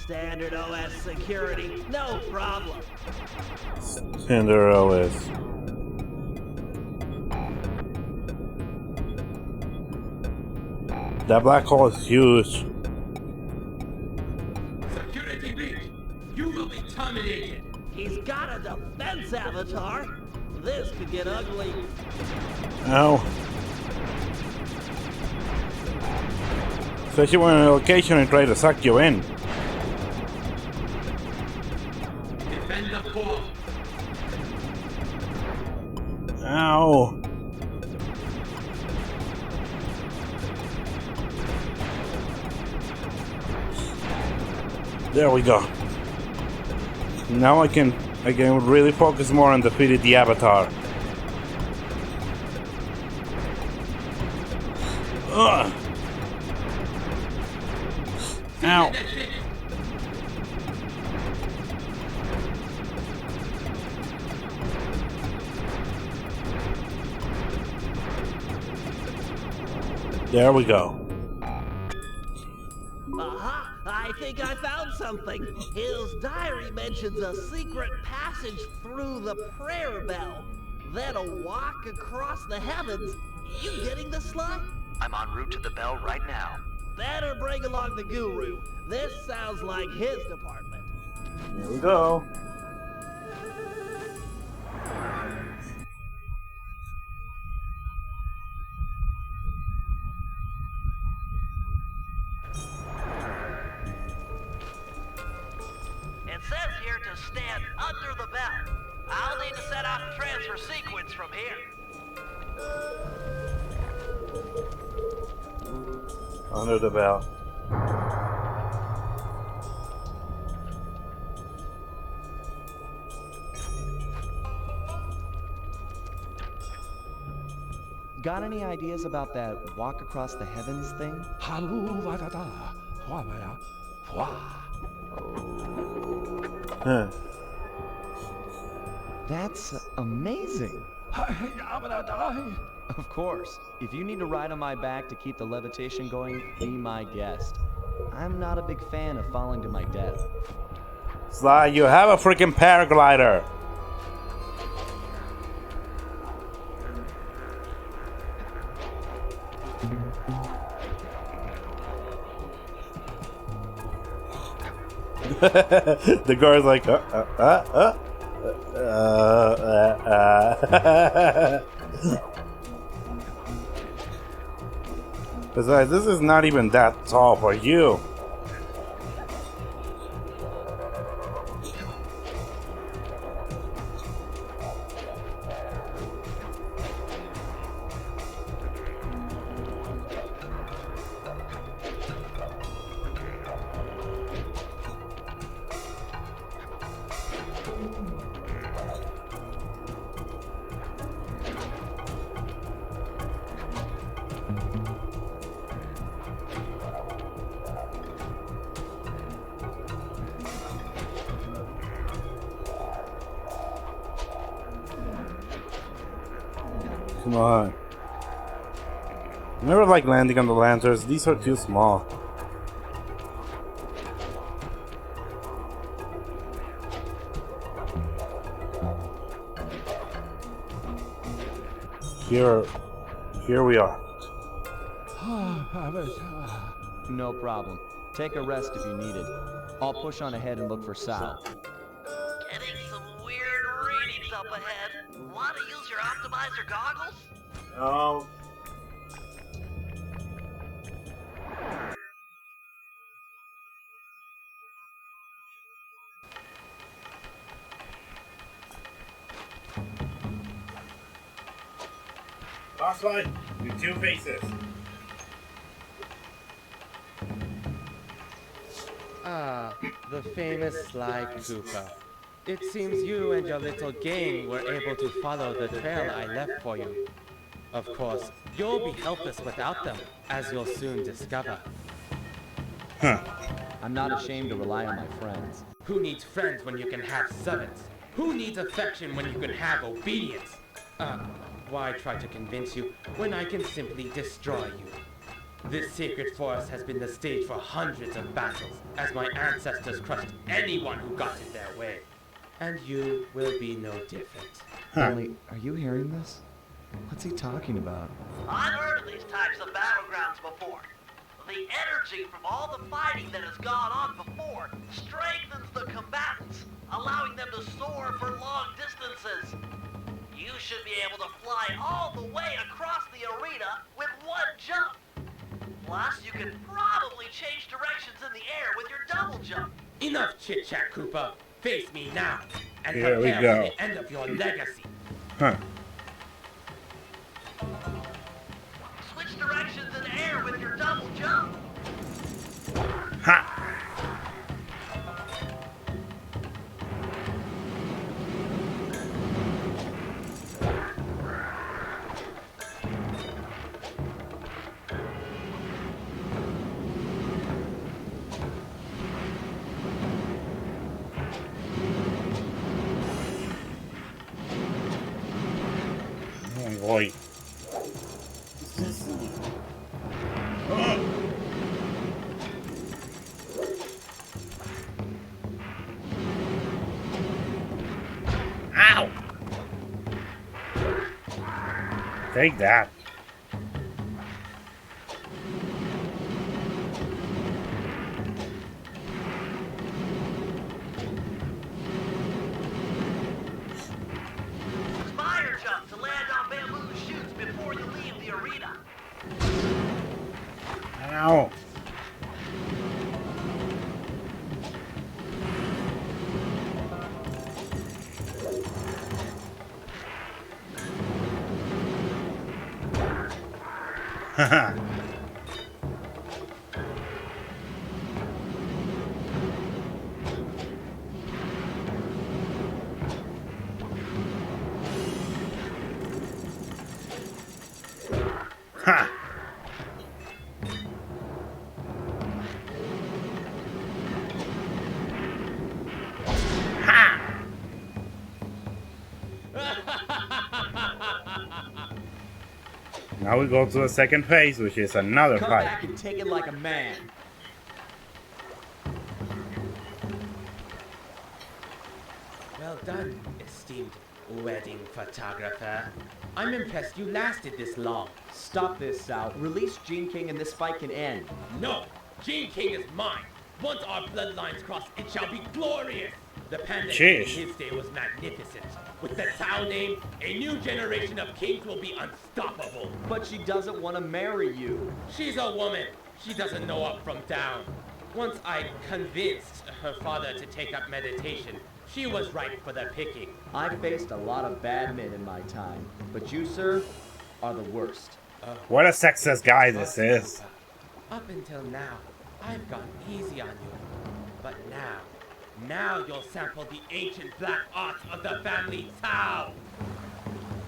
Standard OS security, no problem. Standard OS. That black hole is huge. Security breach. You will be terminated. He's got a defense avatar. This could get ugly. Ow. Especially when in a location and try to suck you in. Defend the core. Ow. There we go. Now I can really focus more on defeating the Avatar. Ugh. Ow. There we go. Aha! I think I found something. His diary mentions a secret passage through the prayer bell, then a walk across the heavens. You getting this, Sly? I'm en route to the bell right now. Better bring along the guru. This sounds like his department. Here we go. It says here to stand under the bell. I'll need to set off the transfer sequence from here. Under the bell. Got any ideas about that walk across the heavens thing? That's amazing. Of course. If you need to ride on my back to keep the levitation going, be my guest. I'm not a big fan of falling to my death. Sly, you have a freaking paraglider. The guard's like, Besides, this is not even that tall for you. Come on. I never like landing on the lanterns. These are too small. Here we are. No problem. Take a rest if you need it. I'll push on ahead and look for Sal. Getting some weird readings up ahead. Want to use your optimizer goggles? Oh. Boss fight with two faces. Ah, the famous Sly Cooper. It seems you and your little gang were able to follow the trail I left for you. Of course, you'll be helpless without them, as you'll soon discover. Huh. I'm not ashamed to rely on my friends. Who needs friends when you can have servants? Who needs affection when you can have obedience? Why try to convince you when I can simply destroy you? This sacred forest has been the stage for hundreds of battles, as my ancestors crushed anyone who got in their way. And you will be no different. Stanley, are you hearing this? What's he talking about? I've heard of these types of battlegrounds before. The energy from all the fighting that has gone on before strengthens the combatants, allowing them to soar for long distances. You should be able to fly all the way across the arena with one jump. Plus, you can probably change directions in the air with your double jump. Enough chit-chat, Cooper. Face me now, and Here we prepare go. for the end of your legacy. Huh. Switch directions in the air with your double jump. Ha! boy. Ow! Take that. Fire jump to land on bamboo shoots before you leave the arena. Ow! Haha. Ha! Ha! Now we go to the second phase, which is another Come fight. back and take it like a man. Well done, esteemed wedding photographer. I'm impressed you lasted this long. Stop this, Sal. Release Gene King and this fight can end. No! Gene King is mine! Once our bloodlines cross, it shall be glorious! The Panda King in Sheesh. his day was magnificent. With the Tao name, a new generation of kings will be unstoppable. But she doesn't want to marry you. She's a woman. She doesn't know up from down. Once I convinced her father to take up meditation, she was ripe for the picking. I've faced a lot of bad men in my time, but you, sir, are the worst. What a sexist guy this is. Up until now, I've gone easy on you. But now you'll sample the ancient black arts of the family Tao.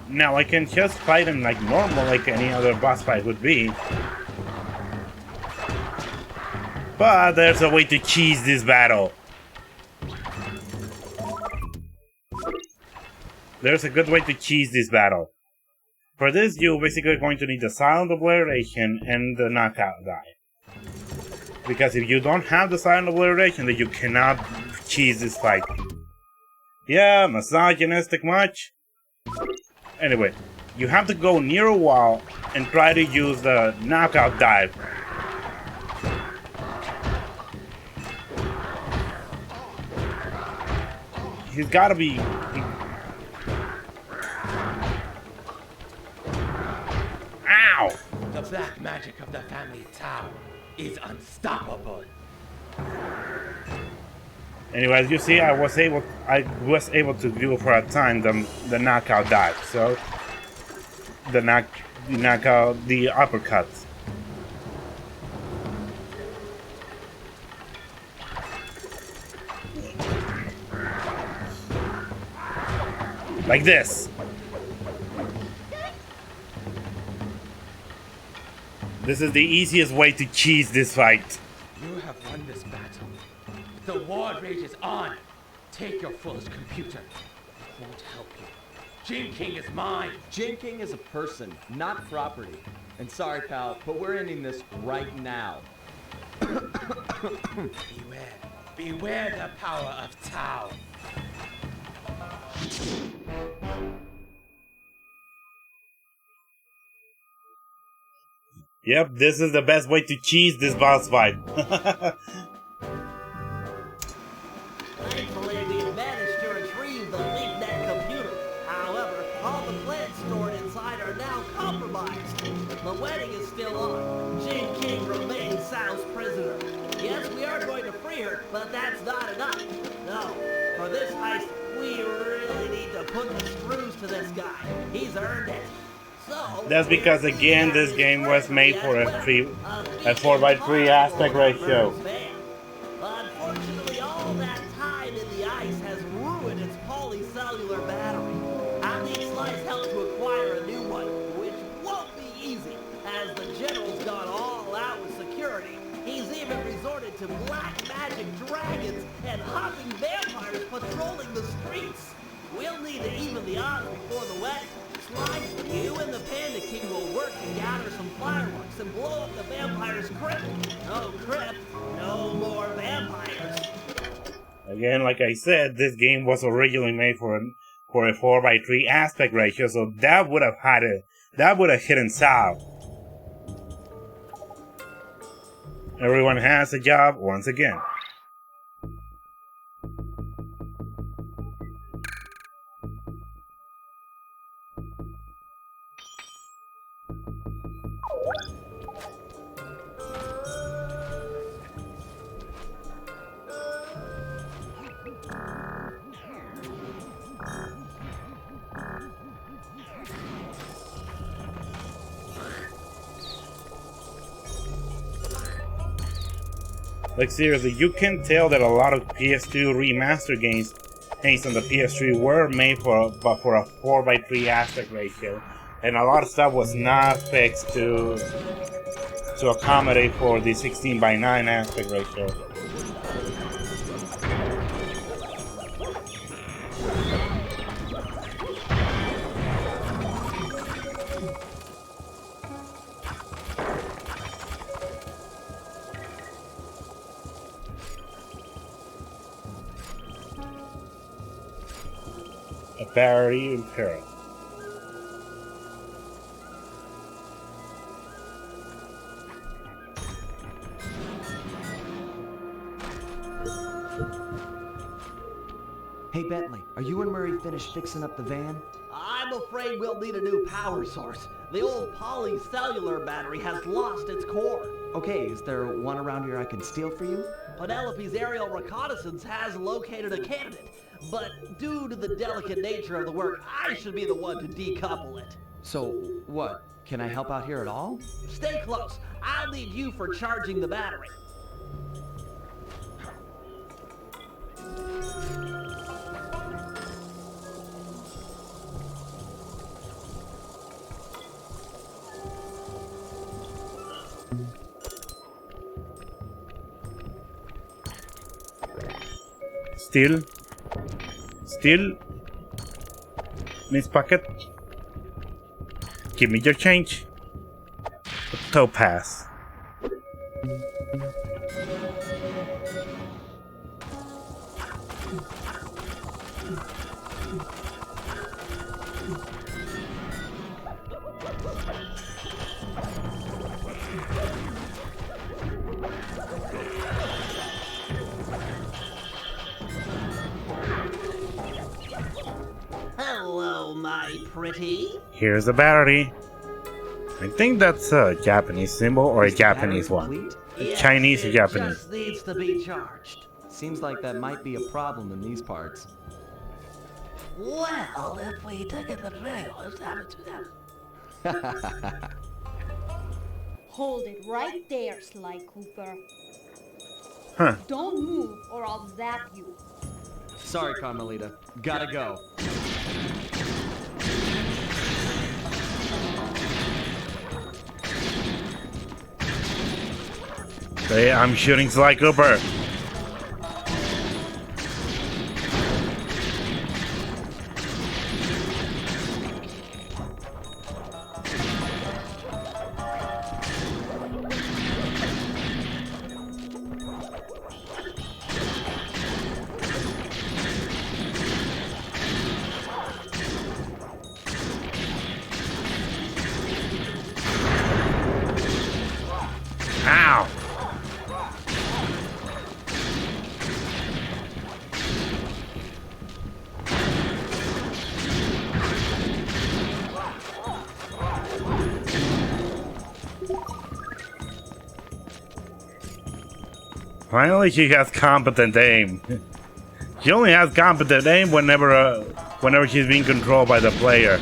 Now I can just fight him like normal, like any other boss fight would be. But there's a way to cheese this battle. There's a good way to cheese this battle. For this, you're basically going to need the silent obliteration and the knockout die. Because if you don't have the silent obliteration, then you cannot cheese this fight. Yeah, misogynistic much? Anyway, you have to go near a wall and try to use the knockout dive. He's gotta be... Ow! The black magic of the family Tao is unstoppable. Anyway, as you see, I was able to do for a time the knockout dive. So the knockout, the uppercut. Like this. This is the easiest way to cheese this fight. You have won this battle. The war rages on. Take your foolish computer. It won't help you. Gene King is mine. Gene King is a person, not property. And sorry, pal, but we're ending this right now. Beware. Beware the power of Tao. Yep, this is the best way to cheese this boss fight. Thankfully, we managed to retrieve the LeapNet computer. However, all the plans stored inside are now compromised. The wedding is still on. Gene King remains Sal's prisoner. Yes, we are going to free her, but that's not enough. No, for this heist, we really need to put the screws to this guy. He's earned it. So, That's because, again, this game was made for a 4x3 aspect ratio. Unfortunately, all that time in the ice has ruined its polycellular battery. Our Slice helped to acquire a new one, which won't be easy, as the general's gone all out with security. He's even resorted to black magic dragons and hopping vampires patrolling the streets. We'll need to even the odds before the wedding. like, you and the Panda King will work to gather some fireworks and blow up the vampire's crypt. No crypt, no more vampires. Again, like I said, this game was originally made for a 4:3 aspect ratio, so that would have hidden south. Everyone has a job once again. Like seriously, you can tell that a lot of PS2 remaster games on the PS3 were made for a 4:3 aspect ratio, and a lot of stuff was not fixed to accommodate for the 16:9 aspect ratio. A battery in peril. Hey Bentley, are you and Murray finished fixing up the van? I'm afraid we'll need a new power source. The old polycellular battery has lost its core. Okay, is there one around here I can steal for you? Penelope's aerial reconnaissance has located a candidate, but due to the delicate nature of the work, I should be the one to decouple it. So, what? Can I help out here at all? Stay close. I'll need you for charging the battery. Still, Miss Pocket, give me your change. Topaz. Hello, my pretty. Here's the battery. I think that's a Japanese symbol or a Japanese one. Yes, Chinese or it Japanese. just needs to be charged. Seems like that might be a problem in these parts. Well, if we took it the trailers, Hold it right there, Sly Cooper. Huh. Don't move or I'll zap you. Sorry, Carmelita. Gotta go. Hey, I'm shooting Sly Cooper. Ow! Finally, she has competent aim. She only has competent aim whenever she's being controlled by the player.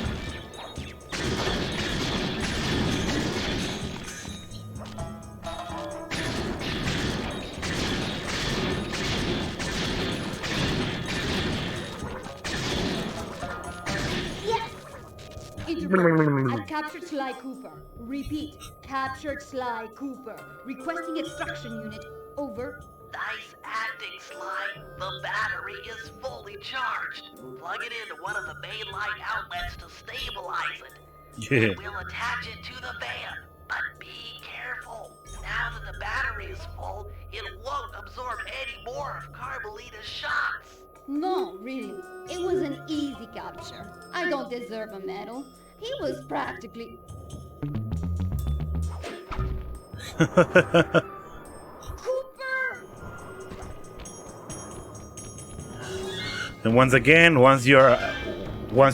Interpol, I've captured Sly Cooper. Repeat, captured Sly Cooper. Requesting extraction unit. Over. Nice acting, Sly. The battery is fully charged. Plug it into one of the main light outlets to stabilize it. Yeah. Then we'll attach it to the van. But be careful. Now that the battery is full, it won't absorb any more of Carmelita's shots. No, really. It was an easy capture. I don't deserve a medal. He was practically... Cooper! And once again, once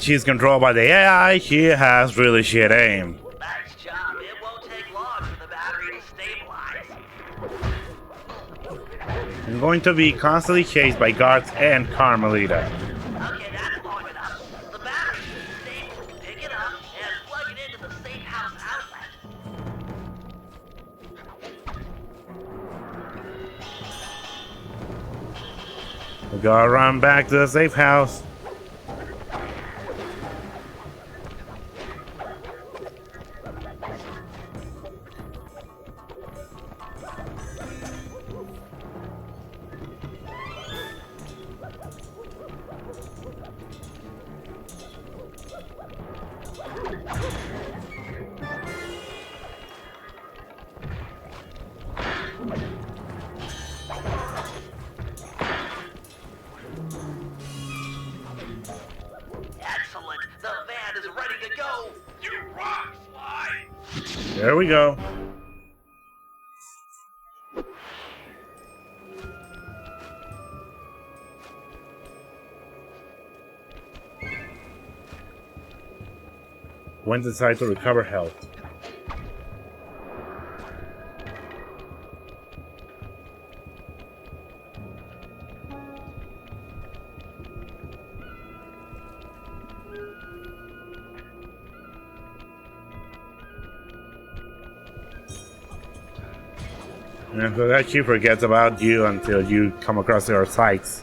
she's controlled by the AI, she has really shit aim. Nice job. It won't take long for the battery to stabilize. I'm going to be constantly chased by guards and Carmelita. Okay, that's long enough. The battery should be stable. Pick it up and plug it into the safe house outlet. We gotta run back to the safe house. Excellent. The van is ready to go. You rock, Sly! There we go. Went inside to recover health. And so that she forgets about you until you come across her sights.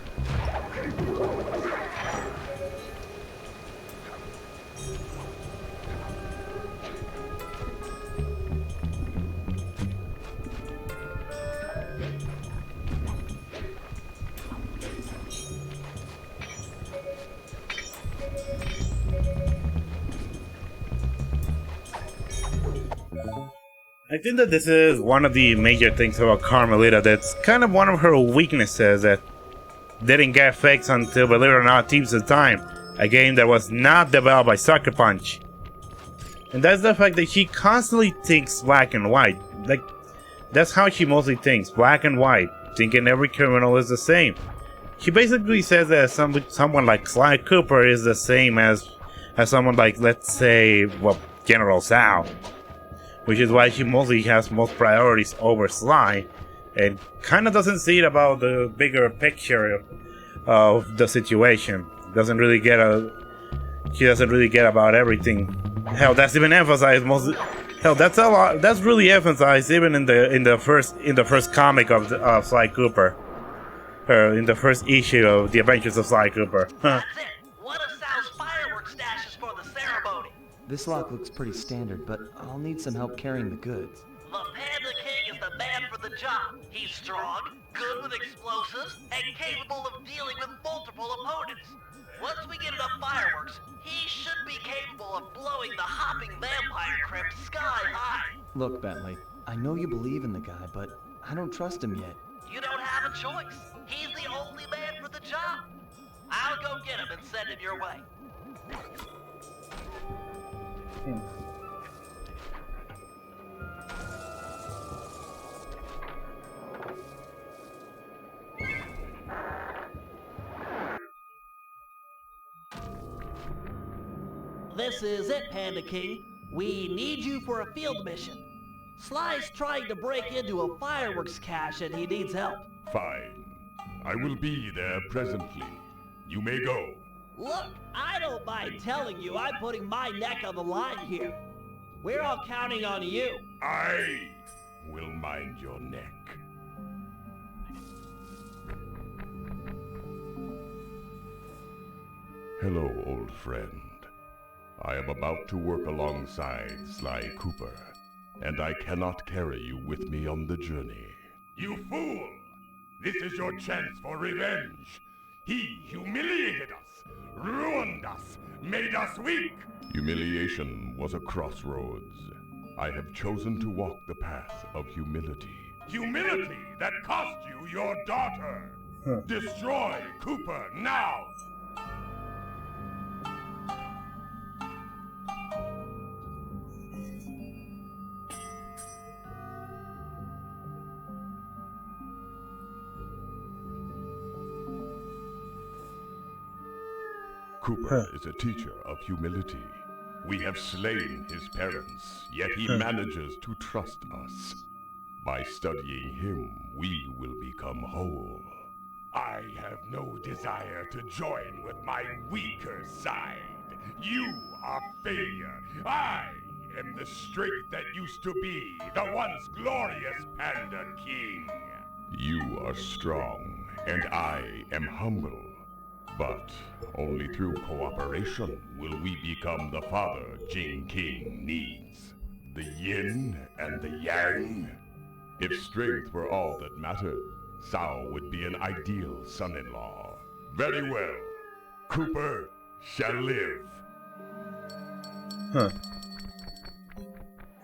I think that this is one of the major things about Carmelita that's kind of one of her weaknesses that didn't get fixed until, believe it or not, Thieves of Time, a game that was not developed by Sucker Punch. And that's the fact that she constantly thinks black and white. Like, that's how she mostly thinks, black and white, thinking every criminal is the same. She basically says that someone like Sly Cooper is the same as someone like, let's say, well, General Sal. Which is why she mostly has most priorities over Sly, and kind of doesn't see it about the bigger picture of the situation. She doesn't really get about everything. Hell, that's even emphasized most. Hell, that's a lot. That's really emphasized even in the first comic of Sly Cooper, in the first issue of The Adventures of Sly Cooper. That's it. One of Sal's fireworks stashes for the ceremony. This lock looks pretty standard, but I'll need some help carrying the goods. The Panda King is the man for the job. He's strong, good with explosives, and capable of dealing with multiple opponents. Once we get enough fireworks, he should be capable of blowing the hopping vampire crypt sky high. Look, Bentley, I know you believe in the guy, but I don't trust him yet. You don't have a choice. He's the only man for the job. I'll go get him and send him your way. This is it, Panda King. We need you for a field mission. Sly's trying to break into a fireworks cache and he needs help. Fine. I will be there presently. You may go. Look, I don't mind telling you I'm putting my neck on the line here. We're all counting on you. I will mind your neck. Hello, old friend. I am about to work alongside Sly Cooper. and I cannot carry you with me on the journey. You fool! This is your chance for revenge. He humiliated us, ruined us, made us weak. Humiliation was a crossroads. I have chosen to walk the path of humility. Humility that cost you your daughter. Destroy Cooper now! Cooper is a teacher of humility. We have slain his parents, yet he manages to trust us. By studying him, we will become whole. I have no desire to join with my weaker side. You are failure. I am the strength that used to be the once glorious Panda King. You are strong, and I am humble. But only through cooperation will we become the father Jing King needs. The yin and the yang. If strength were all that mattered, Sao would be an ideal son-in-law. Very well. Cooper shall live. Huh.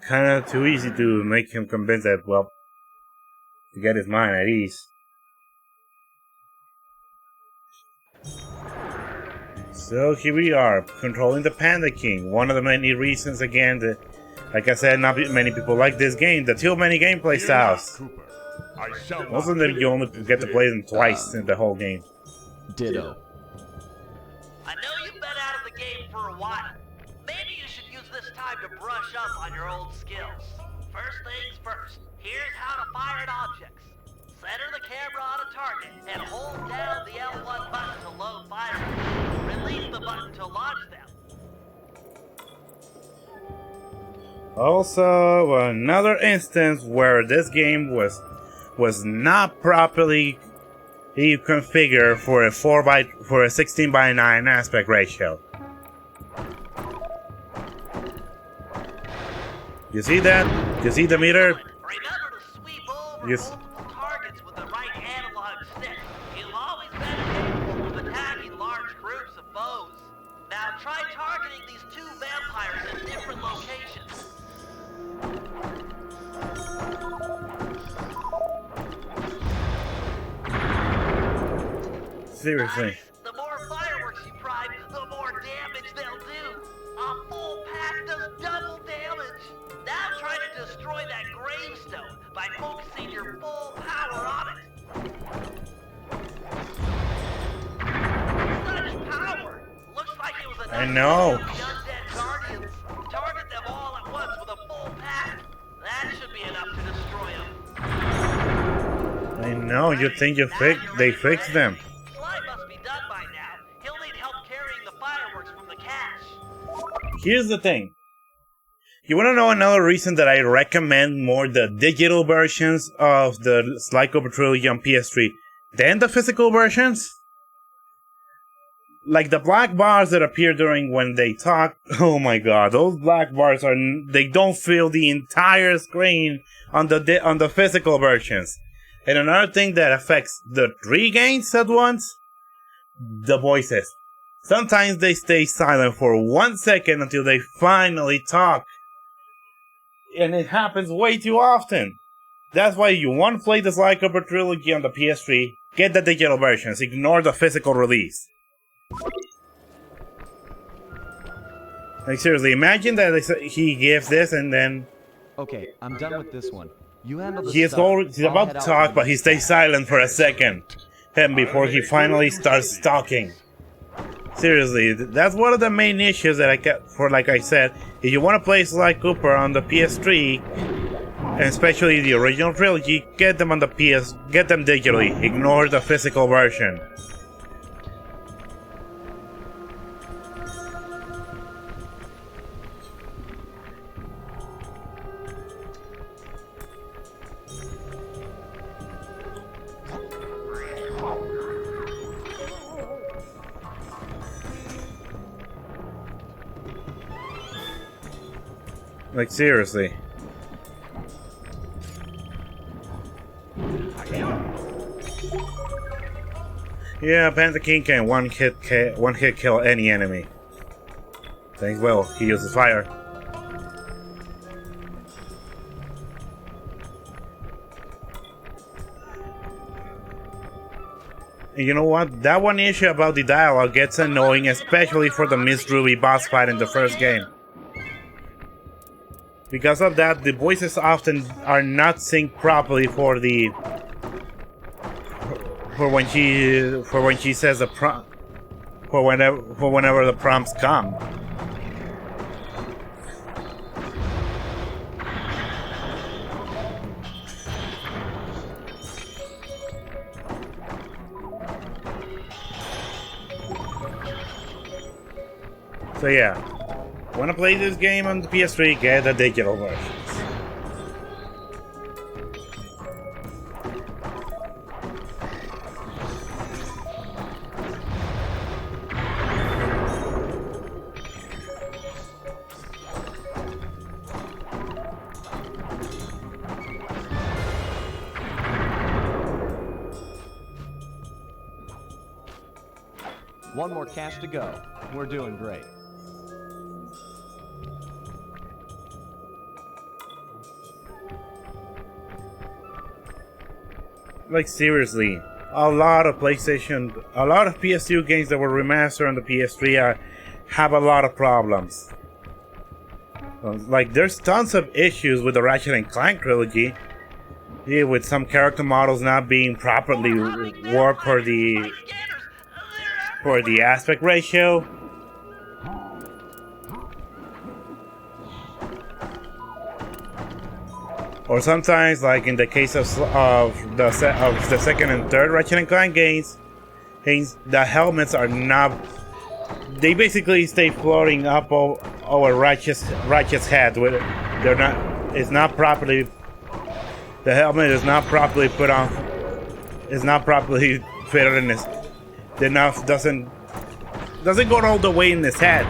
Kinda too easy to make him convinced that, well, to get his mind at ease. So here we are, controlling the Panda King. One of the many reasons, again, that, like I said, not many people like this game. The too many gameplay styles. Also, that you only get to play them twice in the whole game. Ditto. I know you've been out of the game for a while. Maybe you should use this time to brush up on your old skills. First things first, here's how to fire at objects. Center the camera on a target and hold down the L1 button to load fireworks. Release the button to launch them. Also, another instance where this game was not properly configured for a 16:9 aspect ratio. You see that? You see the meter? Remember to sweep over Yes. multiple targets with the right analog stick. You'll always be capable of attacking large groups of foes. Now try targeting these two vampires in different locations. Seriously. The more fireworks you prime, the more damage they'll do. A full pack does double damage. Now try to destroy that gravestone by focusing your full power on it. Such power! Looks like it was enough I know. to kill the undead guardians. Target them all at once with a full pack. That should be enough to destroy them. I know. You think they fixed them? Slime must be done by now. He'll need help carrying the fireworks from the cache. Here's the thing. You want to know another reason that I recommend more the digital versions of the Sly Cooper trilogy on PS3 than the physical versions? Like the black bars that appear during when they talk. Oh my god, those black bars they don't fill the entire screen on the physical versions. And another thing that affects the 3 games at once, the voices. Sometimes they stay silent for 1 second until they finally talk. And it happens way too often. That's why you want to play the Sly Cooper trilogy on the PS3, get the digital versions, ignore the physical release. Like seriously, imagine that he gives this and then Okay, I'm done with this one. You handle the he's stuff. he's about to talk, but he stays silent for a second, and before he finally starts talking. Seriously, that's one of the main issues that I get for, like I said, if you want to play Sly Cooper on the PS3, and especially the original trilogy, get them on the get them digitally, ignore the physical version. Like seriously. Yeah, Panda King can one hit kill any enemy. Thanks, well, he uses fire. And you know what? That one issue about the dialogue gets annoying, especially for the Miss Ruby boss fight in the first game. Because of that, the voices often are not synced properly for when she says a prompt, for whenever the prompts come. So yeah, wanna play this game on the PS3? Get the digital versions. One more cash to go. We're doing great. Like seriously, a lot of PS2 games that were remastered on the PS3 have a lot of problems. Like there's tons of issues with the Ratchet and Clank trilogy, with some character models not being properly warped for the aspect ratio. Or sometimes, like in the case of the second and third Ratchet and Clank games, the helmets are not. They basically stay floating up over Ratchet's head. They're not. It's not properly. The helmet is not properly put on. It's not properly fitted in his. Doesn't go all the way in his head.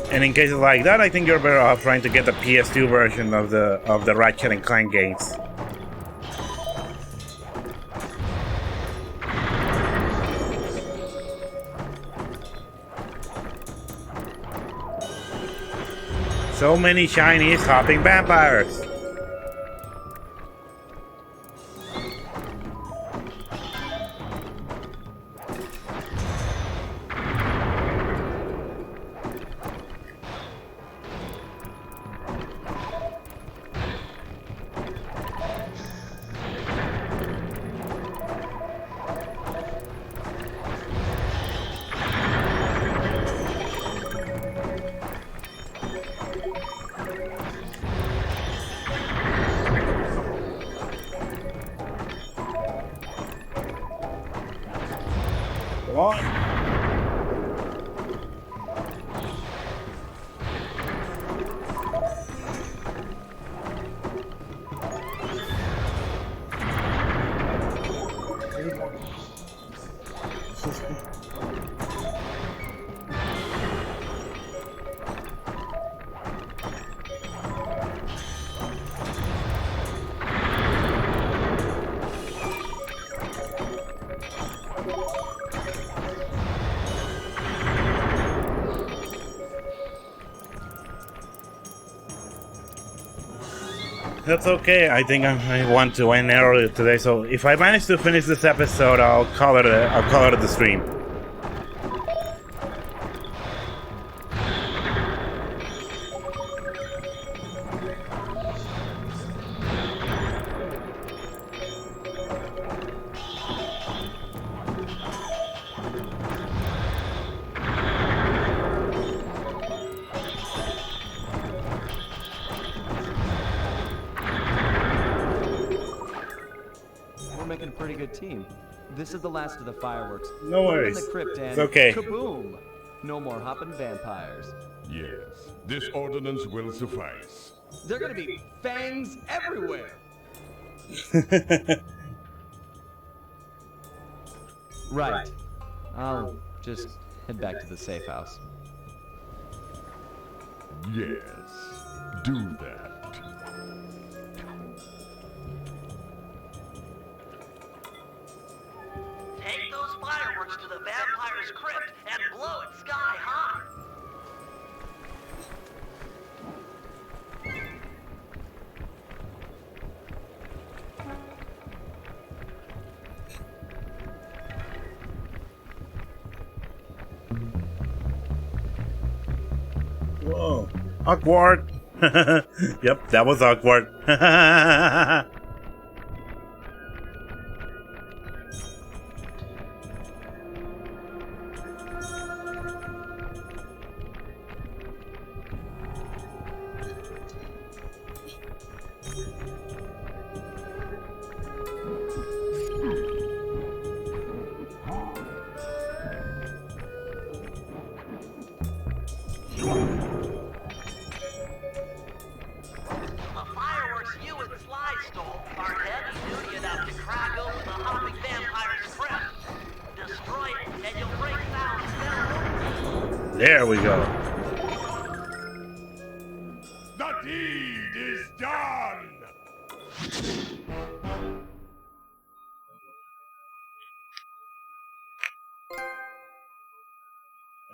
And in cases like that, I think you're better off trying to get the PS2 version of the Ratchet and Clank games. So many Chinese hopping vampires. What? That's okay. I think I want to end earlier today, so if I manage to finish this episode, I'll call it the stream. Making a pretty good team. This is the last of the fireworks. No worries. Put 'em in the crypt and It's okay. Kaboom! No more hopping vampires. Yes, this ordinance will suffice. They're gonna be fangs everywhere. Right. I'll just head back to the safe house. Yes, do that. to the vampire's crypt and blow it sky high. Whoa. Awkward. Yep, that was awkward. There we go. The deed is done!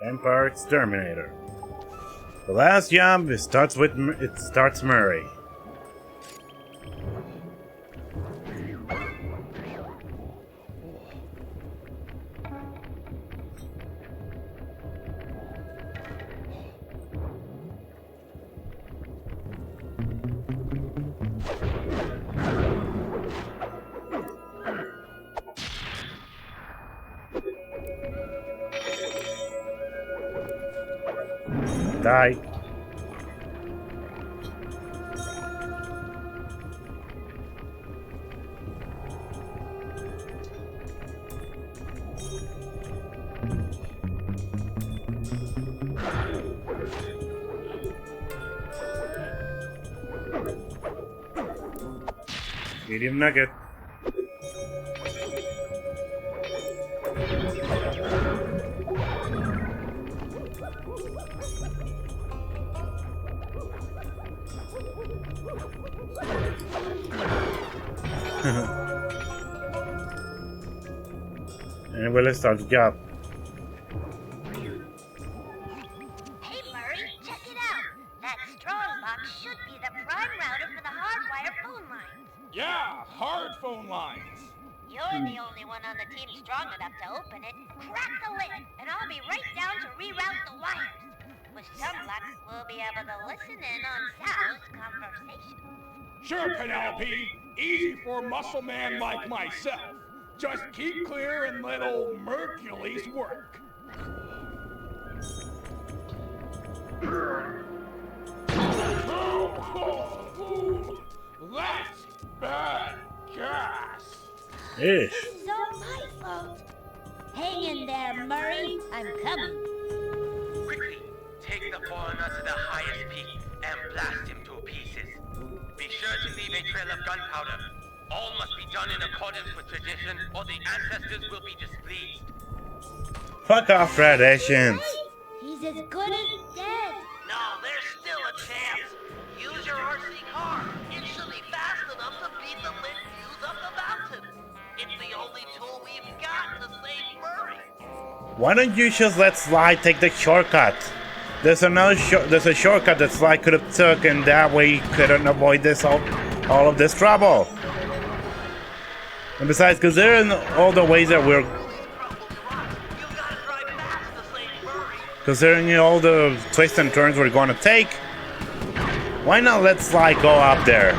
Vampire Exterminator. The last jump starts Murray. Die. Medium nugget. And we'll start the job. Hey Murray, check it out. That strong box should be the prime router for the hardwire phone lines. Yeah, hard phone lines. You're the only one on the team strong enough to open it. Crack the lid, and I'll be right down to reroute the wires. With some luck, we'll be able to listen in on Sal's conversation. Sure, Penelope. Easy for a muscle man like myself. Just keep clear and let old Mercules work. That's bad gas. Ish. It's all my fault. Hang in there, Murray. I'm coming. Quickly, take the foreigner to the highest peak and blast him to pieces. Be sure to leave a trail of gunpowder. All must be done in accordance with tradition, or the ancestors will be displeased. Fuck off, traditions. He's as good as dead. No, there's still a chance. Use your RC car. It should be fast enough to beat the lit fuse up the mountain. It's the only tool we've got to save Murray. Why don't you just let Sly take the shortcut? There's a shortcut that Sly could have took, and that way he couldn't avoid this all of this trouble. And besides, considering all the ways that we're considering all the twists and turns we're going to take, why not let Sly go up there?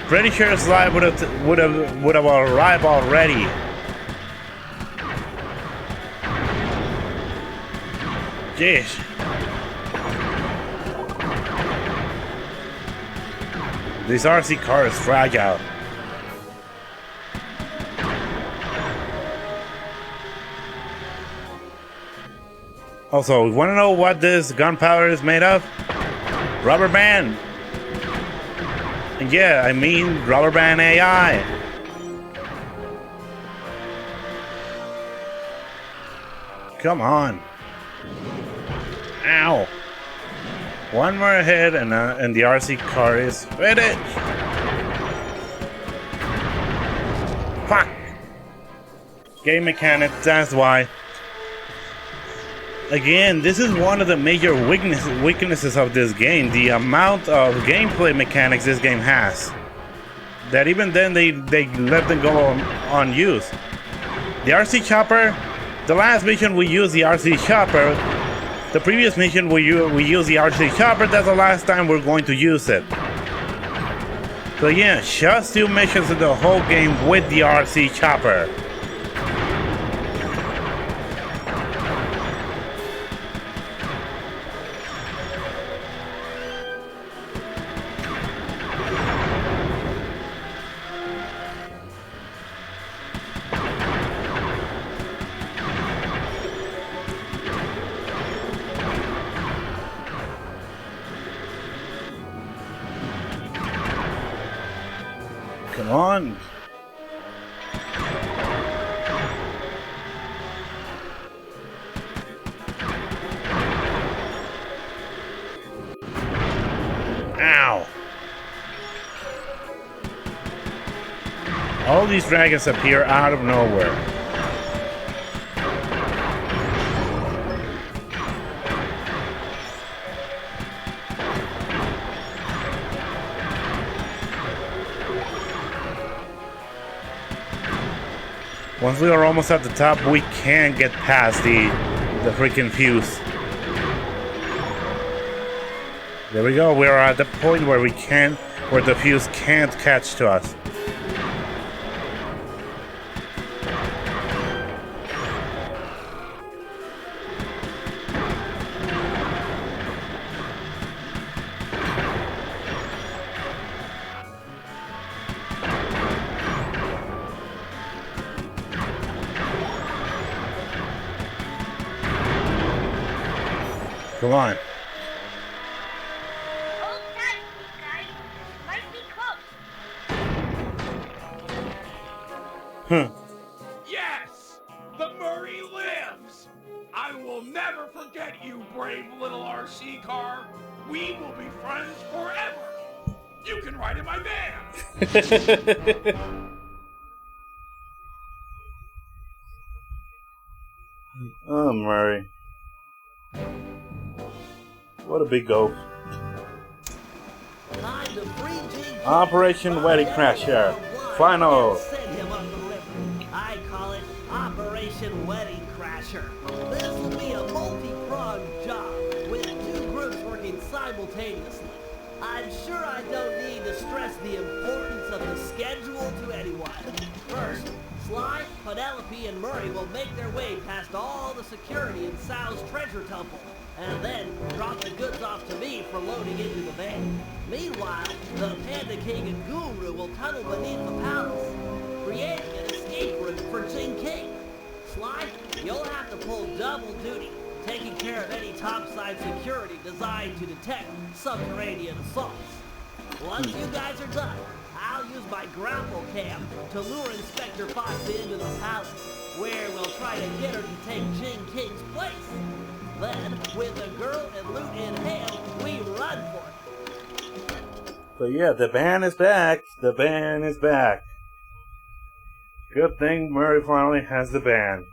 Pretty sure Sly would have arrived already. Jeez. This RC car is fragile. Also, you wanna know what this gunpowder is made of? Rubber band. And yeah, I mean rubber band AI. Come on. Ow. One more hit and the RC car is finished. Fuck. game mechanics, that's why. Again, this is one of the major weaknesses of this game, the amount of gameplay mechanics this game has. That even then they let them go unused. The RC chopper, the last mission we used the RC chopper. The previous mission we used the RC chopper, that's the last time we're going to use it. So yeah, just 2 missions in the whole game with the RC chopper. Come on. Ow. All these dragons appear out of nowhere. Once we are almost at the top, we can't get past the freaking fuse. There we go. We're at the point where where the fuse can't catch to us. Come on. Hold tight, you guys. This might be close. Yes! The Murray lives! I will never forget you, brave little RC car. We will be friends forever. You can ride in my van. Oh, Murray. What a big go. Operation Wedding Crasher. Final. I call it Operation Wedding Crasher. This will be a multi-pronged job with 2 groups working simultaneously. I'm sure I don't need to stress the importance of the schedule to anyone. First, Sly, Penelope, and Murray will make their way past all the security in Sal's treasure temple, and then drop the goods off to me for loading into the van. Meanwhile, the Panda King and Guru will tunnel beneath the palace, creating an escape route for Jing King. Sly, you'll have to pull double duty, taking care of any topside security designed to detect subterranean assaults. Once you guys are done, I'll use my grapple cam to lure Inspector Fox into the palace, where we'll try to get her to take Jing King's place. Then, with the girl and loot in hand, we run for it. So yeah, the band is back. The band is back. Good thing Murray finally has the band.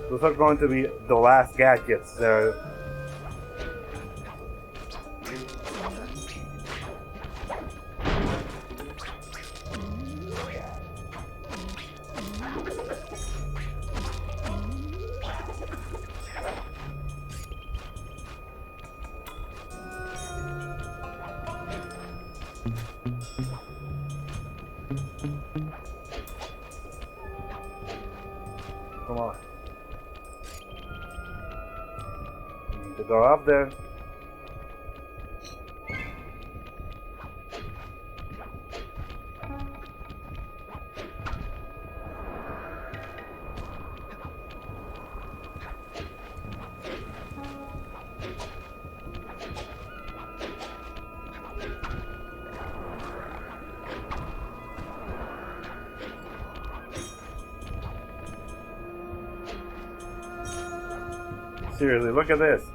Those are going to be the last gadgets. Come on. Need to go up there. Seriously, look at this.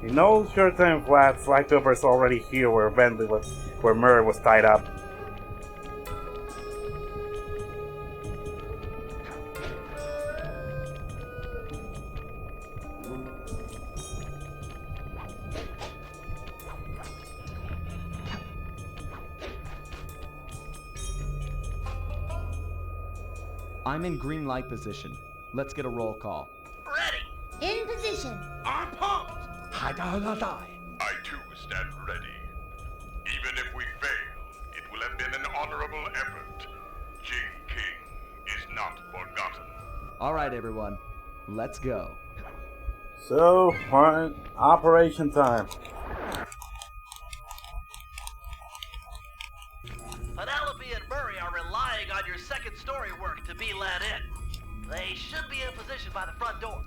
You know, short time flat, Sly Cooper's already here where where Murray was tied up. I'm in green light position. Let's get a roll call. Ready! In position. I'm pumped! I too stand ready. Even if we fail, it will have been an honorable effort. Jing King is not forgotten. All right, everyone. Let's go. So, fun operation time. Penelope and Murray are relying on your second story work to be let in. They should be in position by the front door.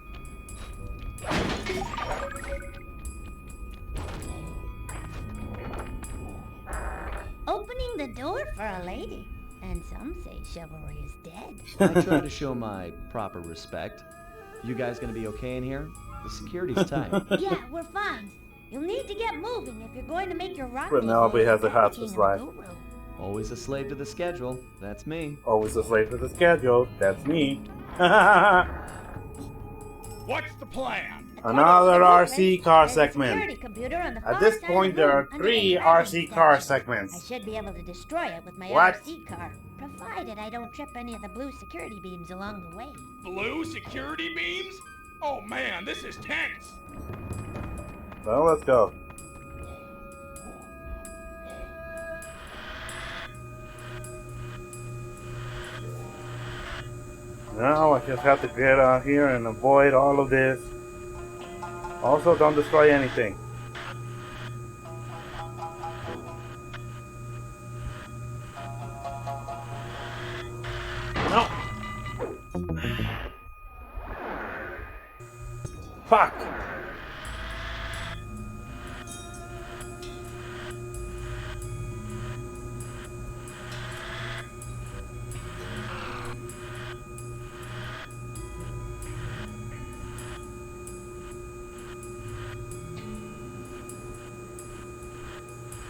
Opening the door for a lady. And some say chivalry is dead. I try to show my proper respect. You guys gonna be okay in here? The security's tight. Yeah, we're fine. You'll need to get moving if you're going to make your rock. Penelope has a hospice life. Always a slave to the schedule. That's me. Always a slave to the schedule. That's me. What's the plan? Another RC car There's a segment. security computer on the At far this side point, of the there are room under 3 the dragon RC car statue. segments. I should be able to destroy it with my What? RC car, provided I don't trip any of the blue security beams along the way. Blue security beams? Oh man, this is tense! Well, let's go. Now I just have to get out here and avoid all of this. Also, don't destroy anything. No! Fuck!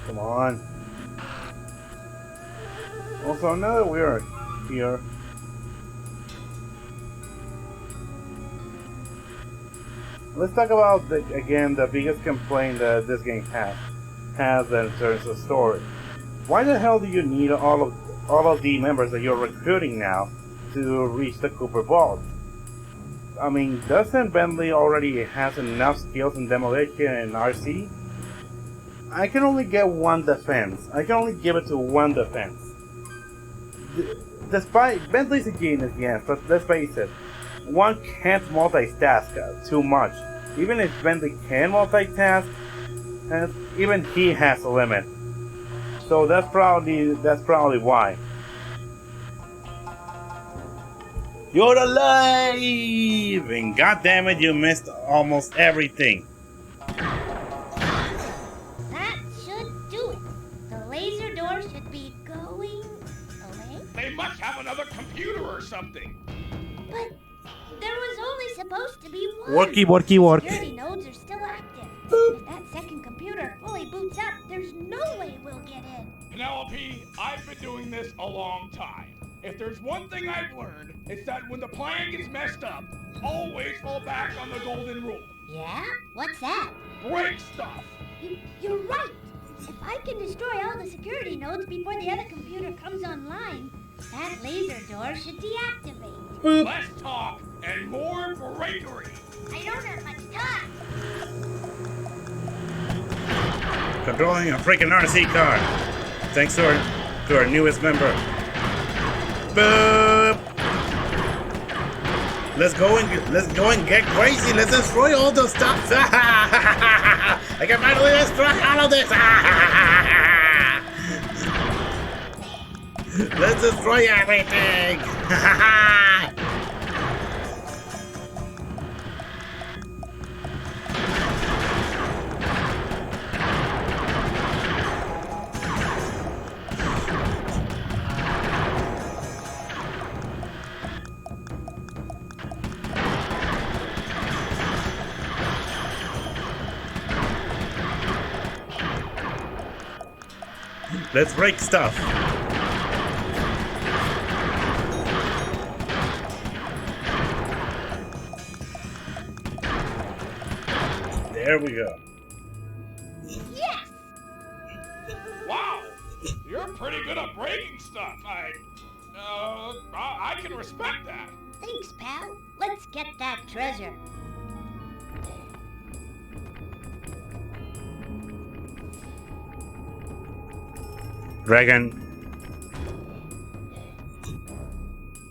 Come on. Also, now that we are here, let's talk about again the biggest complaint that this game has in terms of story. Why the hell do you need all of the members that you're recruiting now to reach the Cooper Vault? I mean, doesn't Bentley already has enough skills in demolition and RC? I can only get one defense. I can only give it to one defense. Despite Bentley's a genius, yes, but let's face it, one can't multitask too much. Even if Bentley can multitask, even he has a limit. So that's probably why. You're alive! And goddammit, you missed almost everything. That should do it. The laser door should be going away. They must have another computer or something. But there was only supposed to be one. Worky. Security nodes are still active. If that second computer fully boots up, there's no way we'll get in. Penelope, I've been doing this a long time. If there's one thing I've learned, it's that when the plan gets messed up, always fall back on the golden rule. Yeah? What's that? Break stuff! You're right. If I can destroy all the security nodes before the other computer comes online, that laser door should deactivate. Less talk and more breakery! I don't have much time. Controlling a freaking RC car. Thanks to our newest member. Boop. Let's go and get crazy. Let's destroy all the stuff. I can finally destroy all of this. Let's destroy everything. Let's break stuff. There we go. Yes! Wow, you're pretty good at breaking stuff. I can respect that. Thanks, pal. Let's get that treasure. Dragon.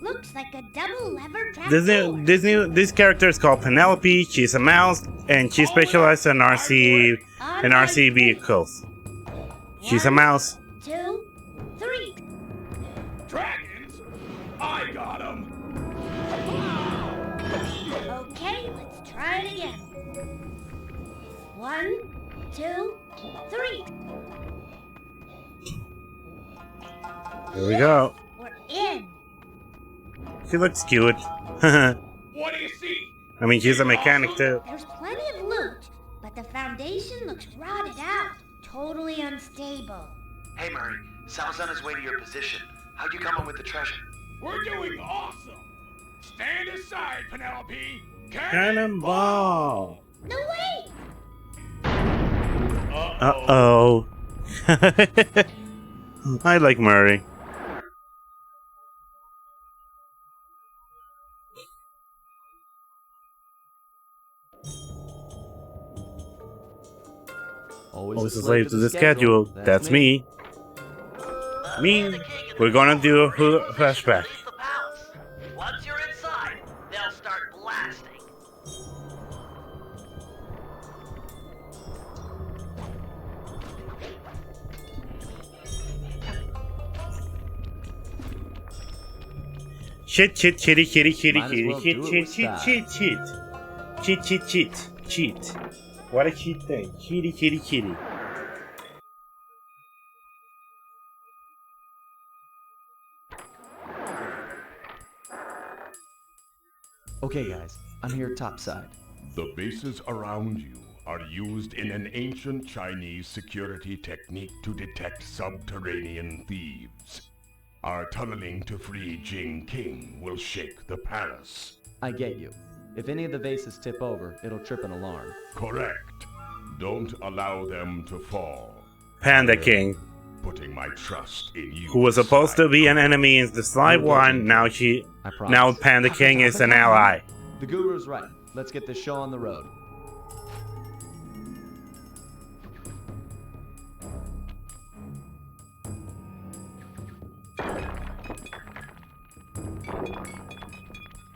Looks like a double lever trap. This character is called Penelope. She's a mouse, and she specializes in RC vehicles. She's a mouse. 2, 3. Dragons? I got 'em. Okay, let's try it again. 1, 2, 3. Here we go. We're in. She looks cute. What do you see? I mean, she's a mechanic too. There's plenty of loot, but the foundation looks rotted out. Totally unstable. Hey Murray, Sal's on his way to your position. How'd you come up with the treasure? We're doing awesome. Stand aside, Penelope. Cannonball! No way! Uh-oh. I like Murray. Always a slave to the schedule. That's me. We're gonna do a flashback. Once you're inside, they'll start blasting. Cheat. What a cheat thing. Cheaty. Okay, guys, I'm here topside. The bases around you are used in an ancient Chinese security technique to detect subterranean thieves. Our tunneling to free Jing King will shake the palace. I get you. If any of the vases tip over, it'll trip an alarm. Correct. Don't allow them to fall. Panda King. Putting my trust in you. Who was supposed to be an enemy in the Slide one, now Panda King is an ally. The guru's right. Let's get this show on the road.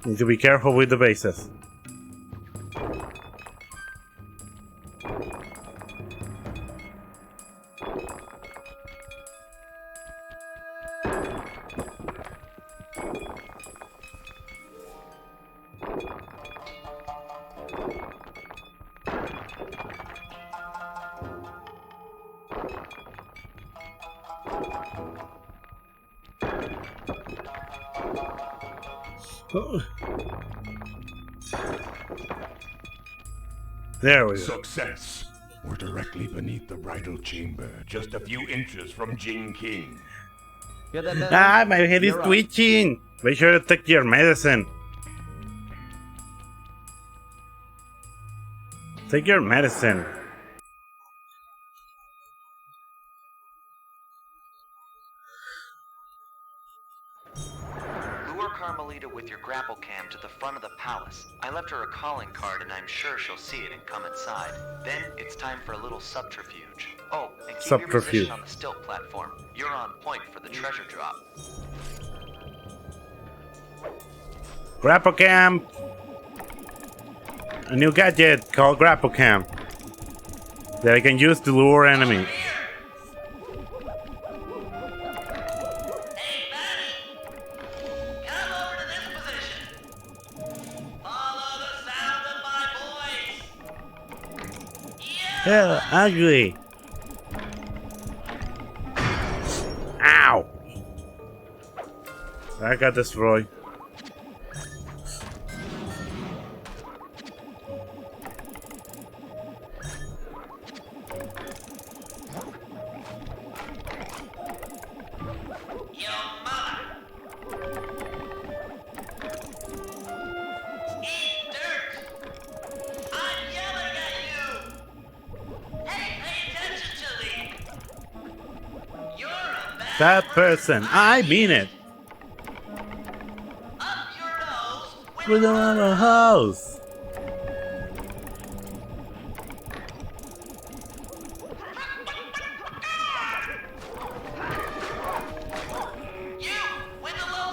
Need to be careful with the bases. There we go. Success. We're directly beneath the bridal chamber, just a few inches from Jing King. Hear that bell? Ah, my head is You're twitching. Make sure to take your medicine. Take your medicine. Lure Carmelita with your grapple cam to the front of the palace. I left her a calling card and I'm sure she'll see it and come inside. Then it's time for a little subterfuge. Oh, and keep your position on the stilt platform. You're on point for the treasure drop. Grapple cam. A new gadget called grapple cam that I can use to lure enemies. Yeah, ugly. Ow! I got destroyed. That person. I mean it. With a house.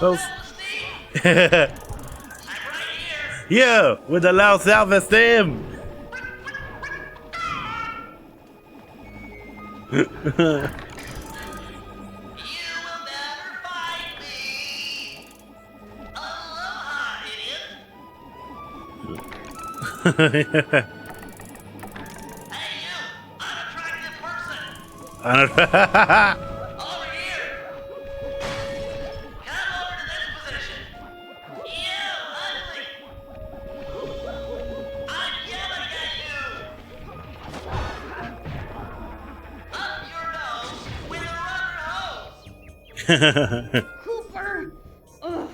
Those. Yeah, with the low self-esteem. Cooper! Ugh.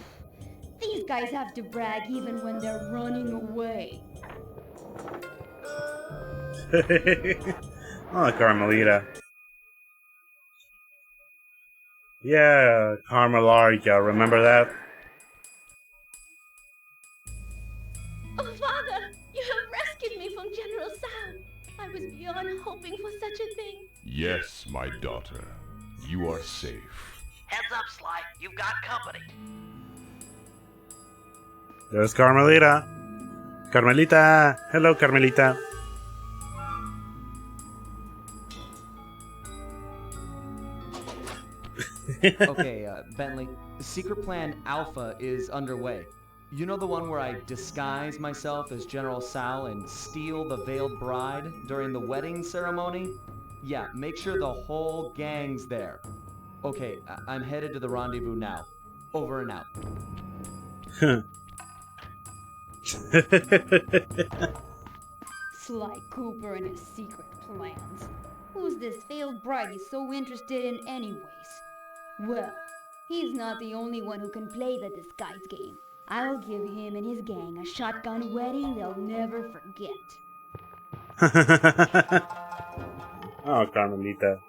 These guys have to brag even when they're running away. Oh, Carmelita. Yeah, Carmelita, remember that? Oh, Father! You have rescued me from General Sao. I was beyond hoping for such a thing. Yes, my daughter. You are safe. Heads up, Sly. You've got company. There's Carmelita. Carmelita. Hello, Carmelita. Okay, Bentley, Secret Plan Alpha is underway. You know the one where I disguise myself as General Sal and steal the veiled bride during the wedding ceremony? Yeah, make sure the whole gang's there. Okay, I'm headed to the rendezvous now. Over and out. Sly Cooper and his secret plans. Who's this failed bride he's so interested in anyways? Well, he's not the only one who can play the disguise game. I'll give him and his gang a shotgun wedding they'll never forget. Oh, Carmelita.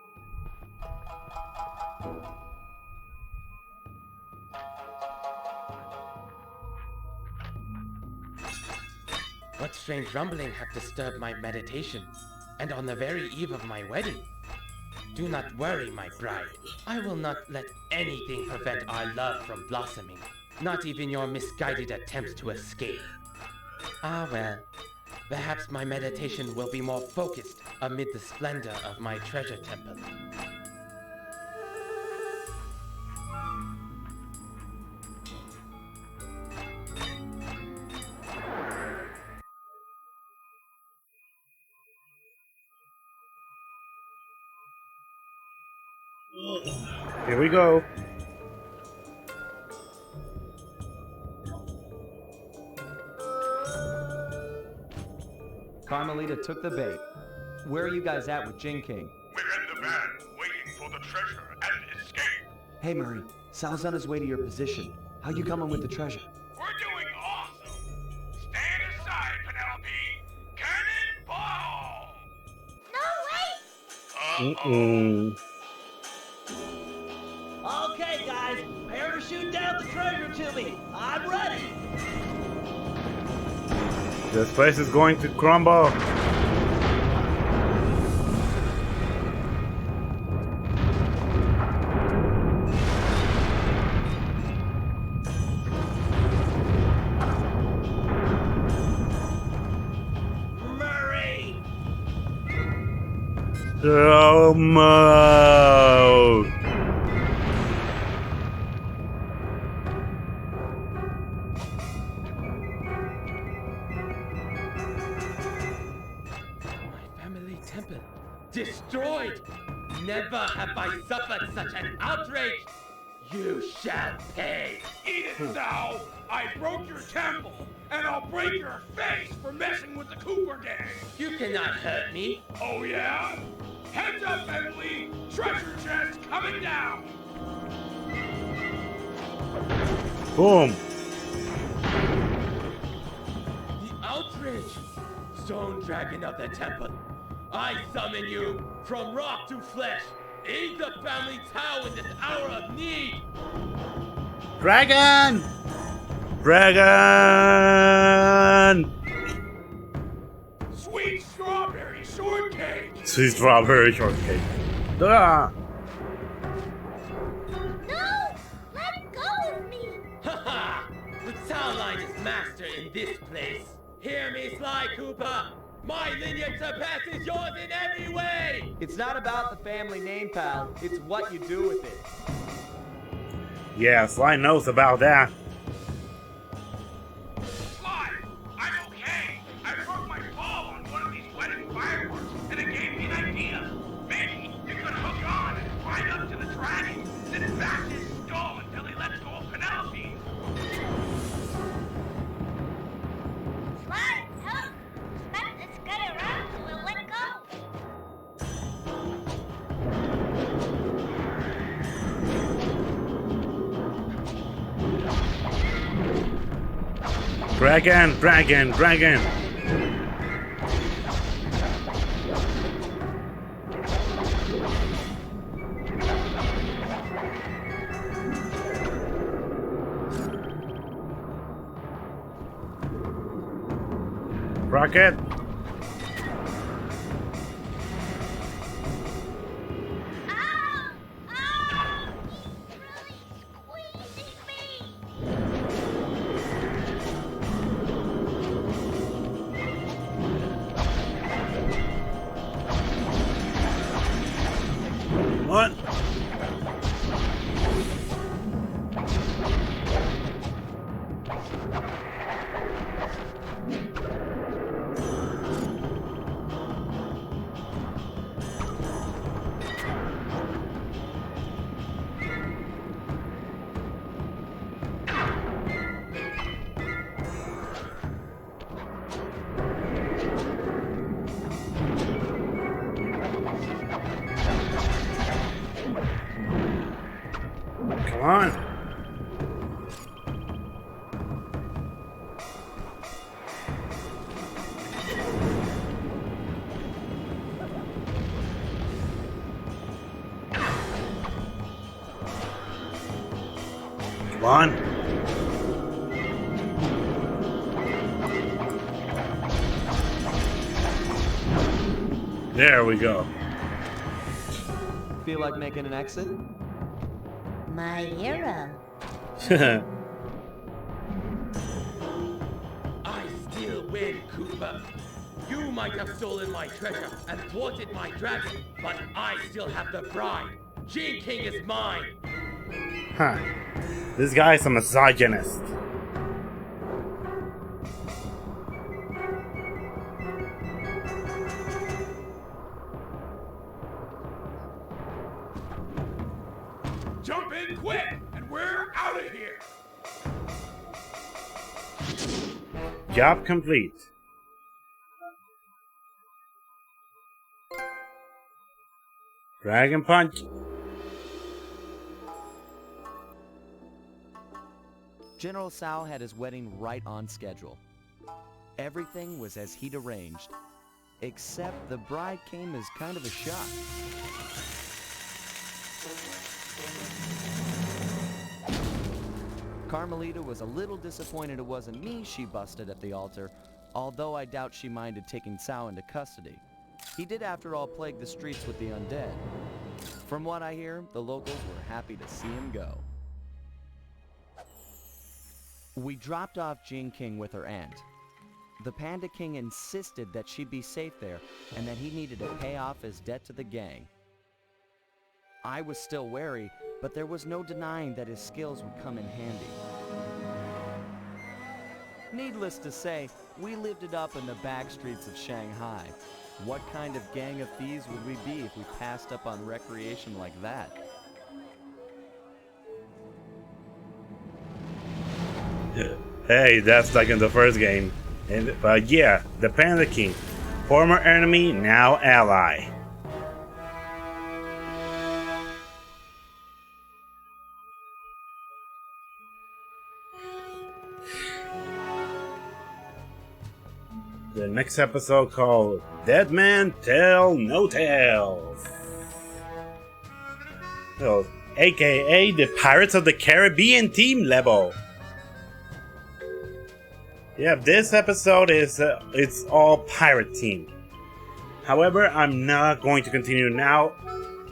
What strange rumbling have disturbed my meditation, and on the very eve of my wedding? Do not worry, my bride. I will not let anything prevent our love from blossoming, not even your misguided attempts to escape. Ah well, perhaps my meditation will be more focused amid the splendor of my treasure temple. Here we go. Carmelita took the bait. Where are you guys at with Jin King? We're in the van, waiting for the treasure and escape. Hey, Murray. Sal's on his way to your position. How you coming with the treasure? We're doing awesome. Stand aside, Penelope. Cannonball! No, wait! Okay, guys, prepare to shoot down the treasure to me. I'm ready. This place is going to crumble. Murray! Oh, no. Temple destroyed! Never have I suffered such an outrage! You shall pay! Eat it, Sal! I broke your temple, and I'll break your face for messing with the Cooper gang! You cannot hurt me! Oh yeah? Heads up, Bentley! Treasure chest coming down! Boom! The outrage! Stone Dragon of the Temple! I summon you from rock to flesh Aid the family Tao in this hour of need! Dragon! Dragon! Sweet strawberry shortcake! Sweet strawberry shortcake. Ah! No! Let go of me! Haha! The Tao line is master in this place. Hear me, Sly Cooper! My lineage surpasses yours in every way! It's not about the family name, pal. It's what you do with it. Yeah, Sly knows about that. Sly, I'm okay. I broke my fall on one of these wedding fireworks, and it gave me an idea. Maybe you could hook on and climb up to the dragon, then bash his skull until he lets go of Penelope. Slide, help! Smack this guy around so we'll let go! Dragon, dragon, dragon. Rocket. Ow! Ow! He's really squeezing me! What? Come on. Come on. There we go. Feel like making an exit? My hero. I still win, Cooper. You might have stolen my treasure and thwarted my dragon, but I still have the bride. Gene King is mine. Huh. This guy's a misogynist. Jump in quick, and we're out of here. Job complete. Dragon Punch. General Sao had his wedding right on schedule. Everything was as he'd arranged, except the bride came as kind of a shock. Carmelita was a little disappointed it wasn't me she busted at the altar, although I doubt she minded taking Sao into custody. He did, after all, plague the streets with the undead. From what I hear, the locals were happy to see him go. We dropped off Jean King with her aunt. The Panda King insisted that she be safe there and that he needed to pay off his debt to the gang. I was still wary, but there was no denying that his skills would come in handy. Needless to say, we lived it up in the back streets of Shanghai. What kind of gang of thieves would we be if we passed up on recreation like that? Hey, that's like in the first game. But yeah, the Panda King. Former enemy, now ally. The next episode called Dead Man Tell No Tales. So, aka the Pirates of the Caribbean team level. Yeah, this episode is it's all pirate team. However, I'm not going to continue now.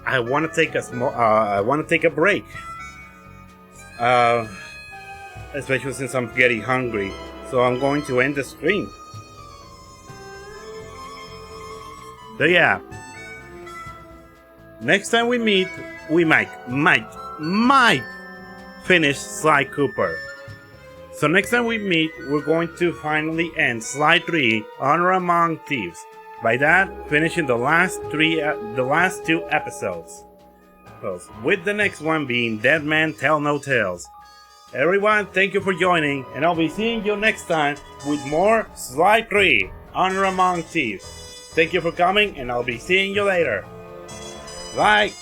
I want to take a break. Especially since I'm getting hungry. So I'm going to end the stream. So yeah. Next time we meet, we might finish Sly Cooper. So next time we meet, we're going to finally end Sly 3, Honor Among Thieves. By that, finishing the last two episodes. So, with the next one being Dead Man Tell No Tales. Everyone, thank you for joining, and I'll be seeing you next time with more Sly 3, Honor Among Thieves. Thank you for coming, and I'll be seeing you later. Bye!